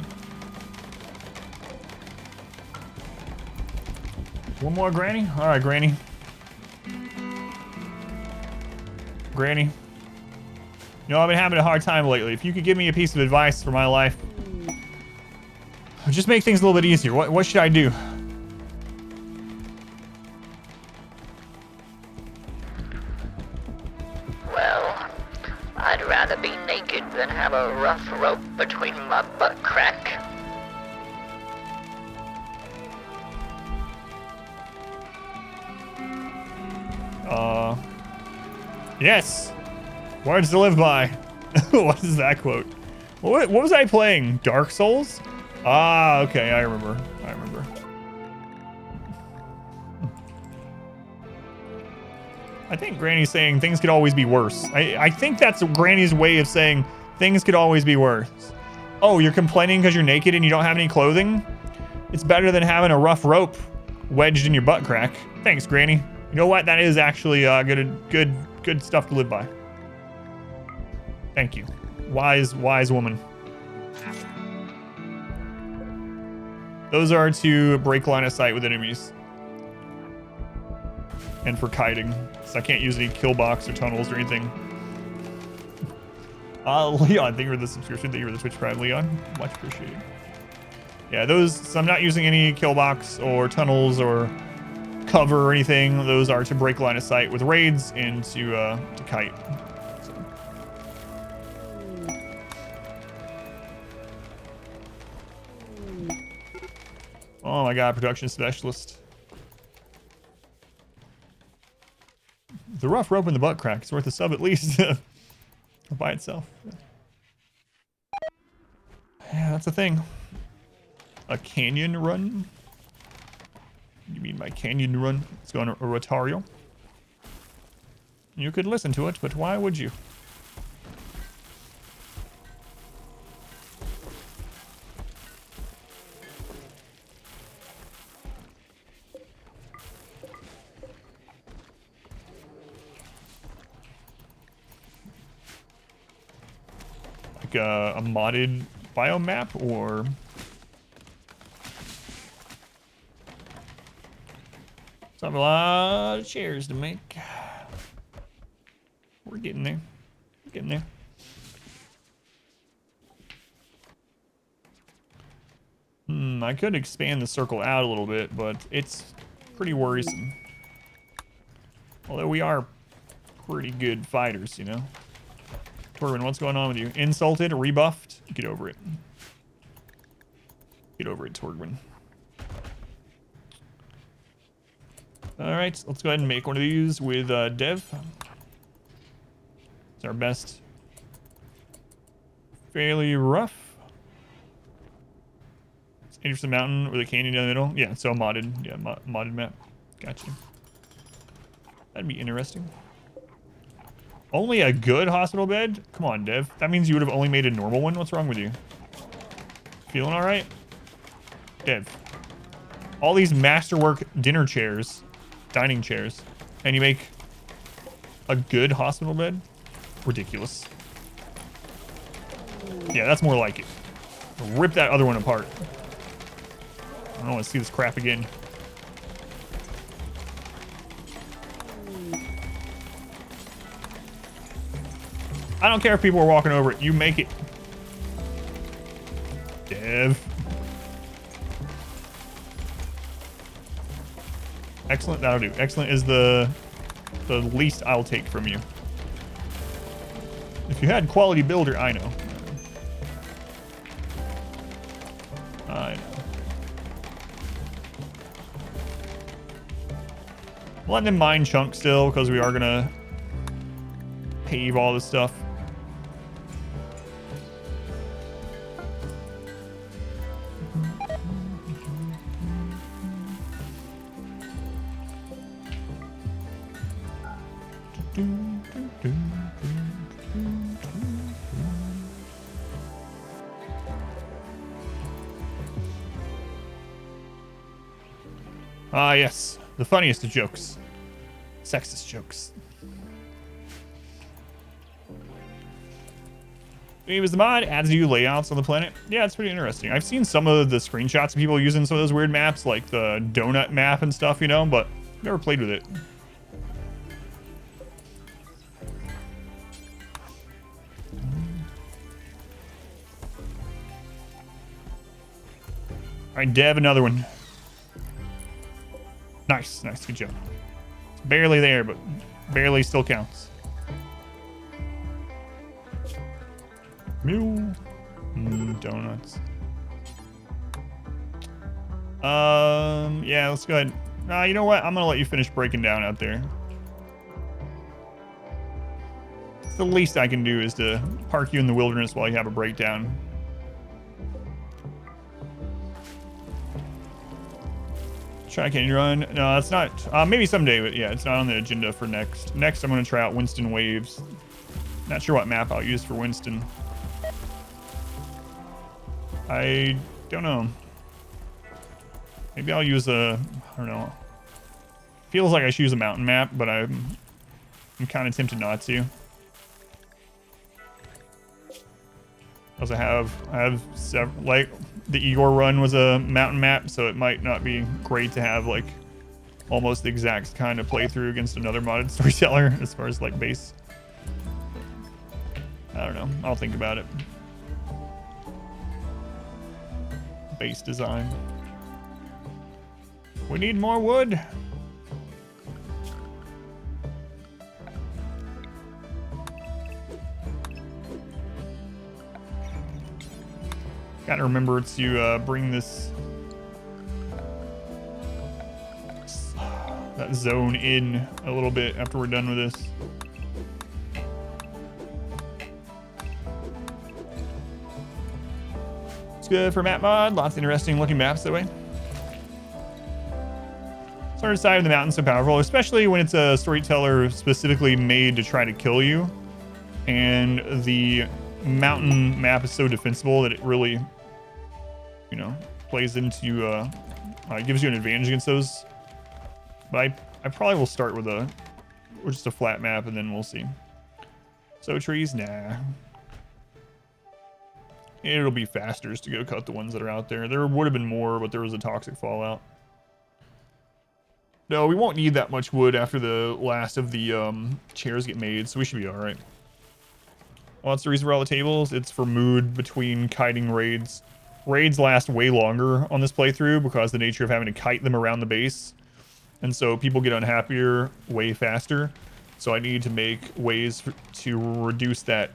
One more, Granny? All right, Granny. Granny. You know, I've been having a hard time lately. If you could give me a piece of advice for my life, just make things a little bit easier. What should I do? Well, I'd rather my butt crack. Yes. Words to live by. What is that quote? What was I playing? Dark Souls? Ah, okay, I remember. I think Granny's saying things could always be worse. I think that's Granny's way of saying things could always be worse. Oh, you're complaining because you're naked and you don't have any clothing? It's better than having a rough rope wedged in your butt crack. Thanks, Granny. You know what? That is actually good stuff to live by. Thank you. Wise woman. Those are to break line of sight with enemies. And for kiting. So I can't use any killbox or tunnels or anything. Leon, thank you for the subscription. Thank you for the Twitch Prime, Leon. Much appreciated. Yeah, those, so I'm not using any killbox or tunnels or cover or anything. Those are to break line of sight with raids and to kite. So. Oh my god, production specialist. The rough rope in the butt crack is worth a sub at least. By itself. Yeah, that's a thing. A canyon run? You mean my canyon run? Let's go on a Rotario. You could listen to it, but why would you? Like a modded biomap or... So I have a lot of chairs to make. We're getting there. We're getting there. I could expand the circle out a little bit, but it's pretty worrisome. Although we are pretty good fighters, you know. Torwin, what's going on with you? Insulted, rebuffed? Get over it. Get over it, Torwin. Alright, let's go ahead and make one of these with Dev. It's our best. Fairly rough. It's Anderson Mountain with a canyon down the middle. Yeah, so modded. Yeah, modded map. Gotcha. That'd be interesting. Only a good hospital bed? Come on, Dev. That means you would have only made a normal one? What's wrong with you? Feeling alright? Dev. All these masterwork dinner chairs. Dining chairs. And you make a good hospital bed? Ridiculous. Yeah, that's more like it. Rip that other one apart. I don't want to see this crap again. I don't care if people are walking over it. You make it. Dev. Excellent, that'll do. Excellent is the least I'll take from you. If you had quality builder, I know. I know. Letting them mine chunks still, because we are gonna pave all this stuff. Ah, yes. The funniest of jokes. Sexist jokes. It was the mod, adds new layouts on the planet. Yeah, it's pretty interesting. I've seen some of the screenshots of people using some of those weird maps, like the donut map and stuff, you know, but never played with it. Alright, Dev, another one. Nice, nice, good job. It's barely there, but barely still counts. Mule. donuts. Yeah, let's go ahead. You know what? I'm gonna let you finish breaking down out there. The least I can do is to park you in the wilderness while you have a breakdown. Try Canyon Run. No, it's not. Maybe someday, but yeah, it's not on the agenda for next. Next, I'm going to try out Winston Waves. Not sure what map I'll use for Winston. I don't know. Maybe I'll use a, I don't know. Feels like I should use a mountain map, but I'm kind of tempted not to. Because I have several, like the Igor run was a mountain map, so it might not be great to have like almost the exact kind of playthrough against another modded storyteller as far as like base. I don't know. I'll think about it. Base design. We need more wood. Gotta remember to bring this that zone in a little bit after we're done with this. It's good for map mod. Lots of interesting looking maps that way. Southern side of the mountain's so powerful, especially when it's a storyteller specifically made to try to kill you. And the mountain map is so defensible that it really, you know, plays into, it gives you an advantage against those. But I probably will start with just a flat map and then we'll see. So trees, nah. It'll be faster just to go cut the ones that are out there. There would have been more, but there was a toxic fallout. No, we won't need that much wood after the last of the chairs get made, so we should be all right. Well, that's the reason for all the tables. It's for mood between kiting raids. Raids last way longer on this playthrough because the nature of having to kite them around the base. And so people get unhappier way faster. So I need to make ways to reduce that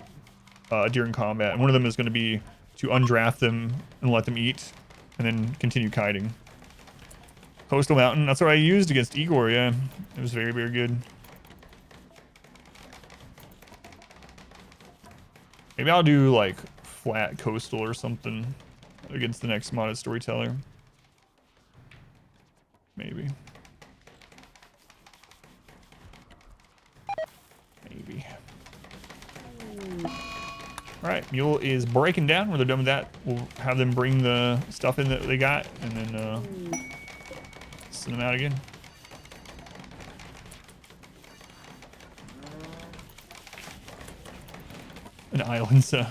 during combat. And one of them is going to be to undraft them and let them eat and then continue kiting. Coastal Mountain, that's what I used against Igor, yeah. It was very, very good. Maybe I'll do like flat coastal or something against the next modded storyteller. Maybe. Maybe. Alright, Mule is breaking down. When they're done with that, we'll have them bring the stuff in that they got and then send them out again. An island, so.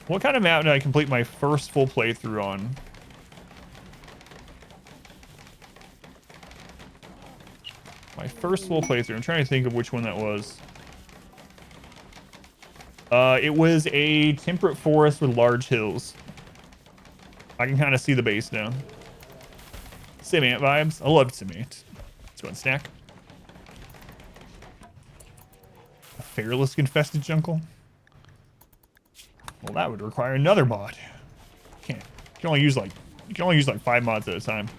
What kind of map did I complete my first full playthrough on? My first full playthrough. I'm trying to think of which one that was. It was a temperate forest with large hills. I can kind of see the base now. Cement vibes. I love cement. Let's go and snack. A Fairless infested jungle. Well, that would require another mod. You can only use like 5 mods at a time.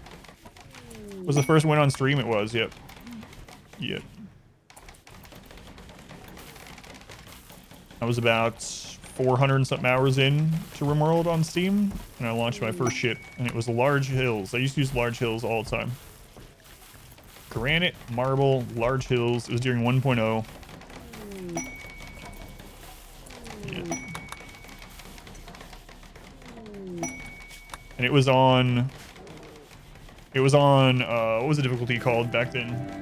Was the first win on stream? It was. Yep. Yep. I was about 400 and something hours in to RimWorld on Steam, and I launched my first ship, and it was large hills. I used to use large hills all the time. Granite, marble, large hills. It was during 1.0. Yeah. And it was on, what was the difficulty called back then?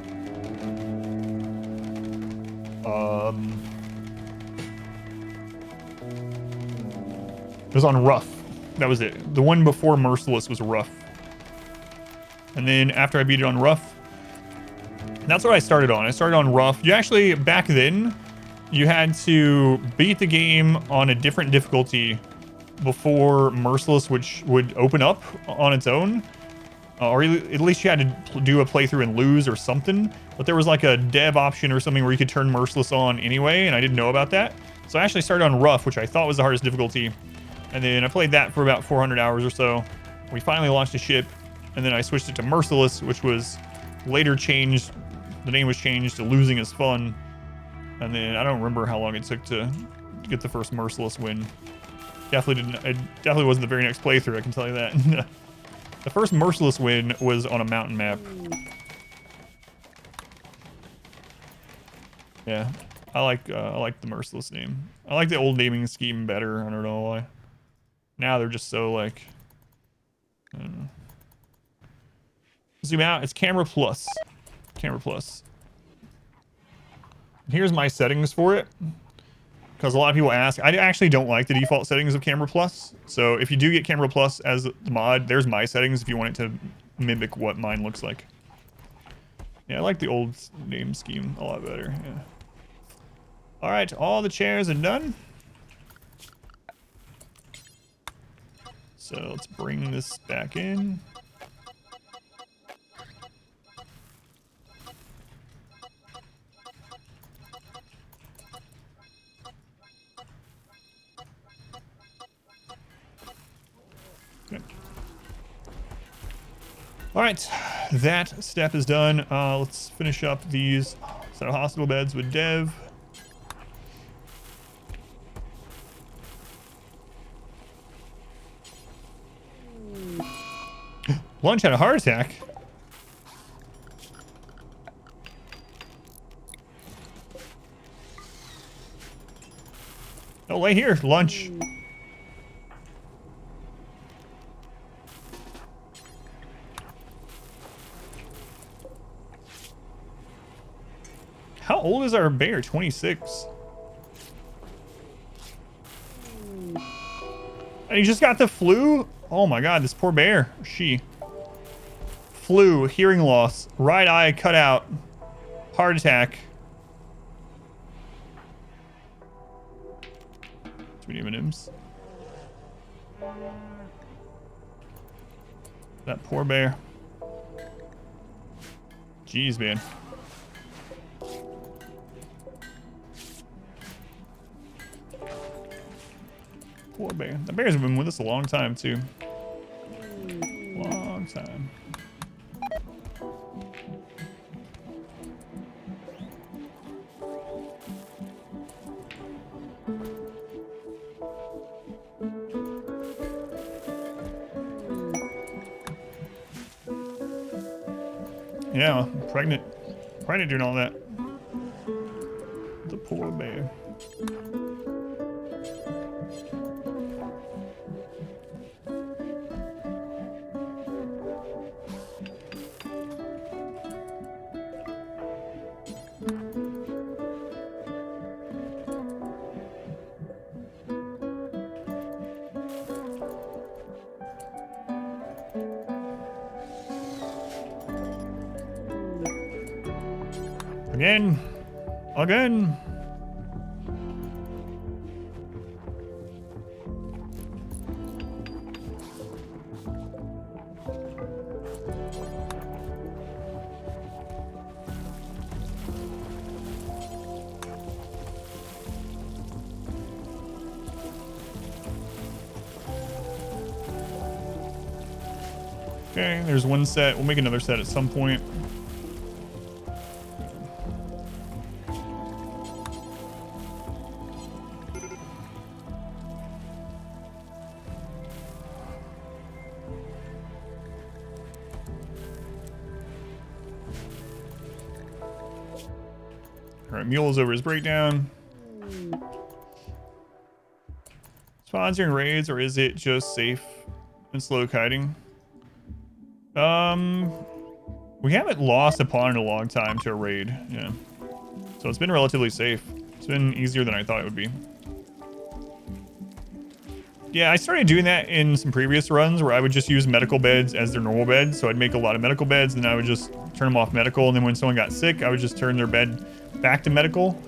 It was on rough. That was it. The one before Merciless was rough. And then after I beat it on rough, that's what I started on. I started on rough. You actually, back then, you had to beat the game on a different difficulty before Merciless, which would open up on its own. Or at least you had to do a playthrough and lose or something. But there was like a dev option or something where you could turn Merciless on anyway, and I didn't know about that. So I actually started on rough, which I thought was the hardest difficulty. And then I played that for about 400 hours or so. We finally launched a ship. And then I switched it to merciless, which was later changed. The name was changed to losing is fun. And then I don't remember how long it took to get the first merciless win. Definitely didn't. It definitely wasn't the very next playthrough, I can tell you that. The first merciless win was on a mountain map. Yeah, I like the merciless name. I like the old naming scheme better. I don't know why. Now they're just so like. I don't know. Zoom out. It's camera plus. Camera plus. Here's my settings for it. Because a lot of people ask. I actually don't like the default settings of camera plus. So if you do get camera plus as the mod, there's my settings if you want it to mimic what mine looks like. Yeah, I like the old name scheme a lot better. Yeah. All right, all the chairs are done. So let's bring this back in. Okay. All right, that step is done. Let's finish up these set of hospital beds with Dev. Lunch had a heart attack. Oh, lay here, lunch. How old is our bear? 26. And he just got the flu? Oh my god, this poor bear. She. Flu, hearing loss, right eye cut out, heart attack. Too many M&Ms. That poor bear. Jeez, man. Poor bear. The bears have been with us a long time, too. Long time. Yeah, pregnant doing all that. The poor bear. Again. Okay, there's one set. We'll make another set at some point. Mule's over his breakdown. Sponsoring raids, or is it just safe and slow kiting? We haven't lost a pawn in a long time to a raid, yeah. So it's been relatively safe. It's been easier than I thought it would be. Yeah, I started doing that in some previous runs where I would just use medical beds as their normal beds. So I'd make a lot of medical beds, and then I would just turn them off medical. And then when someone got sick, I would just turn their bed back to medical.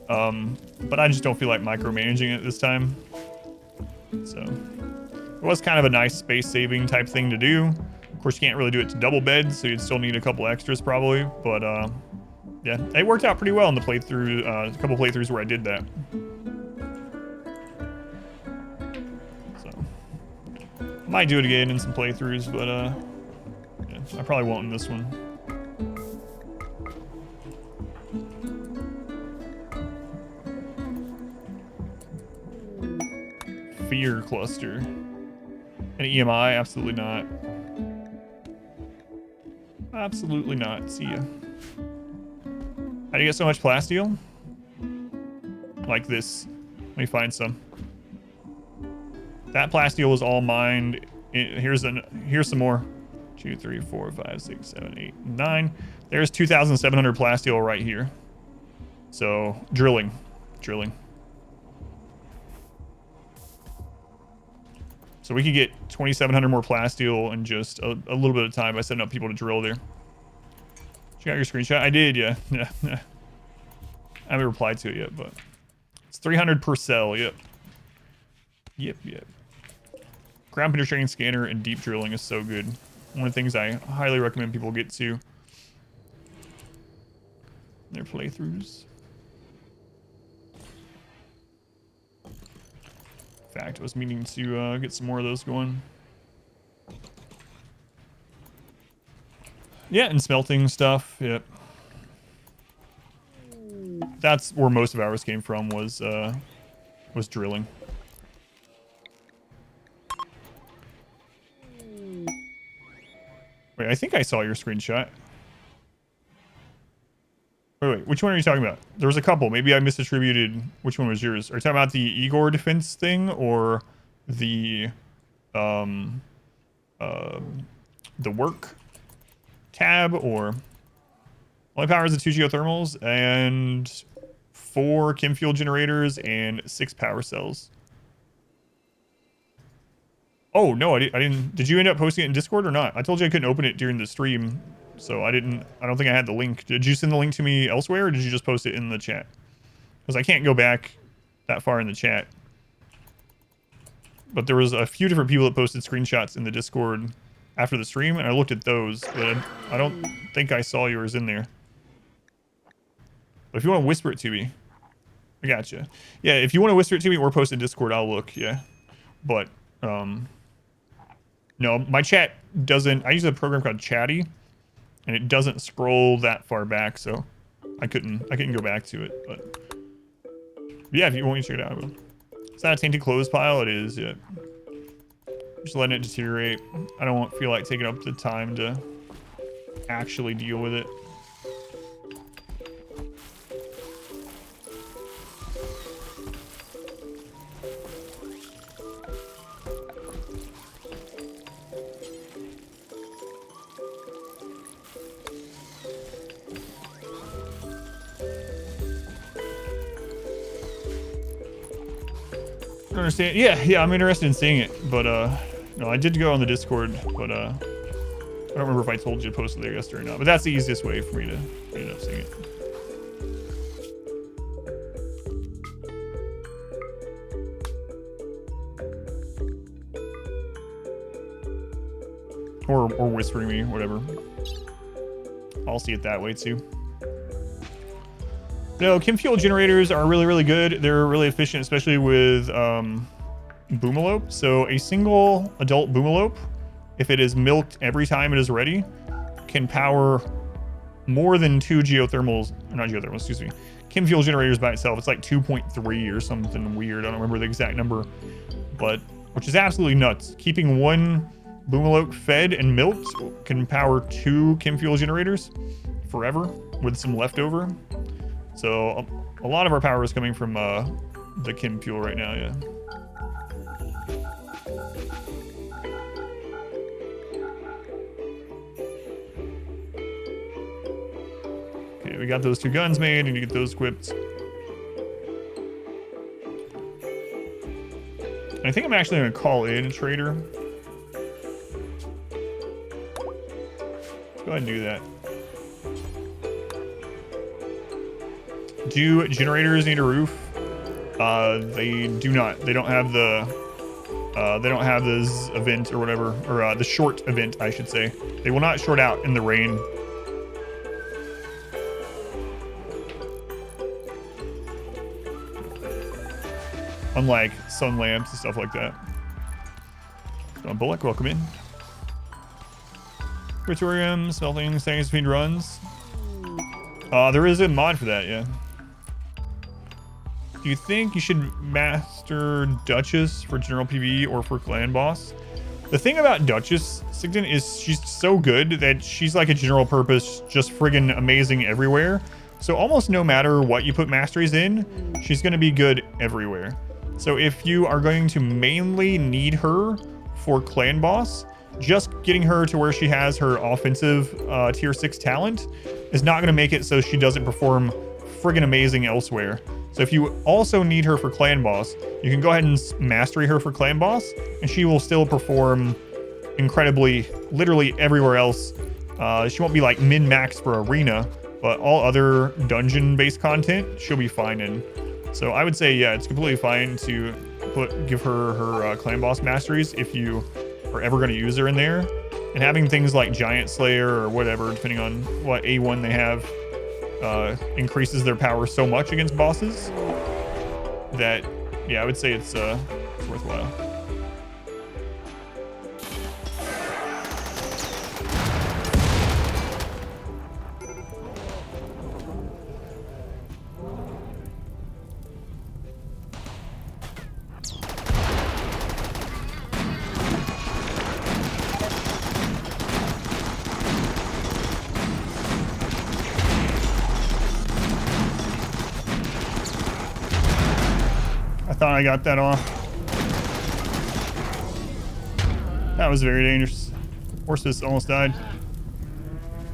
But I just don't feel like micromanaging it this time. So it was kind of a nice space saving type thing to do. Of course, you can't really do it to double beds, so you'd still need a couple extras probably. But yeah, it worked out pretty well in the playthrough, a couple playthroughs where I did that. Might do it again in some playthroughs, but yeah, I probably won't in this one. Fear cluster. An EMI? Absolutely not. Absolutely not. See ya. How do you get so much plasteel? Like this. Let me find some. That plasteel was all mined. Here's some more. 2, 3, 4, 5, 6, 7, 8, 9. There's 2,700 plasteel right here. So drilling. So we could get 2,700 more plasteel in just a little bit of time by setting up people to drill there. You got your screenshot? I did, yeah. Yeah. I haven't replied to it yet, but it's 300 per cell. Yep. Ground penetrating scanner and deep drilling is so good. One of the things I highly recommend people get to in their playthroughs. In fact, I was meaning to get some more of those going. Yeah, and smelting stuff. Yep. That's where most of ours came from, was drilling. Wait, I think I saw your screenshot. Wait, which one are you talking about? There was a couple. Maybe I misattributed. Which one was yours? Are you talking about the Igor defense thing or the work tab, or only powers of 2 geothermals and 4 chem fuel generators and 6 power cells? Oh no, I didn't. Did you end up posting it in Discord or not? I told you I couldn't open it during the stream, so I don't think I had the link. Did you send the link to me elsewhere, or did you just post it in the chat? Because I can't go back that far in the chat. But there was a few different people that posted screenshots in the Discord after the stream, and I looked at those, but I don't think I saw yours in there. But if you want to whisper it to me, I gotcha. Yeah, if you want to whisper it to me or post it in Discord, I'll look. Yeah, but no, my chat doesn't. I use a program called Chatty, and it doesn't scroll that far back, so I couldn't go back to it. But yeah, if you want me to check it out, I will. It's not a tainted clothes pile. It is. Yeah. Just letting it deteriorate. I don't feel like taking up the time to actually deal with it. I understand. Yeah, I'm interested in seeing it, but no, I did go on the Discord, but I don't remember if I told you to post it there yesterday or not. But that's the easiest way for me to end up seeing it. Or whispering me, whatever. I'll see it that way too. No, chem fuel generators are really, really good. They're really efficient, especially with boomalope. So a single adult boomalope, if it is milked every time it is ready, can power more than 2 geothermals, not geothermals, excuse me, chem fuel generators by itself. It's like 2.3 or something weird. I don't remember the exact number, but which is absolutely nuts. Keeping one boomalope fed and milked can power 2 chem fuel generators forever with some leftover. So a lot of our power is coming from the chem fuel right now, yeah. Okay, we got those 2 guns made. Need to get those equipped. I think I'm actually going to call in a trader. Let's go ahead and do that. Do generators need a roof? They do not. They don't have the this event or whatever, or the short event, I should say. They will not short out in the rain. Unlike sun lamps and stuff like that. Bullock, welcome in. Criterium, smelting, staying speed runs. There is a mod for that, yeah. Do you think you should master Duchess for general PvE or for clan boss? The thing about Duchess, Sigden, is she's so good that she's like a general purpose, just friggin' amazing everywhere. So almost no matter what you put masteries in, she's gonna be good everywhere. So if you are going to mainly need her for clan boss, just getting her to where she has her offensive tier 6 talent is not going to make it so she doesn't perform friggin' amazing elsewhere. So if you also need her for clan boss, you can go ahead and mastery her for clan boss, and she will still perform incredibly, literally everywhere else. She won't be like min-max for arena, but all other dungeon-based content, she'll be fine in. So I would say, yeah, it's completely fine to give her her clan boss masteries if you are ever going to use her in there. And having things like Giant Slayer or whatever, depending on what A1 they have, increases their power so much against bosses that, yeah, I would say it's worthwhile. I thought I got that off. That was very dangerous. Horse fist almost died.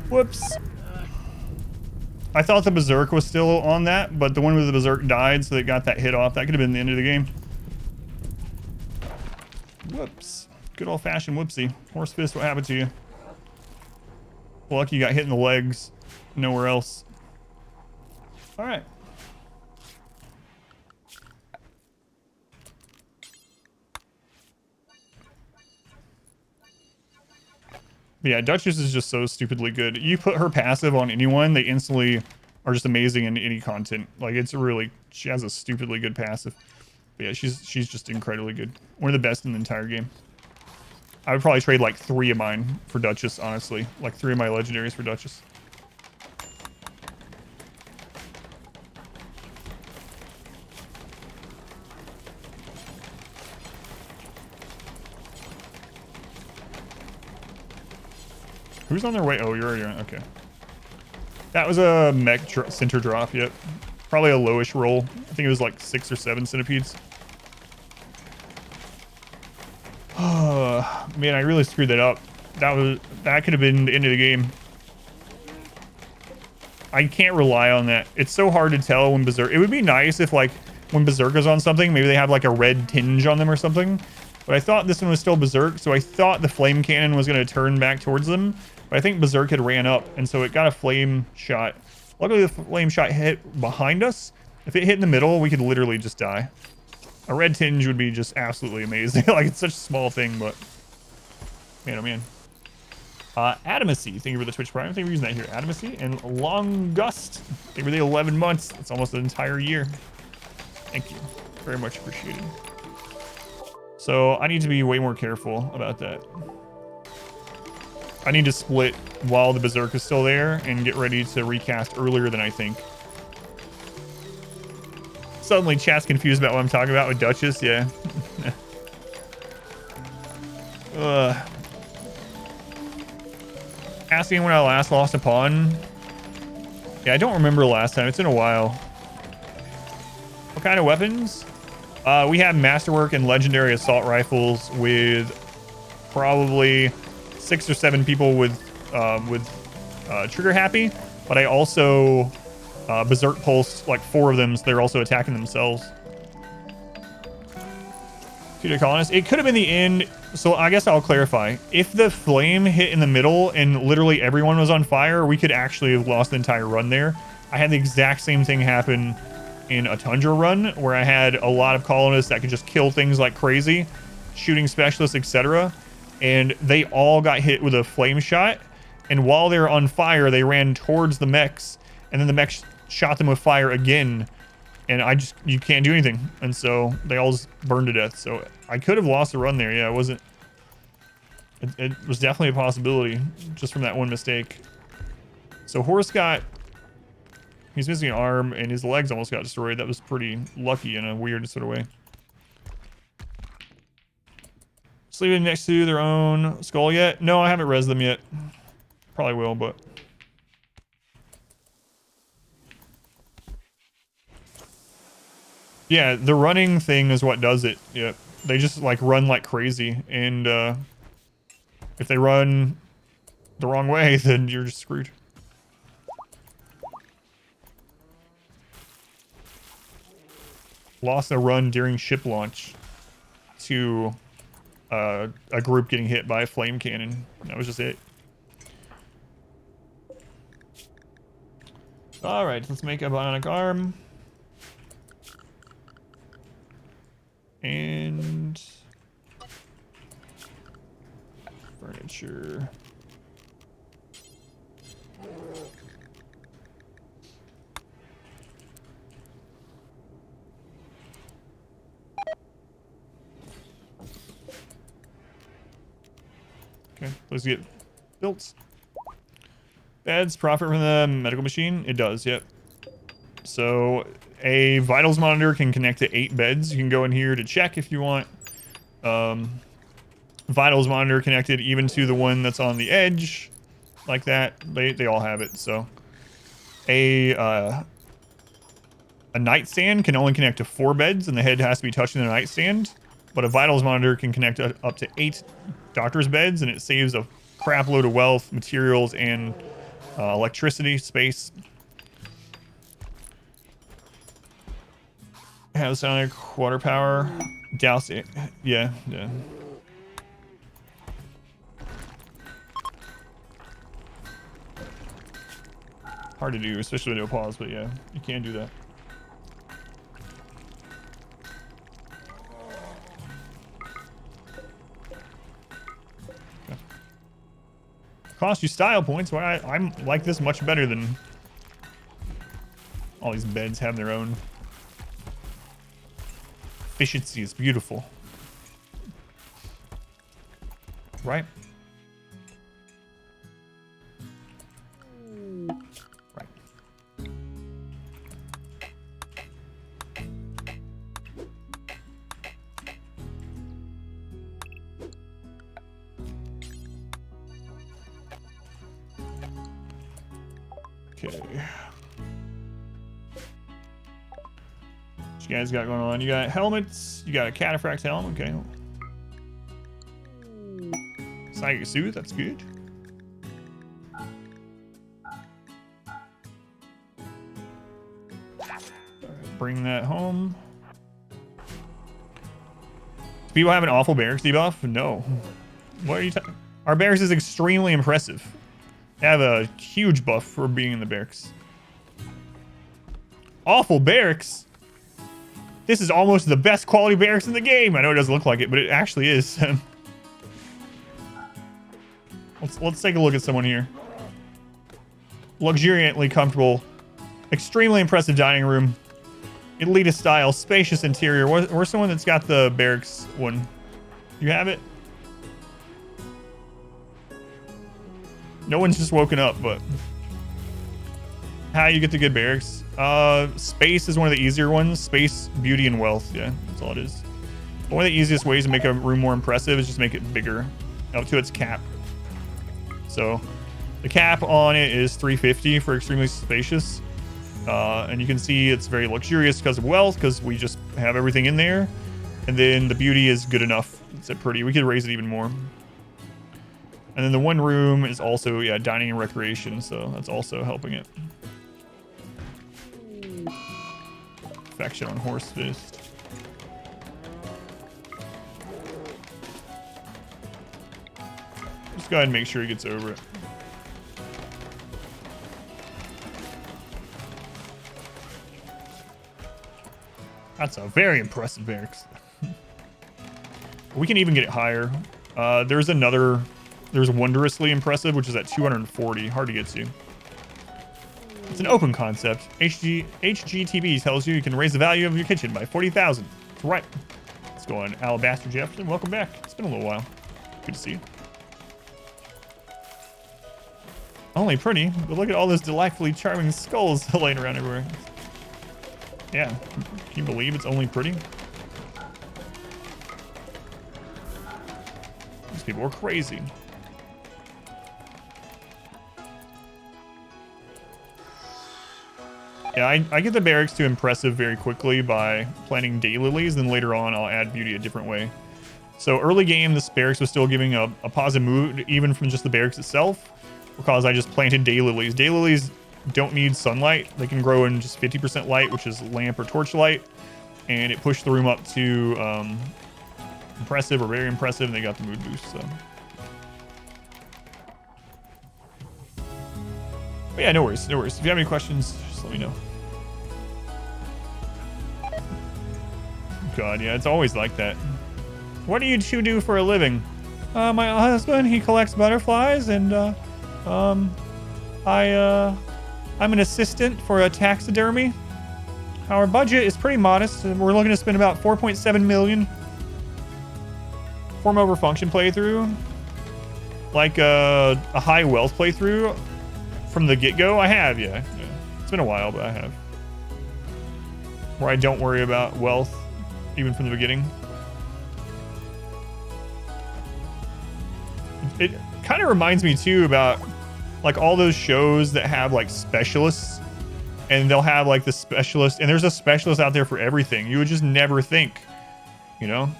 Whoops. I thought the Berserk was still on that, but the one with the Berserk died, so they got that hit off. That could have been the end of the game. Whoops. Good old-fashioned whoopsie. Horse fist, what happened to you? Well, lucky you got hit in the legs. Nowhere else. All right. But yeah, Duchess is just so stupidly good. You put her passive on anyone, they instantly are just amazing in any content. Like, it's really, she has a stupidly good passive. But yeah, she's just incredibly good. One of the best in the entire game. I would probably trade like 3 of mine for Duchess, honestly. Like 3 of my legendaries for Duchess. Who's on their way? Oh, you're already on. Okay. That was a mech center drop, yep. Probably a lowish roll. I think it was like 6 or 7 centipedes. Oh, man, I really screwed that up. That could have been the end of the game. I can't rely on that. It's so hard to tell when Berserk... It would be nice if, like, when Berserk is on something, maybe they have, like, a red tinge on them or something. But I thought this one was still Berserk, so I thought the flame cannon was going to turn back towards them. But I think Berserk had ran up, and so it got a flame shot. Luckily, the flame shot hit behind us. If it hit in the middle, we could literally just die. A red tinge would be just absolutely amazing. Like, it's such a small thing, but... Man, oh man. Adamasy, thank you for the Twitch Prime. Thank you for using that here. Adamasy and Long Gust. Thank you for the 11 months. That's almost an entire year. Thank you. Very much appreciated. So, I need to be way more careful about that. I need to split while the Berserk is still there and get ready to recast earlier than I think. Suddenly, chat's confused about what I'm talking about with Duchess. Yeah. Asking when I last lost a pawn. Yeah, I don't remember last time. It's been a while. What kind of weapons? We have Masterwork and Legendary Assault Rifles with probably 6 or 7 people with trigger happy, but I also Berserk Pulse like 4 of them, so they're also attacking themselves. Future Colonist, it could have been the end. So I guess I'll clarify. If the flame hit in the middle and literally everyone was on fire, we could actually have lost the entire run there. I had the exact same thing happen in a Tundra run where I had a lot of colonists that could just kill things like crazy, shooting specialists, etc. And they all got hit with a flame shot. And while they were on fire, they ran towards the mechs, and then the mechs shot them with fire again. And you can't do anything. And so they all just burned to death. So I could have lost a run there. Yeah, it wasn't It was definitely a possibility just from that one mistake. So horse got... He's missing an arm, and his legs almost got destroyed. That was pretty lucky in a weird sort of way. Sleeping next to their own skull yet? No, I haven't rezzed them yet. Probably will, but... Yeah, the running thing is what does it. Yep. They just, like, run like crazy. And, if they run the wrong way, then you're just screwed. Lost a run during ship launch to a group getting hit by a flame cannon. That was just it. Alright, let's make a bionic arm. And... furniture. Okay, let's get built. Beds, profit from the medical machine? It does, yep. So, a vitals monitor can connect to 8 beds. You can go in here to check if you want. Vitals monitor connected even to the one that's on the edge. Like that. They all have it, so. A nightstand can only connect to 4 beds, and the head has to be touching the nightstand. But a vitals monitor can connect up to 8 doctor's beds, and it saves a crap load of wealth, materials, and electricity, space. Have sonic water power. Douse it. Yeah. Hard to do, especially with no pause, but yeah, you can do that. Cost you style points. Why I'm like this much better than all these beds have their own efficiency. Is beautiful, right? Right. Okay. What you guys got going on? You got helmets. You got a cataphract helm. Okay. Psychic suit. That's good. Bring that home. Do people have an awful barracks debuff? No. What are you talking? Our barracks is extremely impressive. They have a huge buff for being in the barracks. Awful barracks? This is almost the best quality barracks in the game. I know it doesn't look like it, but it actually is. Let's take a look at someone here. Luxuriantly comfortable. Extremely impressive dining room. Elitist style. Spacious interior. Where's someone that's got the barracks one? You have it? No one's just woken up, but... How you get the good barracks? Space is one of the easier ones. Space, beauty, and wealth. Yeah, that's all it is. One of the easiest ways to make a room more impressive is just make it bigger. Up to its cap. So, the cap on it is 350 for extremely spacious. And you can see it's very luxurious because of wealth, because we just have everything in there. And then the beauty is good enough. It's pretty. We could raise it even more. And then the one room is also, yeah, dining and recreation, so that's also helping it. Faction on Horse Fist. Just go ahead and make sure he gets over it. That's a very impressive barracks. We can even get it higher. There's Wondrously Impressive, which is at 240. Hard to get to. It's an open concept. HGTV tells you can raise the value of your kitchen by 40,000. That's right. Let's go on. Alabaster Jefferson, welcome back. It's been a little while. Good to see you. Only pretty, but look at all those delightfully charming skulls laying around everywhere. Yeah, can you believe it's only pretty? These people are crazy. Yeah, I get the barracks to impressive very quickly by planting daylilies, then later on I'll add beauty a different way. So early game, this barracks was still giving a positive mood, even from just the barracks itself, because I just planted daylilies. Daylilies don't need sunlight. They can grow in just 50% light, which is lamp or torch light, and it pushed the room up to impressive or very impressive, and they got the mood boost, so. But yeah, no worries, no worries. If you have any questions, just let me know. God, yeah, it's always like that. What do you two do for a living? My husband, he collects butterflies, and I'm an assistant for a taxidermy. Our budget is pretty modest. We're looking to spend about 4.7 million. Form over function playthrough, like a high wealth playthrough from the get-go. I have, yeah. It's been a while, but I have. Where I don't worry about wealth, even from the beginning. It kind of reminds me too about like all those shows that have like specialists, and they'll have like the specialist, and there's a specialist out there for everything. You would just never think, you know?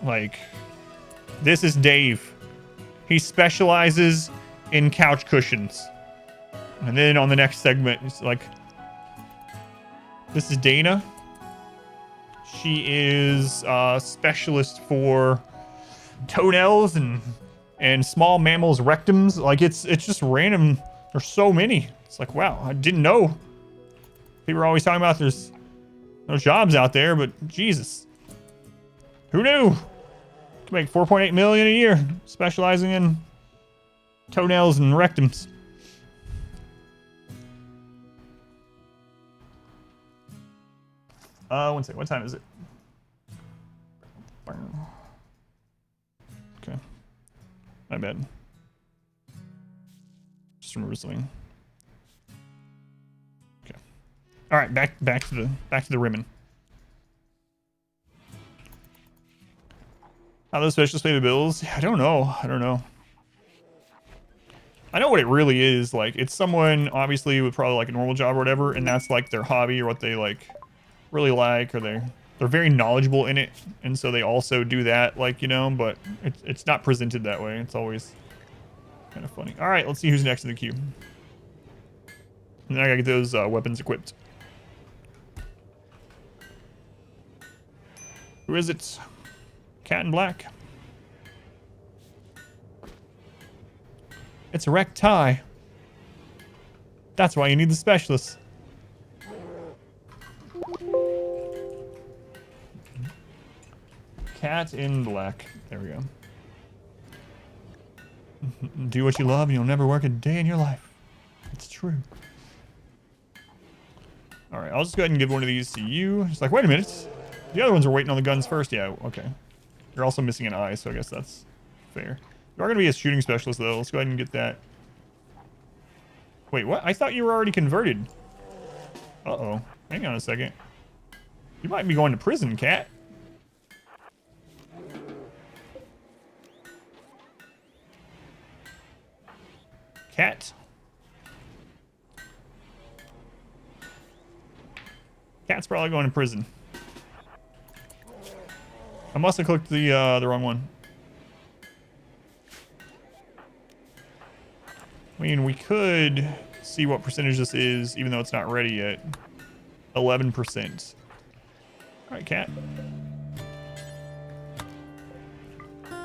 Like, this is Dave. He specializes in couch cushions. And then on the next segment, it's like, this is Dana. She is a specialist for toenails and small mammals' rectums. Like, it's just random. There's so many. It's like, wow, I didn't know. People are always talking about there's no jobs out there, but Jesus, who knew? Can make 4.8 million a year specializing in toenails and rectums. One second. What time is it? Okay. My bad. Just remember something. Okay. All right, back to the rimming. How those specialists pay the bills? I don't know. I know what it really is. Like, it's someone obviously with probably like a normal job or whatever, and that's like their hobby or what they like really like, or they're very knowledgeable in it, and so they also do that, like, you know, but it's not presented that way. It's always kind of funny. All right, let's see who's next in the queue. And then I gotta get those weapons equipped. Who is it? Cat in black. It's a wrecked tie. That's why you need the specialist. Cat in black. There we go. Do what you love and you'll never work a day in your life. It's true. Alright, I'll just go ahead and give one of these to you. It's like, wait a minute. The other ones are waiting on the guns first. Yeah, okay. You're also missing an eye, so I guess that's fair. You are going to be a shooting specialist, though. Let's go ahead and get that. Wait, what? I thought you were already converted. Uh-oh. Hang on a second. You might be going to prison, Cat. Cat. Cat's probably going to prison. I must have clicked the wrong one. I mean, we could see what percentage this is, even though it's not ready yet. 11%. All right, Cat.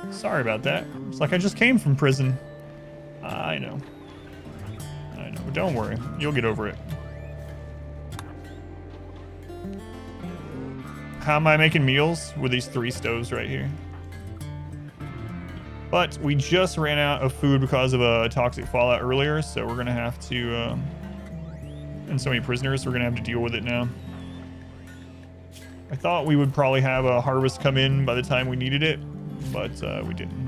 Sorry about that. It's like I just came from prison. I know. But don't worry. You'll get over it. How am I making meals with these 3 stoves right here? But we just ran out of food because of a toxic fallout earlier, so we're gonna have to, and so many prisoners, so we're gonna have to deal with it now. I thought we would probably have a harvest come in by the time we needed it, but we didn't.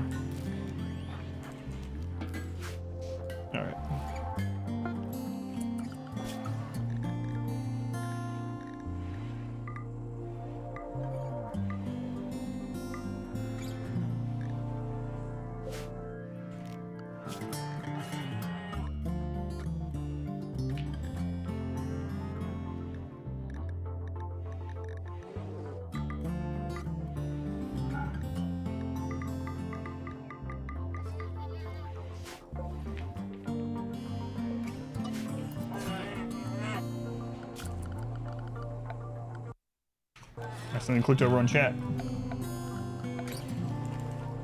Accidentally clicked over on chat.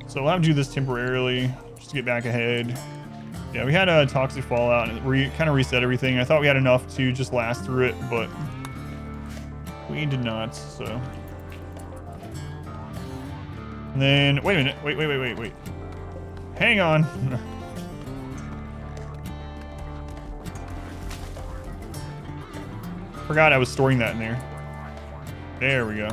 So I'll do this temporarily just to get back ahead. Yeah, we had a toxic fallout and it kind of reset everything. I thought we had enough to just last through it, but we did not, so. And then, wait a minute. Wait. Hang on. Forgot I was storing that in there. There we go.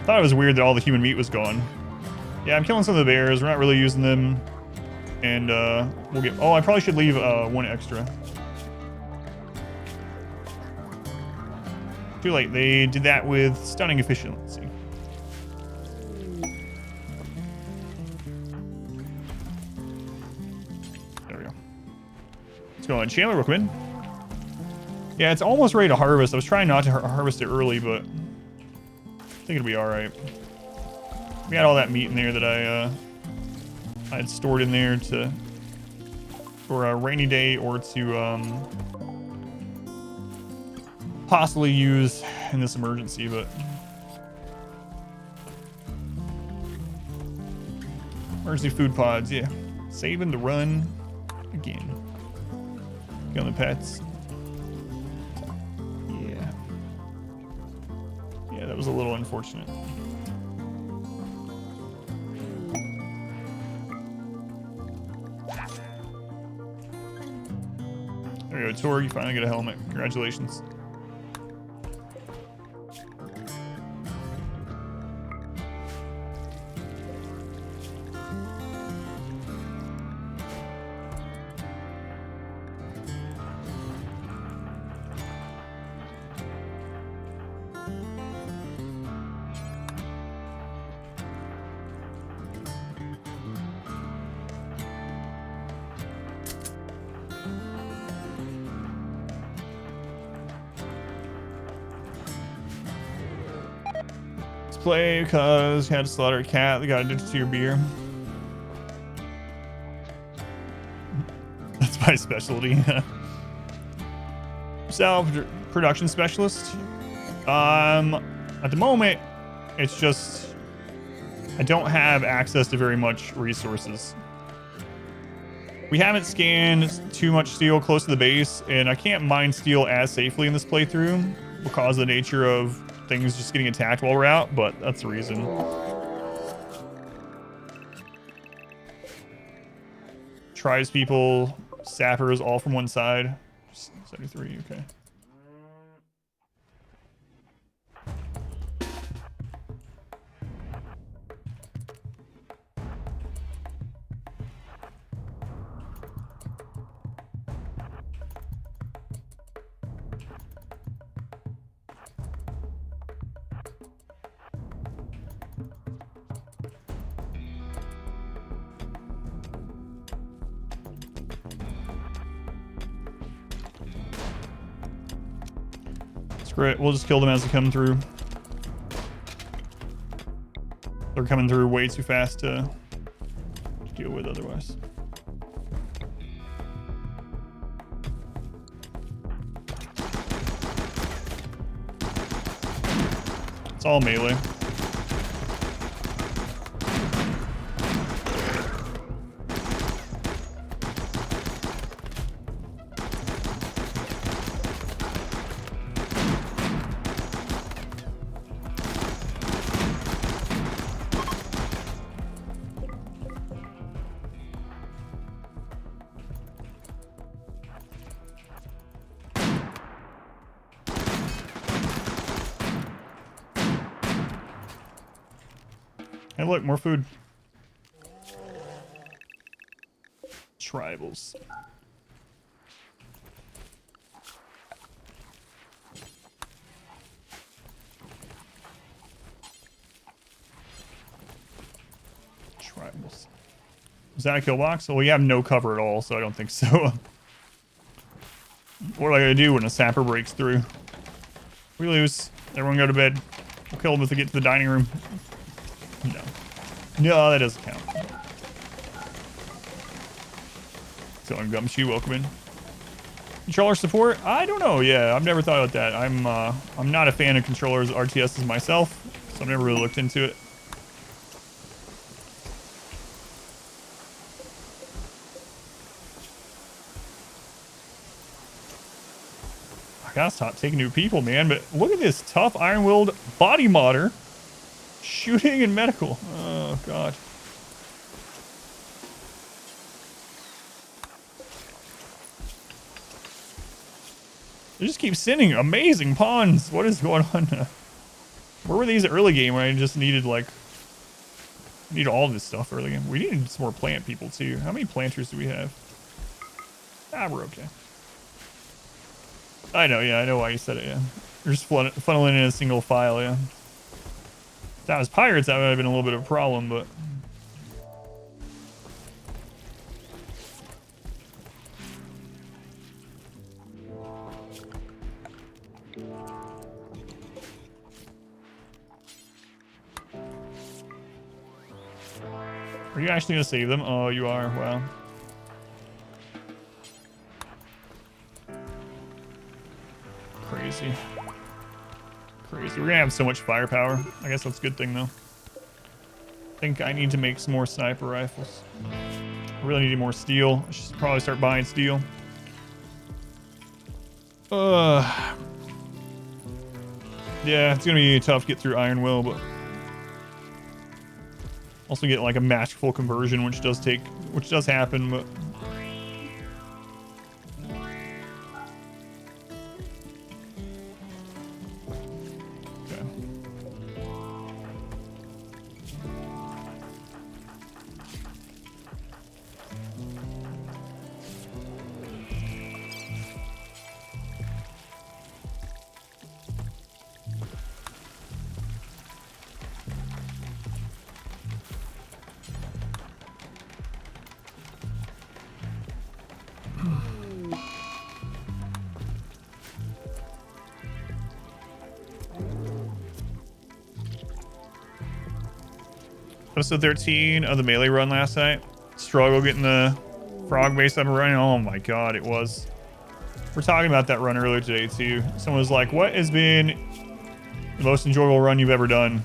Thought it was weird that all the human meat was gone. Yeah, I'm killing some of the bears. We're not really using them. And we'll get... Oh, I probably should leave one extra. Too late. They did that with stunning efficiency. There we go. Let's go on. Chandler Rookman. Yeah, it's almost ready to harvest. I was trying not to harvest it early, but I think it'll be all right. We had all that meat in there that I had stored in there for a rainy day or to possibly use in this emergency, but emergency food pods, yeah. Saving the run again. Killing the pets. Yeah, that was a little unfortunate. There you go, Tor, you finally get a helmet. Congratulations. Play because you had to slaughter a cat that got addicted to your beer. That's my specialty. Production specialist. At the moment, it's just I don't have access to very much resources. We haven't scanned too much steel close to the base, and I can't mine steel as safely in this playthrough because of the nature of things just getting attacked while we're out, but that's the reason. Tries people, sappers, all from one side. 73, okay. Screw it, we'll just kill them as they come through. They're coming through way too fast to deal with otherwise. It's all melee. Hey, look, more food. Tribals. Tribals. Is that a kill box? Well, we have no cover at all, so I don't think so. What am I gonna do when a sapper breaks through? We lose. Everyone go to bed. We'll kill them if they get to the dining room. No. No, that doesn't count. So I'm Gumshoe, welcome in. Controller support? I don't know. Yeah, I've never thought about that. I'm not a fan of controllers RTSs myself, so I've never really looked into it. I gotta stop taking new people, man. But look at this tough iron-willed body modder shooting and medical. Oh god. They just keep sending amazing pawns. What is going on? Where were these early game when I just needed like all this stuff early game? We needed some more plant people too. How many planters do we have? Ah, we're okay. I know, yeah, I know why you said it, yeah. You're just funneling in a single file, yeah. If that was pirates, that would have been a little bit of a problem, but... Are you actually gonna save them? Oh, you are, wow. Crazy. Crazy. We're gonna have so much firepower. I guess that's a good thing, though. I think I need to make some more sniper rifles. I really need more steel. I should probably start buying steel. Yeah, it's gonna be tough to get through Iron Will, but also get like a masterful conversion, which does happen, but. Episode 13 of the melee run last night. Struggle getting the frog base up and running. Oh my god, it was. We're talking about that run earlier today too. Someone was like, what has been the most enjoyable run you've ever done?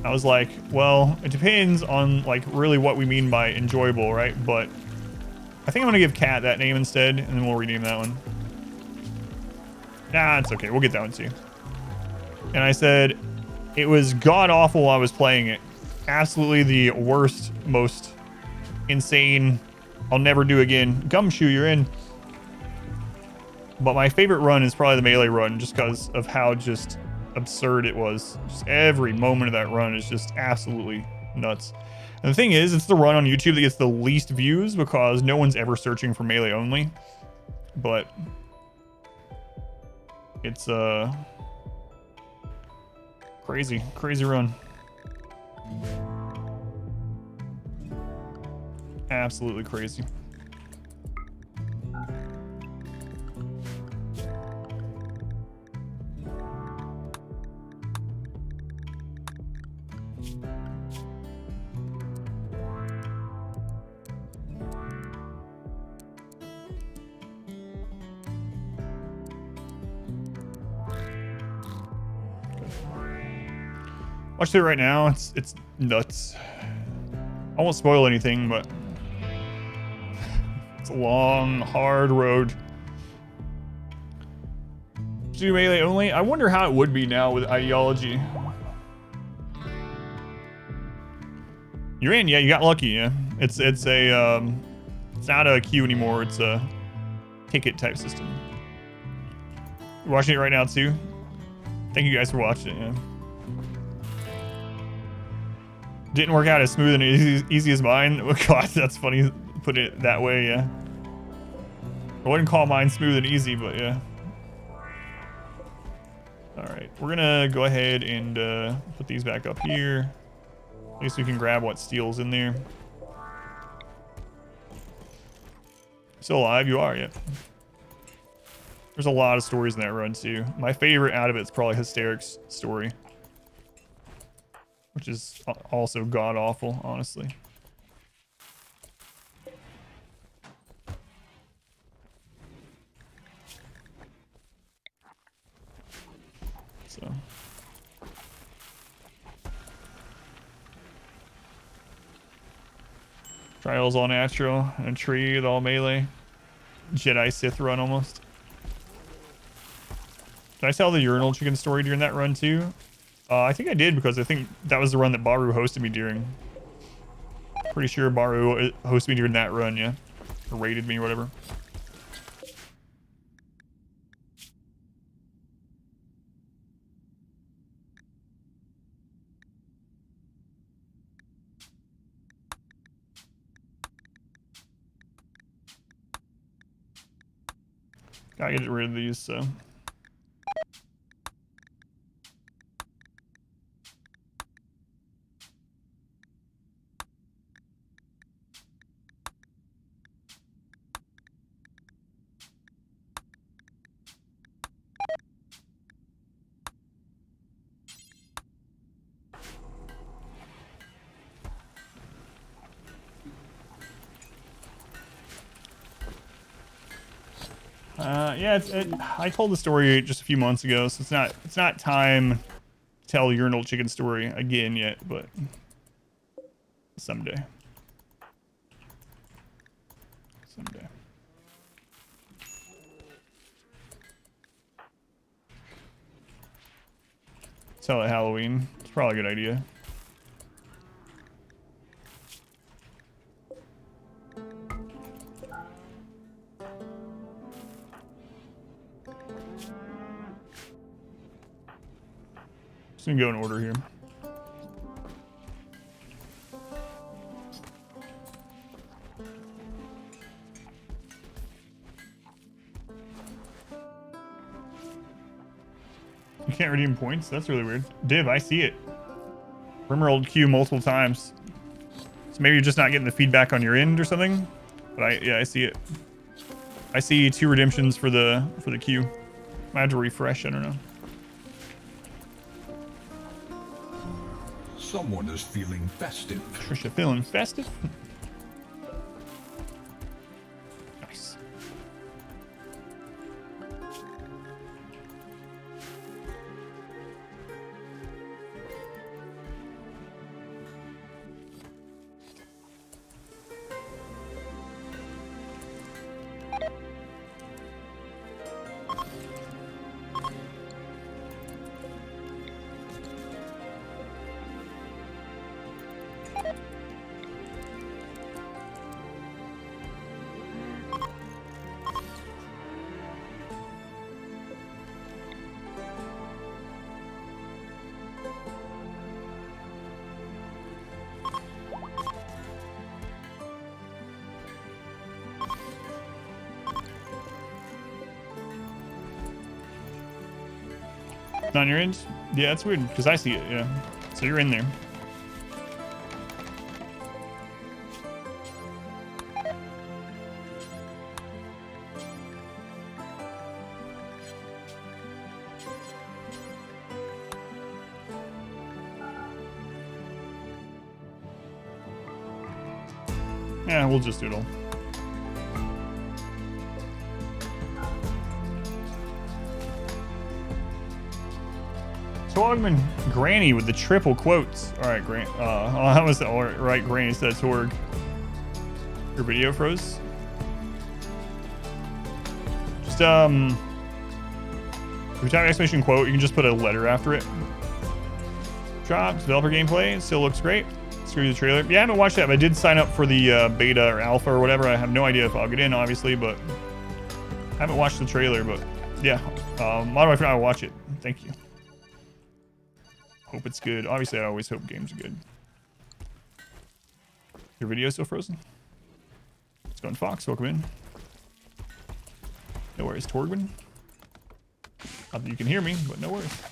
I was like, well, it depends on like really what we mean by enjoyable, right? But I think I'm gonna give Cat that name instead, and then we'll rename that one. Nah, it's okay. We'll get that one too. And I said, it was god awful while I was playing it. Absolutely the worst, most insane, I'll never do again. Gumshoe, you're in. But my favorite run is probably the melee run, just because of how just absurd it was. Just every moment of that run is just absolutely nuts. And the thing is, it's the run on YouTube that gets the least views because no one's ever searching for melee only. But it's crazy run. Absolutely crazy. Watch it right now. It's nuts. I won't spoil anything, but it's a long, hard road. Do melee only? I wonder how it would be now with ideology. You're in, yeah. You got lucky, yeah. It's not a queue anymore. It's a ticket type system. You're watching it right now too. Thank you guys for watching it. Yeah. Didn't work out as smooth and easy as mine. Oh god, that's funny. Put it that way, yeah. I wouldn't call mine smooth and easy, but yeah. All right, we're gonna go ahead and put these back up here. At least we can grab what steel's in there. Still alive? You are, yep. There's a lot of stories in that run too. My favorite out of it is probably Hysteric's story, which is also god awful, honestly. So. Trials all natural, and a tree with all melee. Jedi Sith run almost. Did I tell the urinal chicken story during that run too? I think I did because I think that was the run that Baru hosted me during. Pretty sure Baru hosted me during that run, yeah. Or raided me or whatever. Gotta get rid of these, so. Yeah, I told the story just a few months ago, so it's not time to tell the urinal chicken story again yet, but someday. Someday. Tell it Halloween. It's probably a good idea. Just gonna go in order here. You can't redeem points? That's really weird. Div, I see it. RimWorld Q multiple times. So maybe you're just not getting the feedback on your end or something. But yeah, I see it. I see 2 redemptions for the queue. Might have to refresh, I don't know. Someone is feeling festive. Trisha feeling festive? Nice. On your end? Yeah, that's weird because I see it. Yeah, so you're in there. Yeah, we'll just do it all. Torgman Granny with the triple quotes. All right, Grant. That was all right. Granny said Torg. Your video froze. Just if you type exclamation quote, you can just put a letter after it. Drop developer gameplay. It still looks great. Screw the trailer. Yeah, I haven't watched that, but I did sign up for the beta or alpha or whatever. I have no idea if I'll get in, obviously, but I haven't watched the trailer. But yeah, why do I watch it? Thank you. Hope it's good. Obviously, I always hope games are good. Your video still frozen? It's going Fox. Welcome in. No worries, Torgman. Not that you can hear me, but no worries.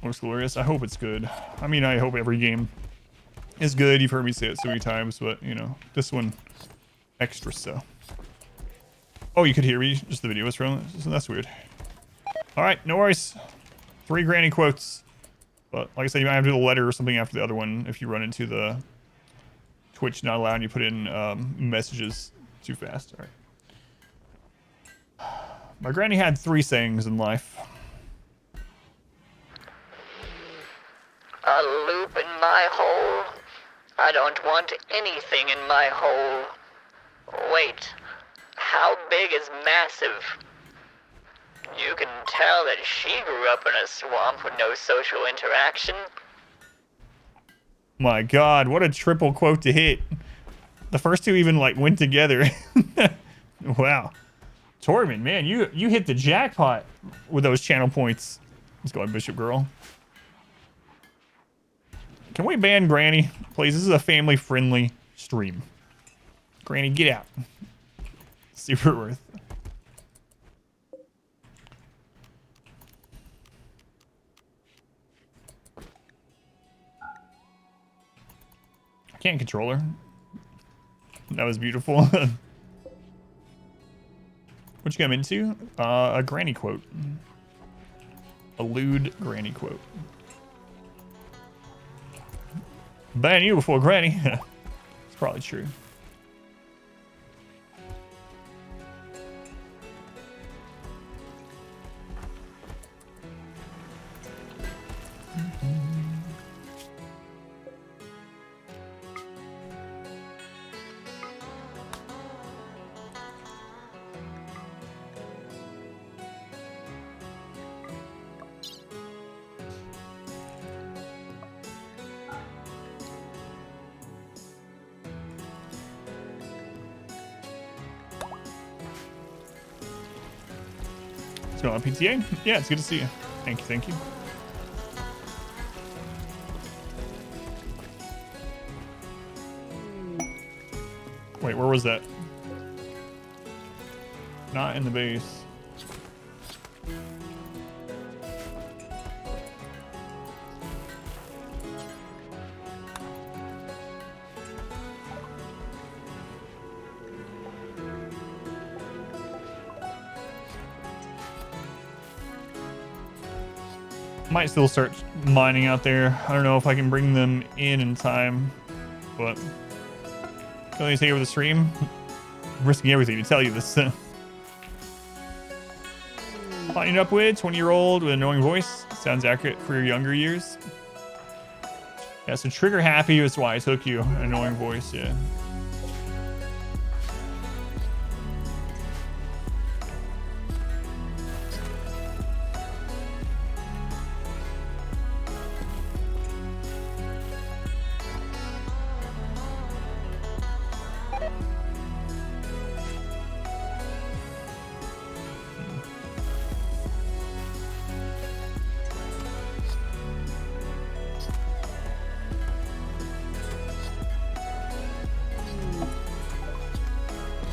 Looks glorious. I hope it's good. I mean, I hope every game is good. You've heard me say it so many times, but you know, this one extra so. Oh, you could hear me. Just the video was from. So that's weird. All right, no worries. 3 granny quotes. But like I said, you might have to do a letter or something after the other one if you run into the Twitch not allowing you to put in messages too fast. All right. My granny had 3 sayings in life. A loop in my hole? I don't want anything in my hole. Wait, how big is massive? You can tell that she grew up in a swamp with no social interaction. My God, what a triple quote to hit. The first 2 even like went together. Wow. Torben, man, you hit the jackpot with those channel points. Let's go on, Bishop Girl. Can we ban Granny, please? This is a family-friendly stream. Granny, get out. Super worth. I can't control her. That was beautiful. What you come into? A granny quote. A lewd granny quote. Ban you before granny. It's probably true. What's going on, PTA? Yeah, it's good to see you. Thank you, thank you. Wait, where was that? Not in the base. Might still start mining out there. I don't know if I can bring them in time, but can I take over the stream? I'm risking everything to tell you this. Lining up with 20-year-old with an annoying voice. Sounds accurate for your younger years. Yeah, so trigger happy is why I took you. An annoying voice, yeah.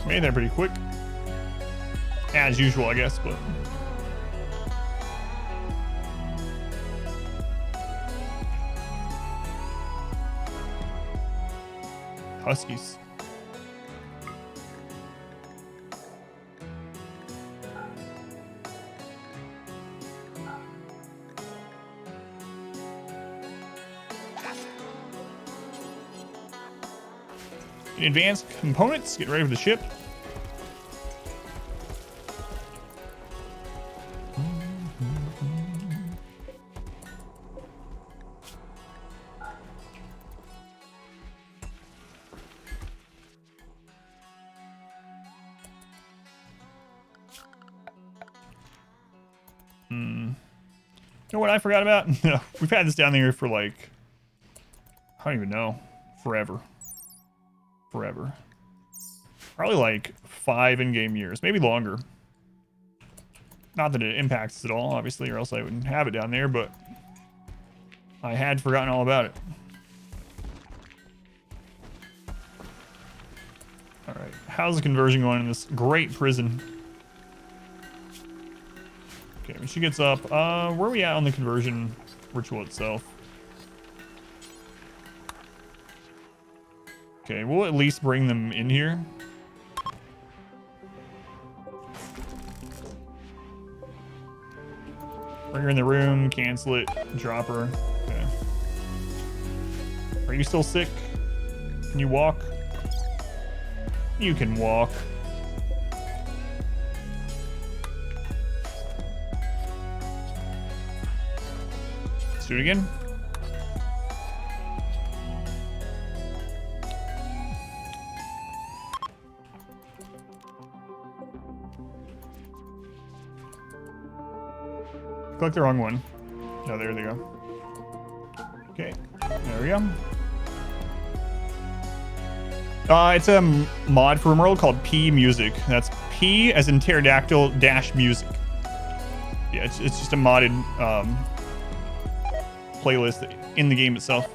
Made that pretty quick. As usual, I guess, but... Huskies. In advanced components, get ready for the ship. You know what I forgot about? We've had this down there for like, I don't even know, forever. Forever. Probably like 5 in-game years, maybe longer. Not that it impacts us at all, obviously, or else I wouldn't have it down there, but I had forgotten all about it. All right, how's the conversion going in this great prison? Okay, when she gets up, where are we at on the conversion ritual itself. Okay, we'll at least bring them in here. Bring her in the room, cancel it, drop her. Okay. Are you still sick? Can you walk? You can walk. Let's do it again. Click the wrong one. No, there they go. Okay, there we go. It's a mod for RimWorld called P Music. That's P as in pterodactyl dash music. Yeah, it's just a modded playlist in the game itself.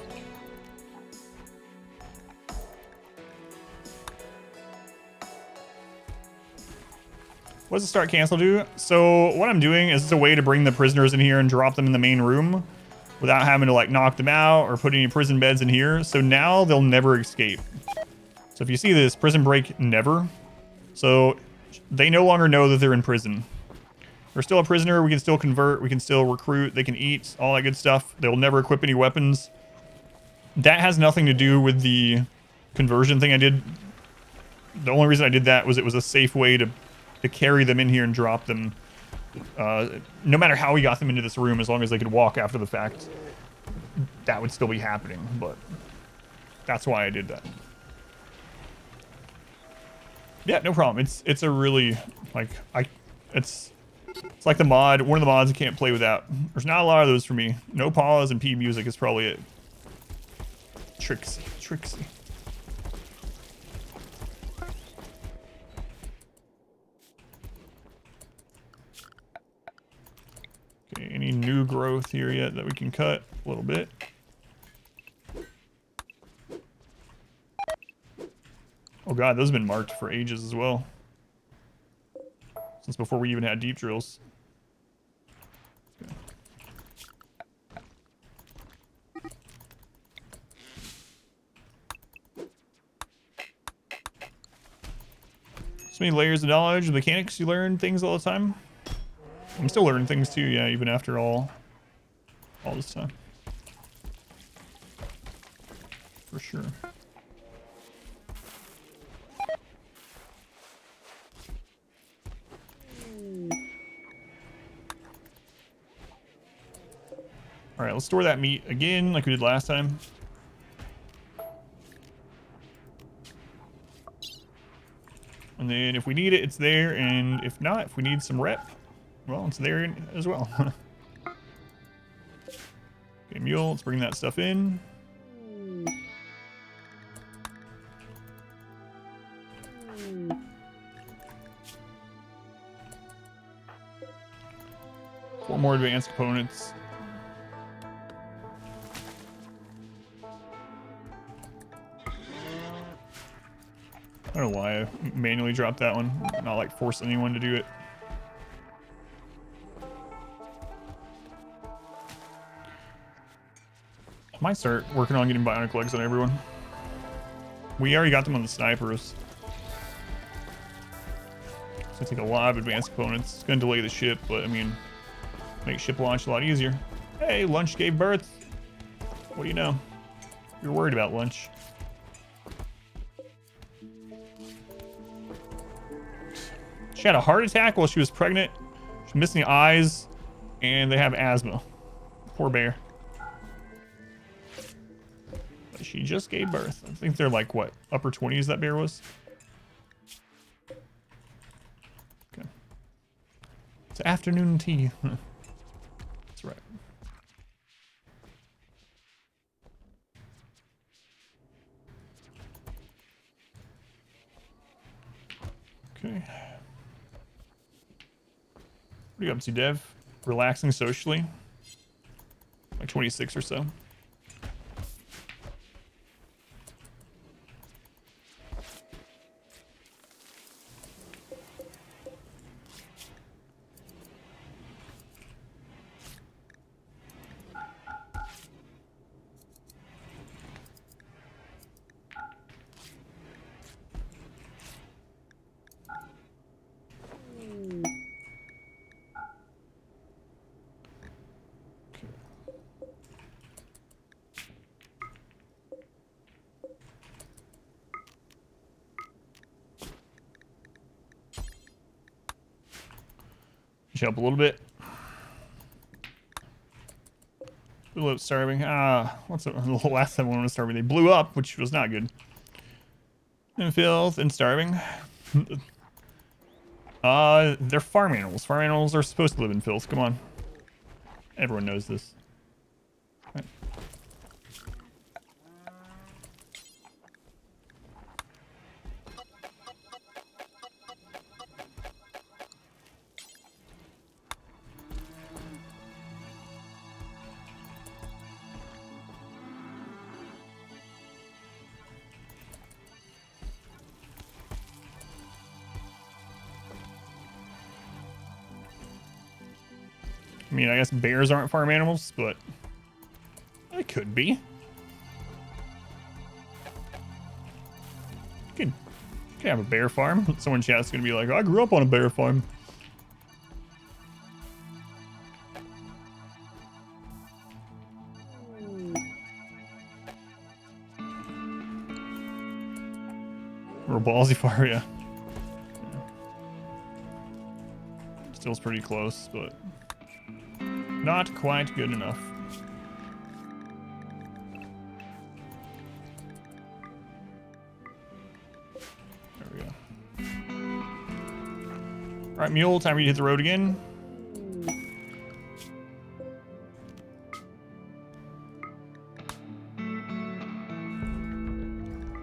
What does the start cancel do? So what I'm doing is it's a way to bring the prisoners in here and drop them in the main room without having to like knock them out or put any prison beds in here. So now they'll never escape. So if you see this, prison break never. So they no longer know that they're in prison. They're still a prisoner. We can still convert. We can still recruit. They can eat, all that good stuff. They'll never equip any weapons. That has nothing to do with the conversion thing I did. The only reason I did that was it was a safe way to carry them in here and drop them. No matter how we got them into this room, as long as they could walk after the fact, that would still be happening. But that's why I did that. Yeah, no problem. It's a really like it's like the mod, one of the mods I can't play without. There's not a lot of those for me. No pause and P music is probably it. Trixie. Okay, any new growth here yet that we can cut? A little bit. Oh god, those have been marked for ages as well. Since before we even had deep drills. Okay. So many layers of knowledge and mechanics, you learn things all the time. I'm still learning things too, yeah, even after all this time. For sure. All right, let's store that meat again like we did last time. And then if we need it, it's there. And if not, if we need some rep, well, it's there as well. Okay, mule, let's bring that stuff in. Four more advanced components. I don't know why I manually dropped that one. Not like force anyone to do it. I might start working on getting bionic legs on everyone. We already got them on the snipers. It's gonna take a lot of advanced components. It's gonna delay the ship, but I mean, make ship launch a lot easier. Hey, lunch gave birth. What do you know? You're worried about lunch. She had a heart attack while she was pregnant. She's missing eyes, and they have asthma. Poor bear. But she just gave birth. I think they're like, what, upper 20s that bear was? Okay. It's afternoon tea. That's right. Okay. What are you up to, Dev? Relaxing socially? Like 26 or so. up a little bit. Blew up starving. What's the last time one was starving? They blew up, which was not good. And filth and starving. They're farm animals. Farm animals are supposed to live in filth. Come on. Everyone knows this. Right. I mean, I guess bears aren't farm animals, but they could be. You can have a bear farm. Someone in chat's gonna be like, I grew up on a bear farm. Or a ballsy farm, yeah. Still's pretty close, but not quite good enough. There we go. All right, mule, time for you to hit the road again.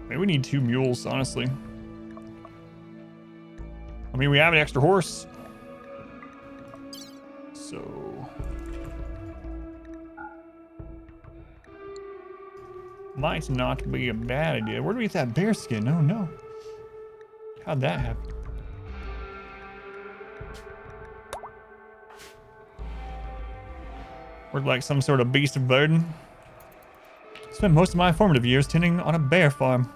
Maybe we need 2 mules, honestly. I mean, we have an extra horse. So might not be a bad idea. Where do we get that bear skin? Oh no. How'd that happen? We're like some sort of beast of burden. Spent most of my formative years tending on a bear farm.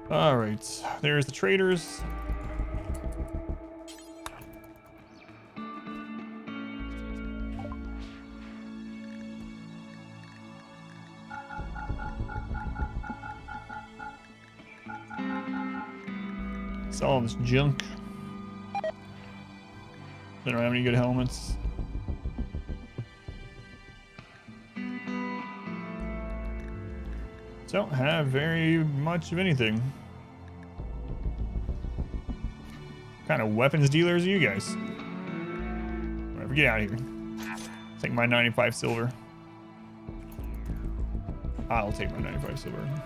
All right, there's the traders. It's all this junk. They don't have any good helmets. Don't have very much of anything. What kind of weapons dealers are you guys? Whatever, get out of here. Take my 95 silver. I'll take my 95 silver.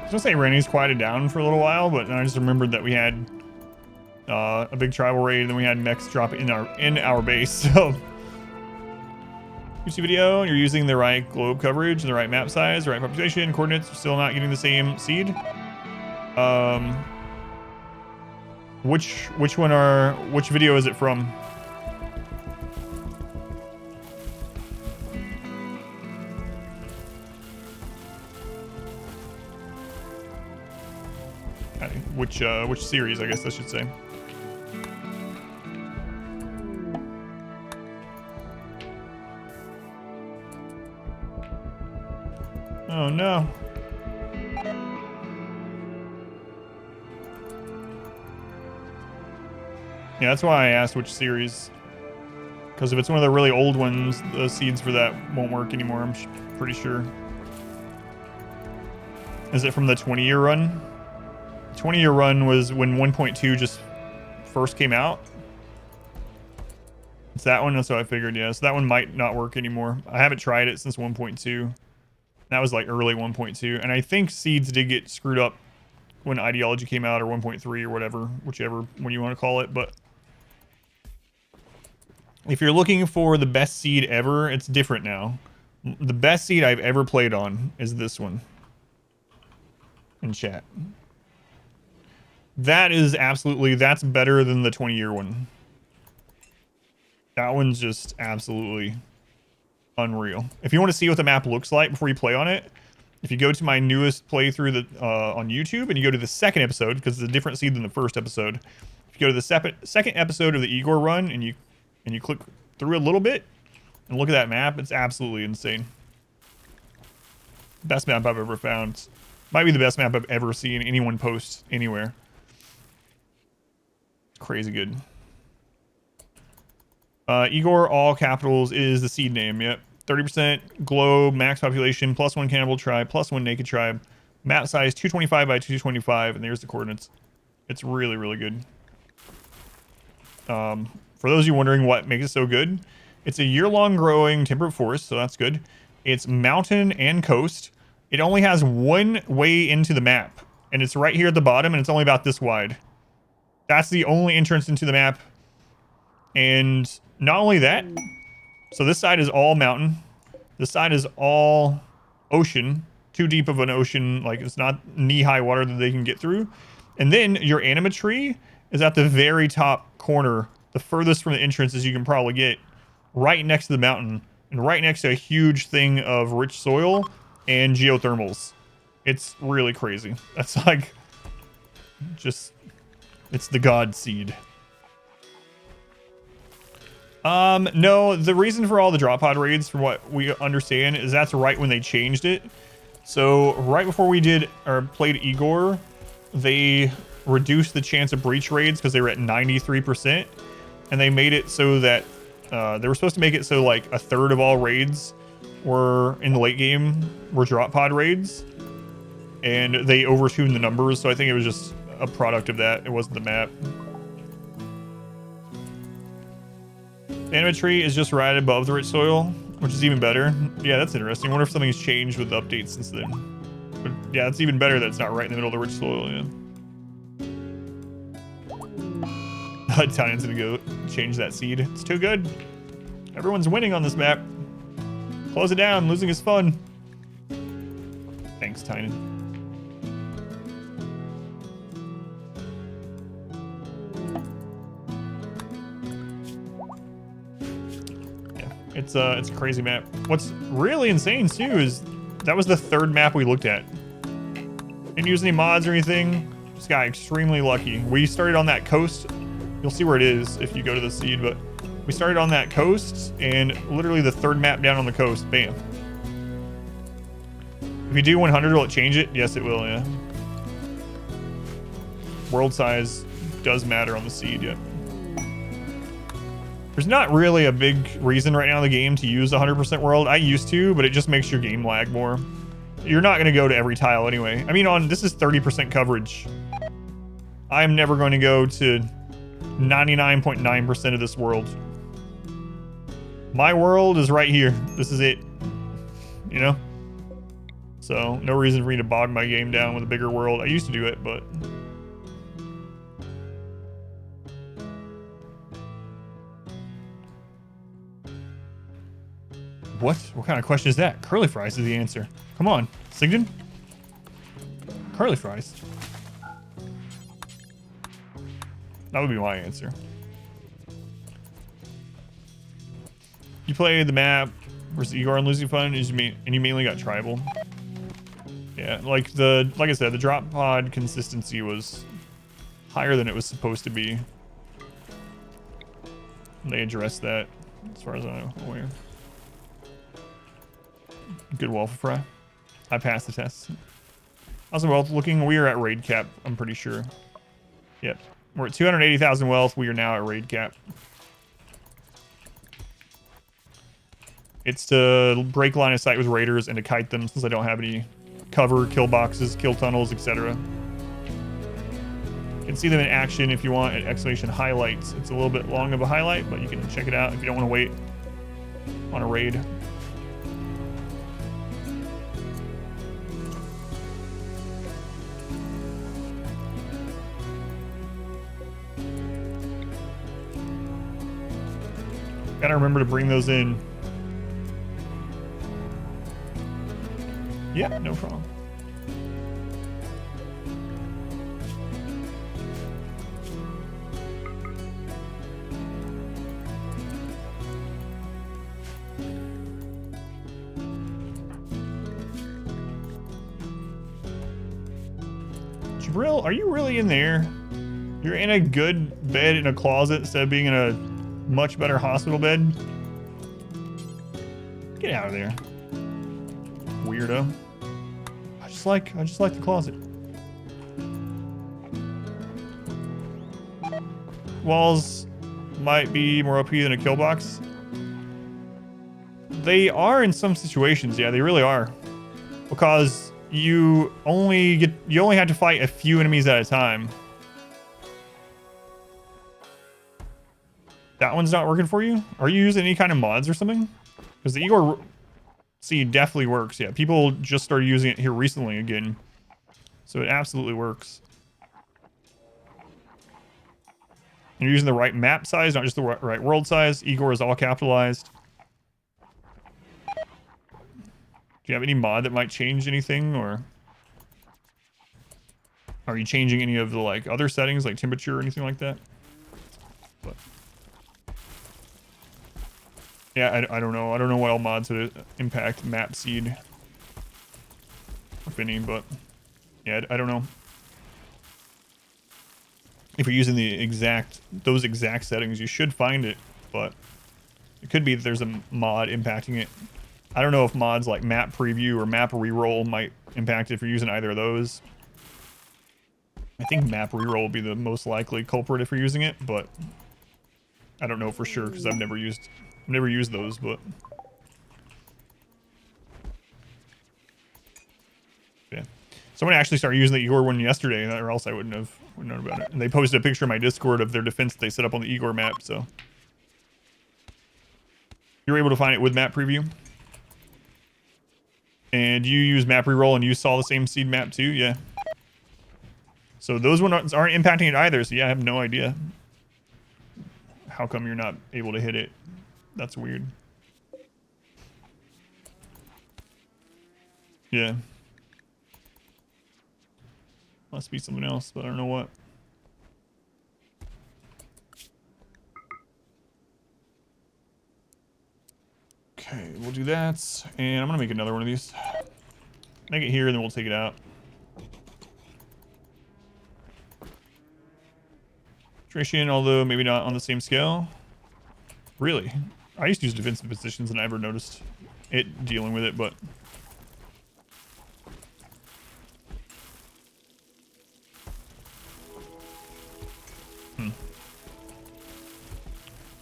I was gonna say Rennie's quieted down for a little while, but then I just remembered that we had a big tribal raid, and then we had mechs drop in our base. So, YouTube video, you're using the right globe coverage, the right map size, the right population, coordinates. Still not getting the same seed. Which video is it from? Which series, I guess I should say. Oh no. Yeah, that's why I asked which series. Because if it's one of the really old ones, the seeds for that won't work anymore, I'm pretty sure. Is it from the 20-year run? 20-year run was when 1.2 just first came out. It's that one, that's what I figured, yeah. So that one might not work anymore. I haven't tried it since 1.2. That was like early 1.2. And I think seeds did get screwed up when Ideology came out, or 1.3 or whatever, whichever one you want to call it. But if you're looking for the best seed ever, it's different now. The best seed I've ever played on is this one. In chat. That is absolutely, that's better than the 20-year one. That one's just absolutely unreal. If you want to see what the map looks like before you play on it, If you go to my newest playthrough that on YouTube and you go to the second episode, because it's a different seed than the first episode. If you go to the second episode of the Igor run and you click through a little bit and look at that map, it's absolutely insane. Best map I've ever found. Might be the best map I've ever seen anyone post anywhere. Crazy good. Igor, all capitals, is the seed name. Yep. 30% globe, max population, +1 cannibal tribe, +1 naked tribe. Map size 225 by 225, and there's the coordinates. It's really, really good. For those of you wondering what makes it so good, it's a year-long growing temperate forest, so that's good. It's mountain and coast. It only has one way into the map, and it's right here at the bottom, and it's only about this wide. That's the only entrance into the map. And not only that, so this side is all mountain. This side is all ocean. Too deep of an ocean, like it's not knee-high water that they can get through. And then your anima tree is at the very top corner, the furthest from the entrance as you can probably get, right next to the mountain, and right next to a huge thing of rich soil and geothermals. It's really crazy. That's like, just, it's the god seed. No, the reason for all the drop pod raids, from what we understand, is that's right when they changed it. So right before we did or played Igor, they reduced the chance of breach raids because they were at 93%, and they made it so that they were supposed to make it so like a third of all raids were in the late game were drop pod raids, and they overtuned the numbers. So I think it was just a product of that. It wasn't the map. The anima tree is just right above the rich soil, which is even better. Yeah, that's interesting. I wonder if something's changed with the updates since then. But yeah, it's even better that it's not right in the middle of the rich soil, yeah. Italian's gonna go change that seed. It's too good. Everyone's winning on this map. Close it down. Losing is fun. Thanks, Tynan. It's a crazy map. What's really insane too is that was the third map we looked at. Didn't use any mods or anything. Just got extremely lucky. We started on that coast. You'll see where it is if you go to the seed, but we started on that coast and literally the third map down on the coast. Bam. If you do 100, will it change it? Yes, it will, yeah. World size does matter on the seed, yeah. There's not really a big reason right now in the game to use 100% world. I used to, but it just makes your game lag more. You're not going to go to every tile anyway. I mean, this is 30% coverage. I'm never going to go to 99.9% of this world. My world is right here. This is it. You know? So, no reason for me to bog my game down with a bigger world. I used to do it, but... What? What kind of question is that? Curly fries is the answer. Come on, Sigden. Curly fries. That would be my answer. You play the map versus Igor and losing fun, and you mainly got tribal. Yeah, like I said, the drop pod consistency was higher than it was supposed to be. They addressed that, as far as I'm aware. Good waffle fry. I passed the test. How's the wealth looking? We are at raid cap, I'm pretty sure. Yep. We're at 280,000 wealth. We are now at raid cap. It's to break line of sight with raiders and to kite them since I don't have any cover, kill boxes, kill tunnels, etc. You can see them in action if you want at exclamation highlights. It's a little bit long of a highlight, but you can check it out if you don't want to wait on a raid. Gotta remember to bring those in. Yeah, no problem. Jabril, are you really in there? You're in a good bed in a closet instead of being in a much better hospital bed? Get out of there. Weirdo. I just like the closet. Walls might be more OP than a kill box. They are in some situations, yeah, they really are. Because you only have to fight a few enemies at a time. That one's not working for you? Are you using any kind of mods or something? Because the Igor seed definitely works. Yeah, people just started using it here recently again. So it absolutely works. You're using the right map size, not just the right world size. Igor is all capitalized. Do you have any mod that might change anything, or are you changing any of the like other settings like temperature or anything like that? But yeah, I don't know. I don't know what all mods would impact map seed, if any, but yeah, I don't know. If you're using those exact settings, you should find it, but it could be that there's a mod impacting it. I don't know if mods like map preview or map reroll might impact it if you're using either of those. I think map reroll will be the most likely culprit if you're using it, but I don't know for sure because I've never used those, but yeah. Someone actually started using the Igor one yesterday, or else I wouldn't have known about it. And they posted a picture in my Discord of their defense they set up on the Igor map, so you're able to find it with map preview. And you use map reroll and you saw the same seed map too? Yeah. So those ones aren't impacting it either, so yeah, I have no idea. How come you're not able to hit it? That's weird. Yeah. Must be something else, but I don't know what. Okay, we'll do that. And I'm gonna make another one of these. Make it here, and then we'll take it out. Attrition, although maybe not on the same scale. Really? I used to use defensive positions and I never noticed it dealing with it, but...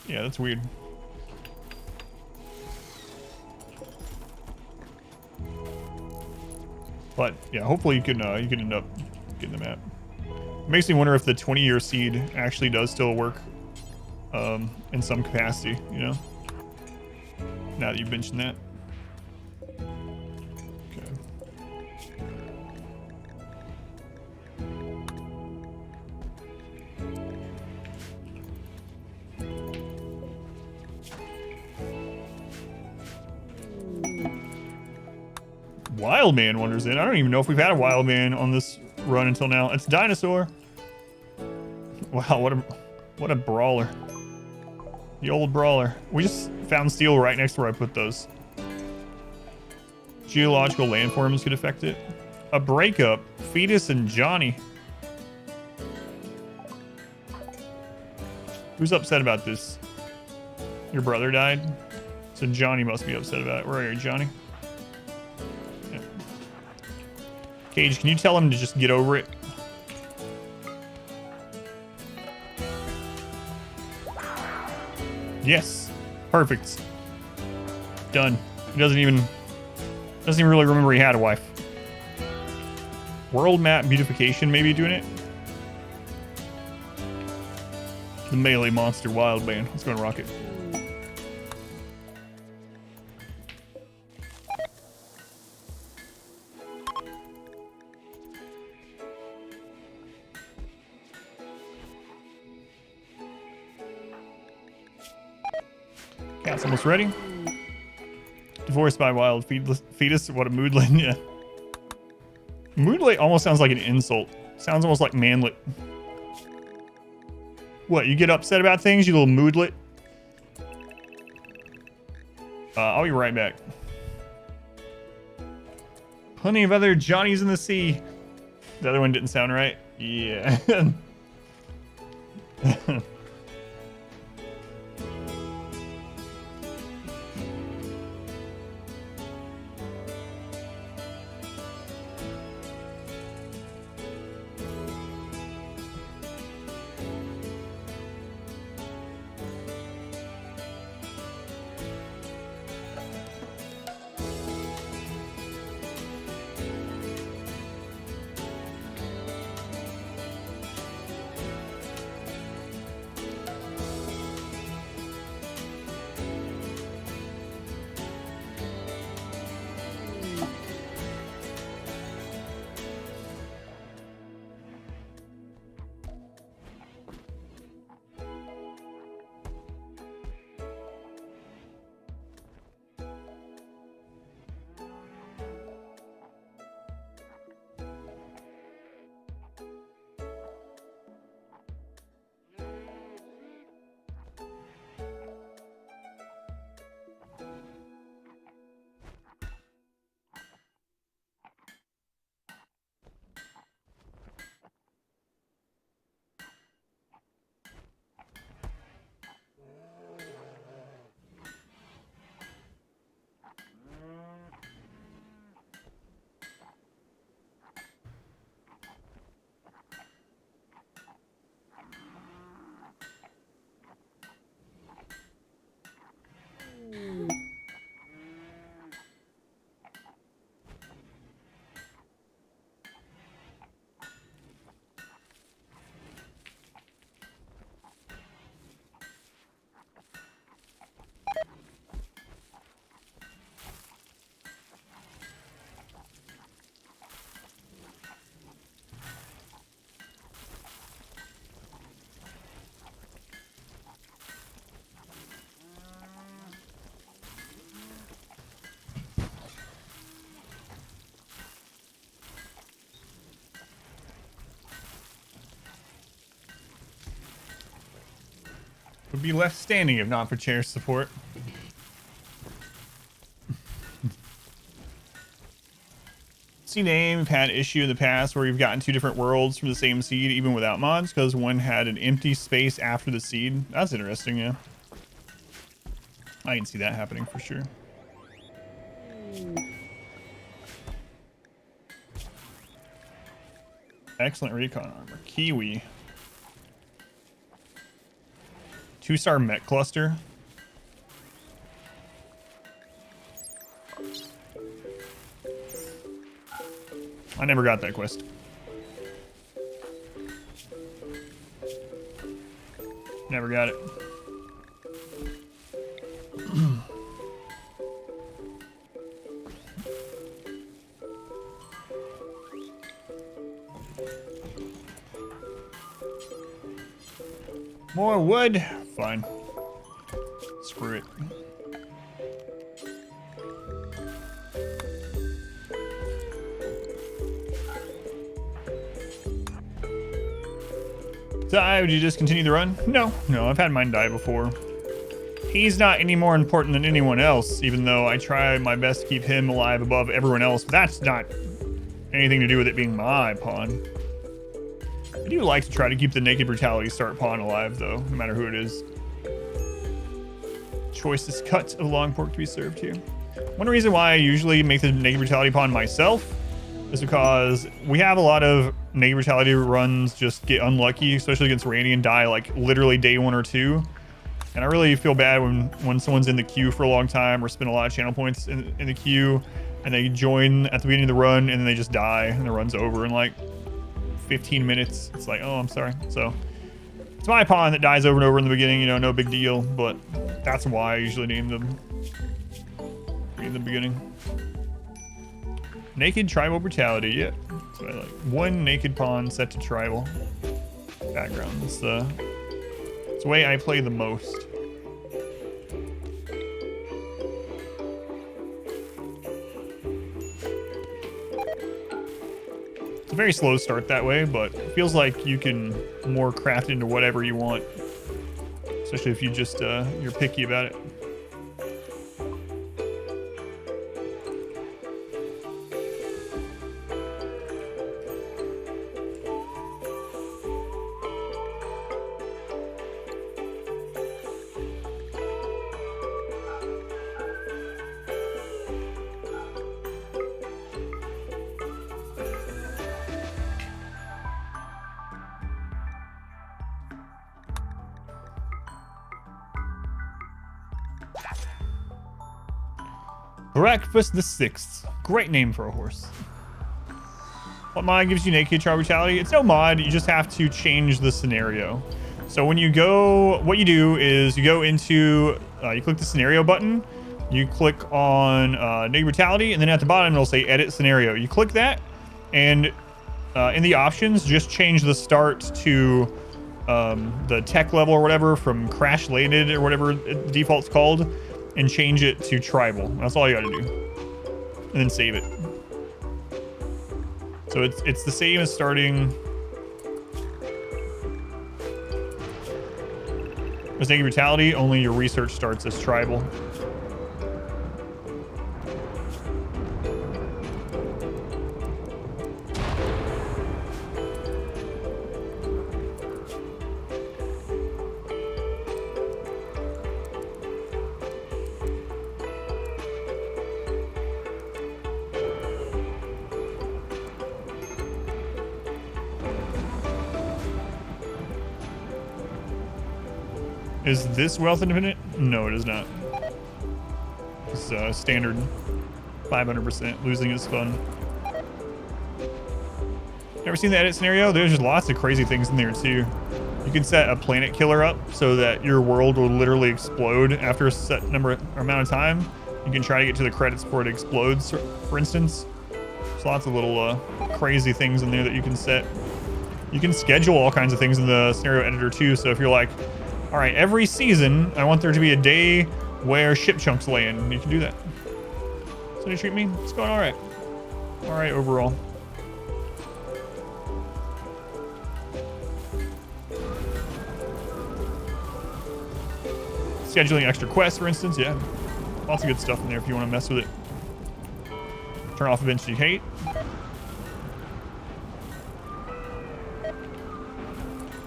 Yeah, that's weird. But yeah, hopefully you can end up getting the map. It makes me wonder if the 20-year seed actually does still work in some capacity, you know? Now that you've mentioned that. Okay. Wild Man wanders in. I don't even know if we've had a Wild Man on this run until now. It's Dinosaur. Wow, what a brawler. The old brawler. We just found steel right next to where I put those. Geological landforms could affect it. A breakup. Fetus and Johnny. Who's upset about this? Your brother died? So Johnny must be upset about it. Where are you, Johnny? Yeah. Cage, can you tell him to just get over it? Yes. Perfect. Done. He doesn't even really remember he had a wife. World map beautification maybe doing it. The melee monster wild man. Let's go to Rocket. Cat's almost ready. Divorced by wild fetus. What a moodlet. Yeah. Moodlet almost sounds like an insult. Sounds almost like manlet. What, you get upset about things, you little moodlet? I'll be right back. Plenty of other Johnnies in the sea. The other one didn't sound right. Yeah. Would be left standing if not for chair support. C-Name had issue in the past where you've gotten 2 different worlds from the same seed even without mods because one had an empty space after the seed. That's interesting, yeah. I can see that happening for sure. Excellent recon armor. Kiwi. 2-star mech cluster. I never got that quest. Never got it. More wood. Fine. Screw it. Die, would you just continue the run? No, I've had mine die before. He's not any more important than anyone else, even though I try my best to keep him alive above everyone else, but that's not anything to do with it being my pawn. I do like to try to keep the Naked Brutality start pawn alive, though, no matter who it is. Choicest cut of long pork to be served here. One reason why I usually make the Naked Brutality pawn myself is because we have a lot of Naked Brutality runs just get unlucky, especially against Randy, and die like literally day 1 or 2. And I really feel bad when someone's in the queue for a long time or spend a lot of channel points in the queue and they join at the beginning of the run and then they just die and the run's over in like 15 minutes. It's like, oh, I'm sorry. So it's my pawn that dies over and over in the beginning, you know, no big deal, but that's why I usually name them in the beginning. Naked Tribal Brutality, yeah. That's what I like. 1 naked pawn set to tribal background. It's the way I play the most. It's a very slow start that way, but it feels like you can more craft into whatever you want, especially if you just you're picky about it. Breakfast the Sixth. Great name for a horse. What mod gives you Naked Brutality? It's no mod. You just have to change the scenario. So when you go, what you do is you go into, you click the scenario button. You click on Naked Brutality, and then at the bottom it'll say Edit Scenario. You click that, and in the options, just change the start to the tech level or whatever from Crash Landed or whatever default's called, and change it to Tribal. That's all you gotta do. And then save it. So it's the same as starting as Naked Brutality, only your research starts as Tribal. Is this wealth independent? No, it is not. It's standard 500%. Losing is fun. Ever seen the edit scenario? There's just lots of crazy things in there too. You can set a planet killer up so that your world will literally explode after a set amount of time. You can try to get to the credits before it explodes, for instance. There's lots of little crazy things in there that you can set. You can schedule all kinds of things in the scenario editor too. So if you're like, all right, every season, I want there to be a day where ship chunks land. You can do that. So you treat me? It's going all right. All right, overall. Scheduling extra quests, for instance. Yeah, lots of good stuff in there if you want to mess with it. Turn off events you hate.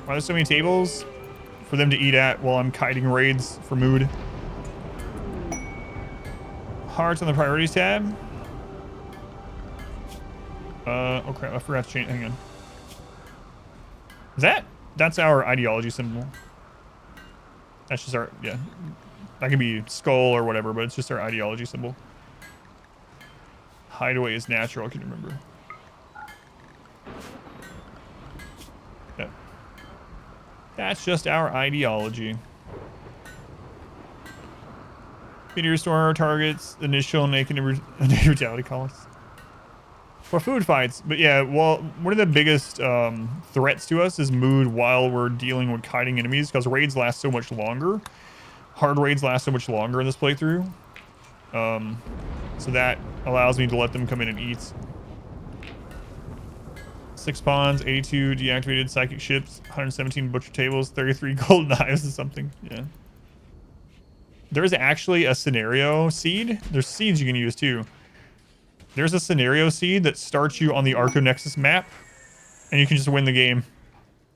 Why there's so many tables for them to eat at while I'm kiting raids for mood? Hearts on the priorities tab. Oh crap, I forgot to change. Hang on. Is that's our ideology symbol. That's just our, yeah. That could be skull or whatever, but it's just our ideology symbol. Hideaway is natural, I can remember. Yeah. That's just our ideology. Meteor restore targets, initial naked brutality columns. For food fights, but yeah, well, one of the biggest threats to us is mood while we're dealing with kiting enemies, because raids last so much longer. Hard raids last so much longer in this playthrough. So that allows me to let them come in and eat. 6 pawns, 82 deactivated psychic ships, 117 butcher tables, 33 gold knives or something. Yeah. There's actually a scenario seed. There's seeds you can use too. There's a scenario seed that starts you on the Arco Nexus map, and you can just win the game.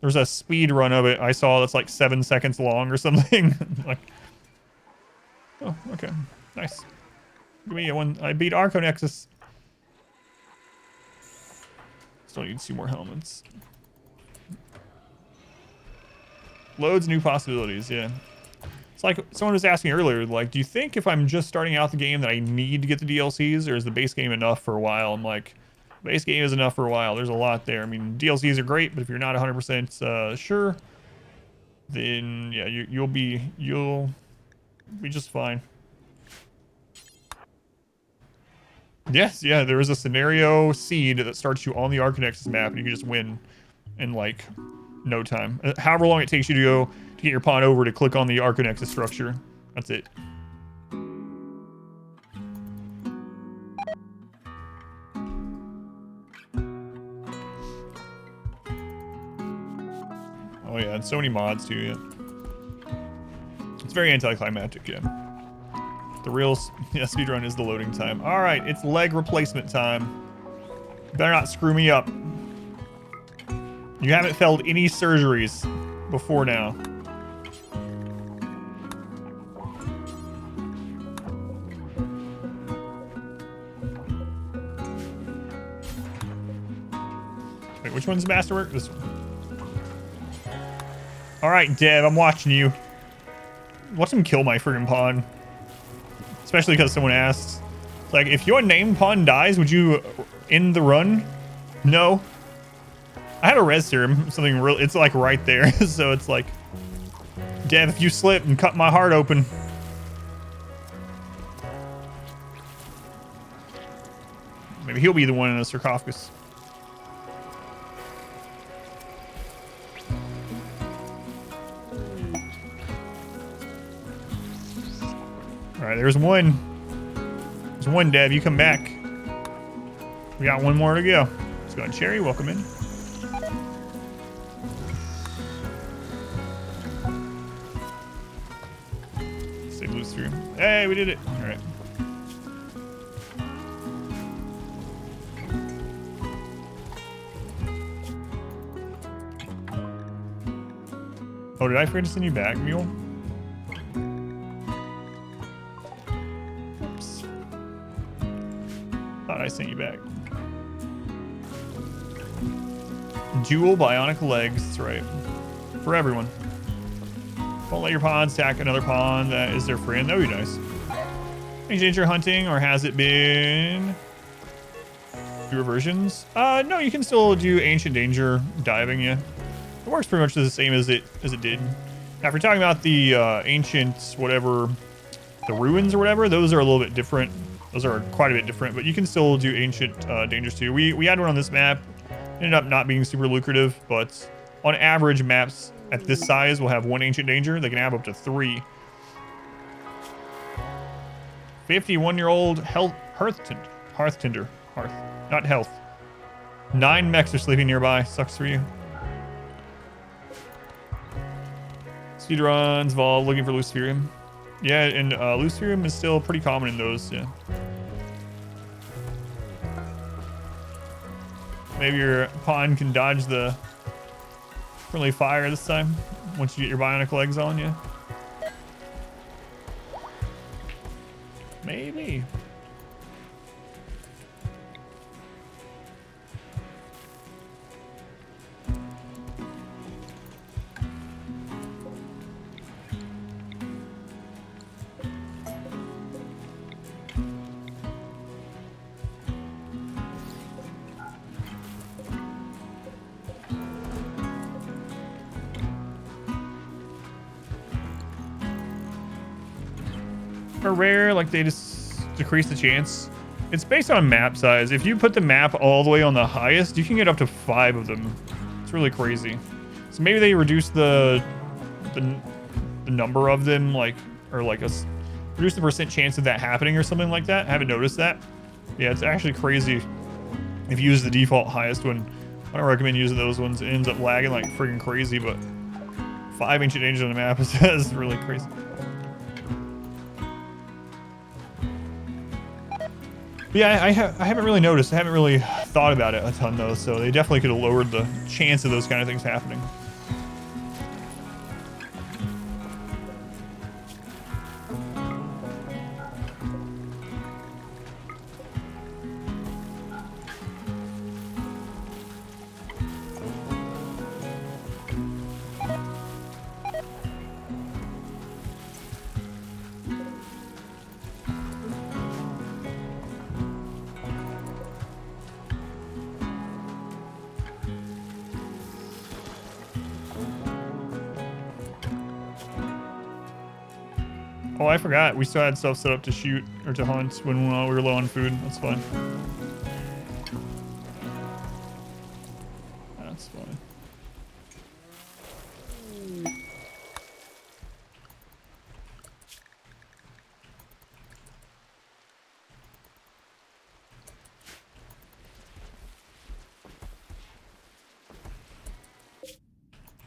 There's a speed run of it I saw that's like 7 seconds long or something. Like, oh, okay, nice. Give me one. I beat Arco Nexus. Still need 2 more helmets. Loads of new possibilities, yeah. It's like someone was asking earlier, like, do you think if I'm just starting out the game that I need to get the DLCs, or is the base game enough for a while? I'm like, base game is enough for a while. There's a lot there. I mean, DLCs are great, but if you're not 100% sure, then yeah, you'll be just fine. Yes, yeah, there is a scenario seed that starts you on the Arcanexus map, and you can just win in like no time. However long it takes you to go to get your pawn over to click on the Arcanexus structure. That's it. Oh yeah, and so many mods too, yeah. It's very anticlimactic, yeah. The real speedrun is the loading time. All right, it's leg replacement time. Better not screw me up. You haven't failed any surgeries before now. Wait, which one's masterwork? This one. All right, Dev, I'm watching you. Watch him kill my friggin' pawn. Especially because someone asked. Like, if your name pawn dies, would you end the run? No. I had a res serum, something real. It's like right there, so it's like, Dev, if you slip and cut my heart open. Maybe he'll be the one in the sarcophagus. All right, there's one. There's one, Dev. You come back. We got one more to go. Let's go ahead, Cherry. Welcome in. Save loose through. Hey, we did it. All right. Oh, did I forget to send you back, Mule? Oops. Thought I sent you back. Dual bionic legs, that's right. For everyone. Don't let your pawns attack another pawn that is their friend. That would be nice. Any danger hunting, or has it been fewer versions? No, you can still do ancient danger diving, yeah. It works pretty much the same as it did. Now, if you're talking about the ancient whatever, the ruins or whatever, those are a little bit different. Those are quite a bit different, but you can still do ancient dangers too. We had one on this map. Ended up not being super lucrative, but on average, maps at this size will have one ancient danger. They can have up to 3. 51-year-old hearth tender, not health. 9 mechs are sleeping nearby. Sucks for you. Speedruns, Vol, looking for Luciferium. Yeah, and Luciferium is still pretty common in those, yeah. Maybe your pawn can dodge the friendly fire this time, once you get your bionic legs on, yeah. Maybe. Are rare, like they just decrease the chance. It's based on map size. If you put the map all the way on the highest, you can get up to 5 of them. It's really crazy. So maybe they reduce the number of them, like, or like reduce the percent chance of that happening or something like that. I haven't noticed that. Yeah, it's actually crazy if you use the default highest one. I don't recommend using those ones. It ends up lagging like friggin' crazy, but 5 ancient dangers on the map is really crazy. Yeah, I haven't really noticed. I haven't really thought about it a ton though, so they definitely could have lowered the chance of those kind of things happening. Oh, I forgot. We still had stuff set up to shoot or to hunt when we were low on food. That's fine. That's fine.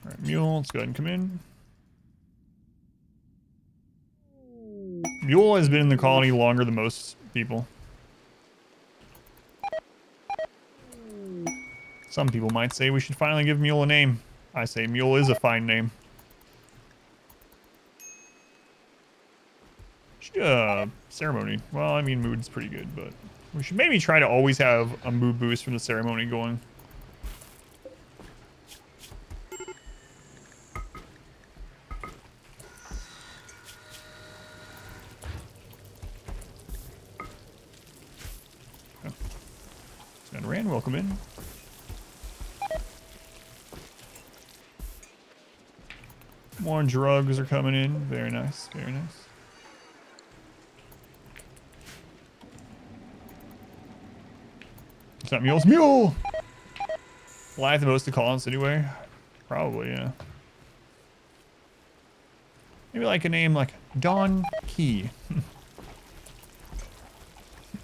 All right, Mule, let's go ahead and come in. Mule has been in the colony longer than most people. Some people might say we should finally give Mule a name. I say Mule is a fine name. Ceremony. Well, I mean, mood's pretty good, but we should maybe try to always have a mood boost from the ceremony going. Ran, welcome in. More drugs are coming in. Very nice, very nice. It's not mules. Mule! Will I have the most to call us anyway? Probably, yeah. Maybe like a name like Don Key.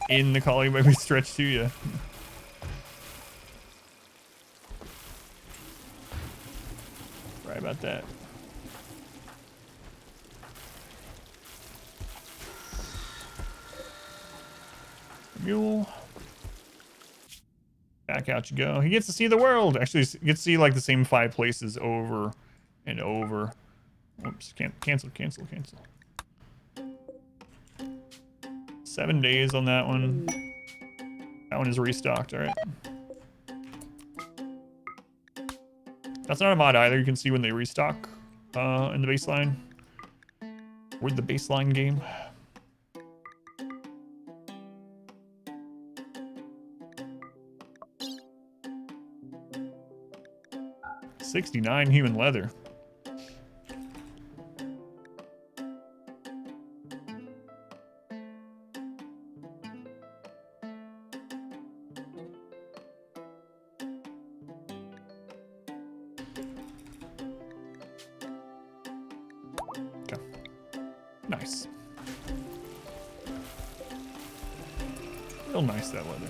In the calling might be stretched to you. Right about that. Mule. Back out you go. He gets to see the world. Actually, he gets to see like the same 5 places over and over. Oops, cancel. 7 days on that one. That one is restocked, alright. That's not a mod either. You can see when they restock in the baseline. With the baseline game. $69 human leather. Okay. Nice. Real nice, that leather.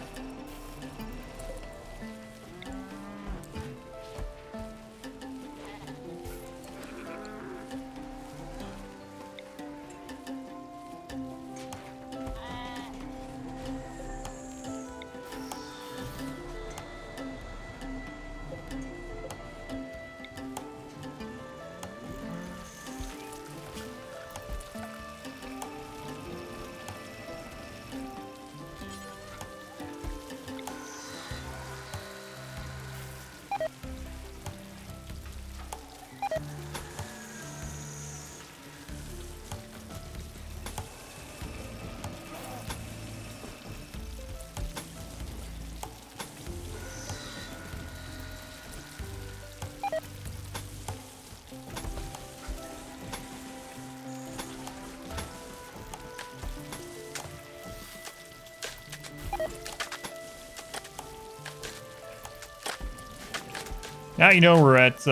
Now you know we're at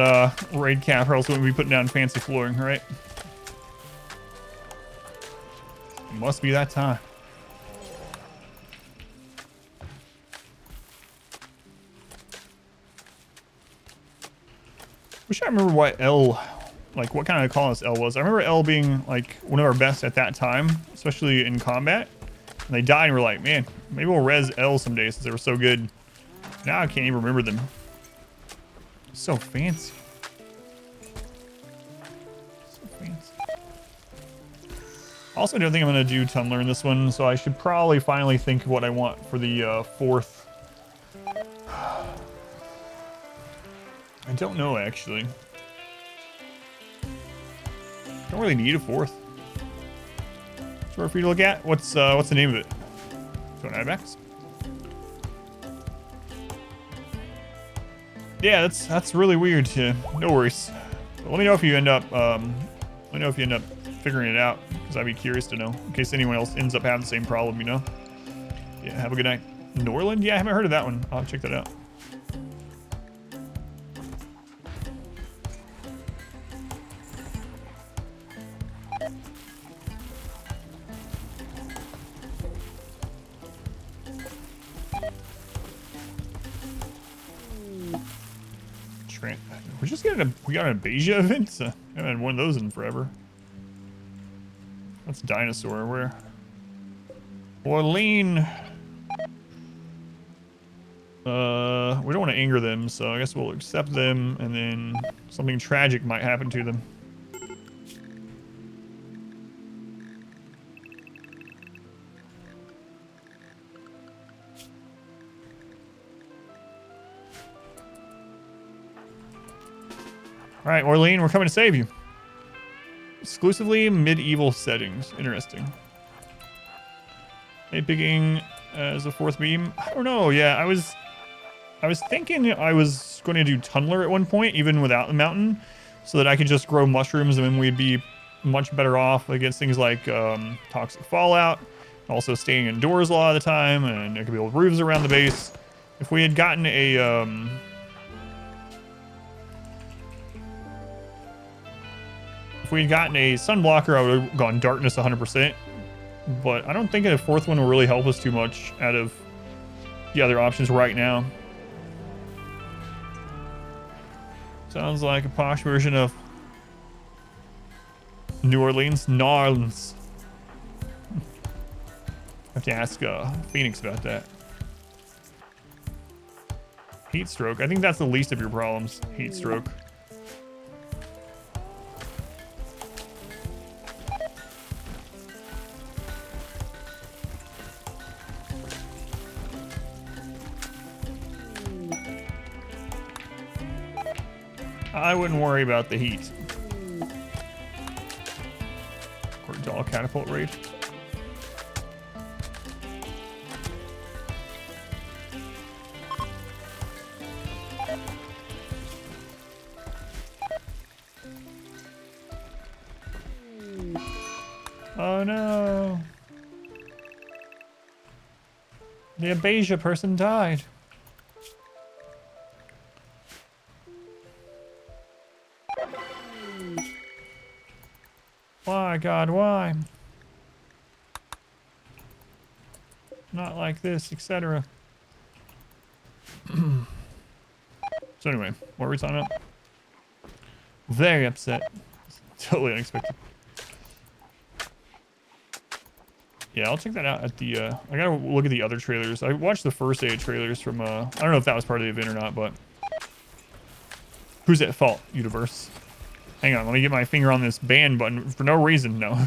raid camp, or else we wouldn't be putting down fancy flooring, right? It must be that time. Wish I remember what L, like what kind of colonist L was. I remember L being like one of our best at that time, especially in combat. And they died and we're like, man, maybe we'll res L someday since they were so good. Now I can't even remember them. So fancy. So fancy. Also, don't think I'm going to do Tumbler in this one, so I should probably finally think of what I want for the fourth. I don't know, actually. Don't really need a fourth. Short for you to look at. What's the name of it? Don't have X. Yeah, that's really weird too. No worries. But let me know if you end up figuring it out, because I'd be curious to know in case anyone else ends up having the same problem, you know. Yeah, have a good night. Norland? Yeah, I haven't heard of that one. I'll check that out. We're just getting we got an Beja event? I haven't had one of those in forever. That's dinosaur. Where? Orlean. We don't want to anger them, so I guess we'll accept them, and then something tragic might happen to them. All right, Orlean, we're coming to save you. Exclusively medieval settings. Interesting. Hey, picking as a fourth beam. I don't know. Yeah, I was I was thinking I was going to do Tunneler at one point, even without the mountain, so that I could just grow mushrooms and then we'd be much better off against things like toxic fallout, also staying indoors a lot of the time, and there could be old roofs around the base. If we had gotten a sun blocker, I would have gone darkness 100%. But I don't think a fourth one will really help us too much out of the other options right now. Sounds like a posh version of New Orleans. Narns. Have to ask Phoenix about that. Heat stroke. I think that's the least of your problems. Heat stroke. I wouldn't worry about the heat. Cordial catapult raid. Oh no. The Abasia person died. Why, God, why? Not like this, etc. So anyway, what were we talking about? Very upset. Totally unexpected. Yeah, I'll check that out at the, I gotta look at the other trailers. I watched the first day of trailers from, I don't know if that was part of the event or not, but... Who's at fault, universe? Hang on, let me get my finger on this ban button for no reason. No.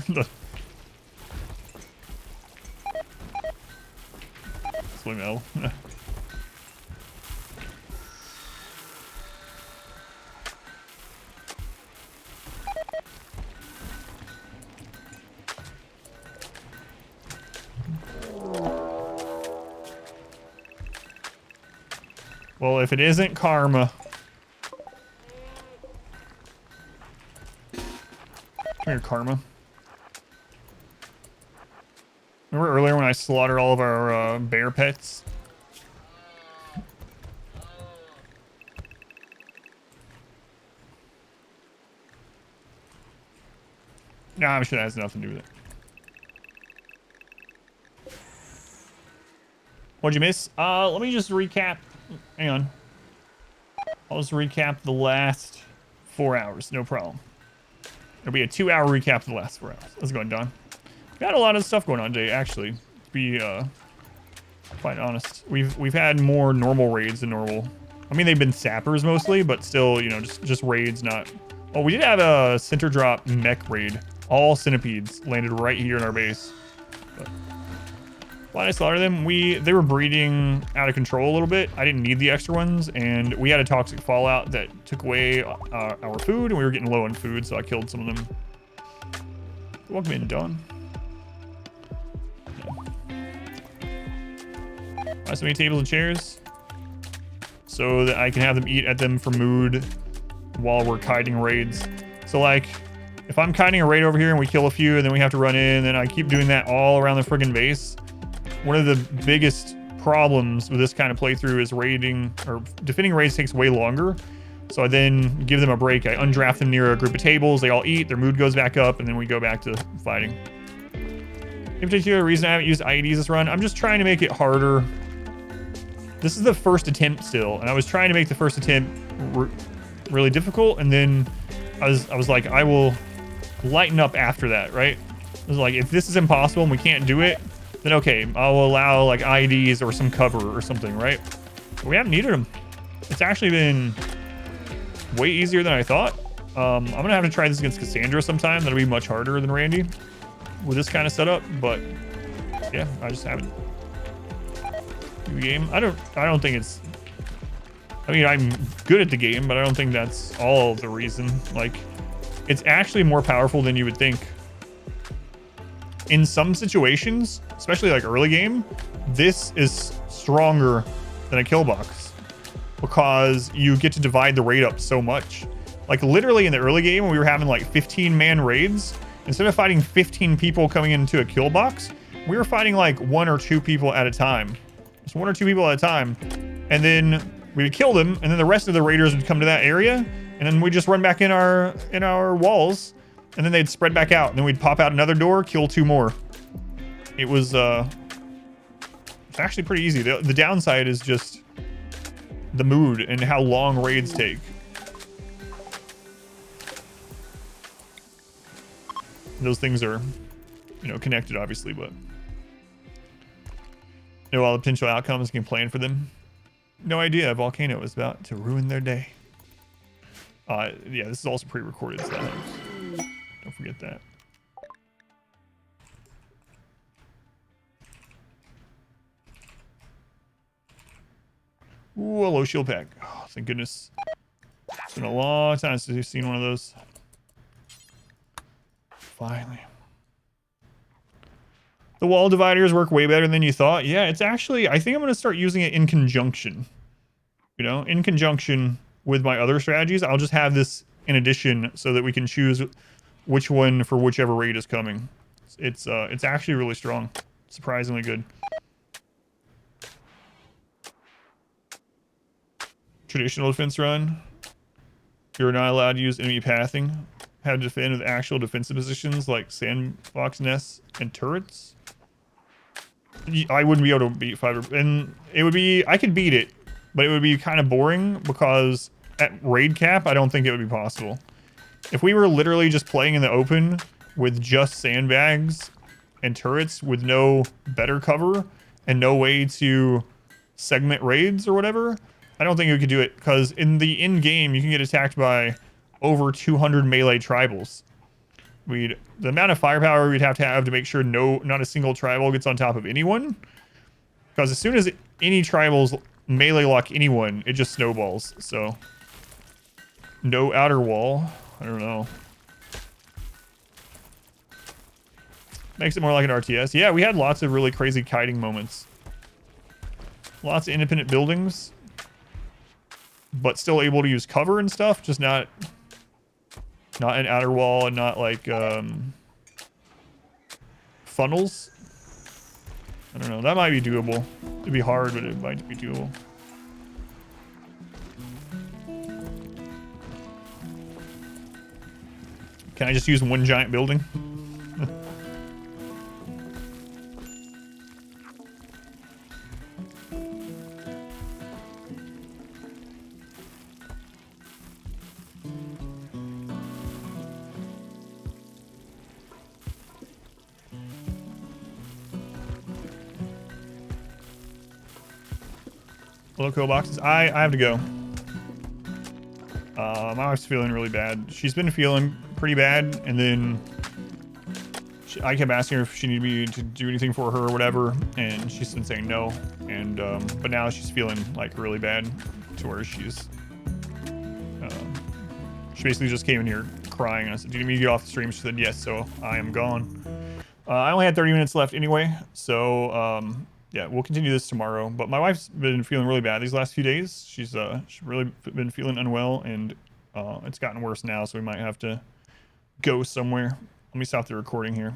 Slim L. Well, if it isn't karma. Come here, karma. Remember earlier when I slaughtered all of our bear pets? Nah, I'm sure that has nothing to do with it. What'd you miss? Let me just recap. Hang on. I'll just recap the last 4 hours. No problem. It'll be a 2-hour recap of the last 4 hours. How's it going, Don? Got a lot of stuff going on today, actually. To be quite honest, we've had more normal raids than normal. I mean, they've been sappers mostly, but still, you know, just raids. Not. Oh, we did have a center drop mech raid. All centipedes landed right here in our base. But why did I slaughter them? They were breeding out of control a little bit. I didn't need the extra ones, and we had a toxic fallout that took away our food, and we were getting low on food, so I killed some of them. Welcome in, Dawn. Buy so many tables and chairs so that I can have them eat at them for mood while we're kiting raids. So like, if I'm kiting a raid over here and we kill a few and then we have to run in, and I keep doing that all around the friggin' base. One of the biggest problems with this kind of playthrough is raiding, or defending raids takes way longer. So I then give them a break. I undraft them near a group of tables. They all eat, their mood goes back up, and then we go back to fighting. In particular, reason I haven't used IEDs this run, I'm just trying to make it harder. This is the first attempt still, and I was trying to make the first attempt really difficult, and then I was like, I will lighten up after that, right? I was like, if this is impossible and we can't do it, then okay, I'll allow like IEDs or some cover or something, right? But we haven't needed them. It's actually been way easier than I thought. I'm gonna have to try this against Cassandra sometime. That'll be much harder than Randy with this kind of setup, but yeah, I just haven't. New game. I don't think it's. I mean, I'm good at the game, but I don't think that's all the reason. Like, it's actually more powerful than you would think. In some situations, especially like early game, this is stronger than a kill box. because you get to divide the raid up so much. Like literally in the early game when we were having like 15-man raids, instead of fighting 15 people coming into a kill box, we were fighting like 1 or 2 people at a time. Just 1 or 2 people at a time. And then we would kill them, and then the rest of the raiders would come to that area, and then we'd just run back in our walls, and then they'd spread back out. And then we'd pop out another door, kill 2 more. It was it's actually pretty easy. The downside is just the mood and how long raids take. Those things are, you know, connected obviously, but know all the potential outcomes, can plan for them. No idea a volcano is about to ruin their day. Yeah, this is also pre-recorded, so that helps. Don't forget that. Ooh, a low shield pack. Oh, thank goodness. It's been a long time since we've seen one of those. Finally. The wall dividers work way better than you thought. Yeah, it's actually, I think I'm going to start using it in conjunction. You know, in conjunction with my other strategies. I'll just have this in addition so that we can choose which one for whichever raid is coming. It's actually really strong. Surprisingly good. Traditional defense run. You're not allowed to use enemy pathing. Have to defend with actual defensive positions like sandbox nests and turrets. I wouldn't be able to beat 5, and it would be, I could beat it, but it would be kind of boring because at raid cap, I don't think it would be possible. If we were literally just playing in the open with just sandbags and turrets with no better cover and no way to segment raids or whatever, I don't think we could do it, because in the in-game, you can get attacked by over 200 melee tribals. The amount of firepower we'd have to make sure not a single tribal gets on top of anyone. Because as soon as any tribals melee lock anyone, it just snowballs. So, no outer wall. I don't know. Makes it more like an RTS. Yeah, we had lots of really crazy kiting moments. Lots of independent buildings. But still able to use cover and stuff. Just not an outer wall and not like funnels. I don't know. That might be doable. It'd be hard, but it might be doable. Can I just use one giant building? Local boxes. I have to go. My wife's feeling really bad. She's been feeling pretty bad, and then I kept asking her if she needed me to do anything for her or whatever, and she's been saying no. And but now she's feeling like really bad, to where she's she basically just came in here crying. I said, "Do you need me to get off the stream?" She said, "Yes." So I am gone. I only had 30 minutes left anyway, so yeah, we'll continue this tomorrow. But my wife's been feeling really bad these last few days. She's really been feeling unwell, and it's gotten worse now, so we might have to go somewhere. Let me stop the recording here.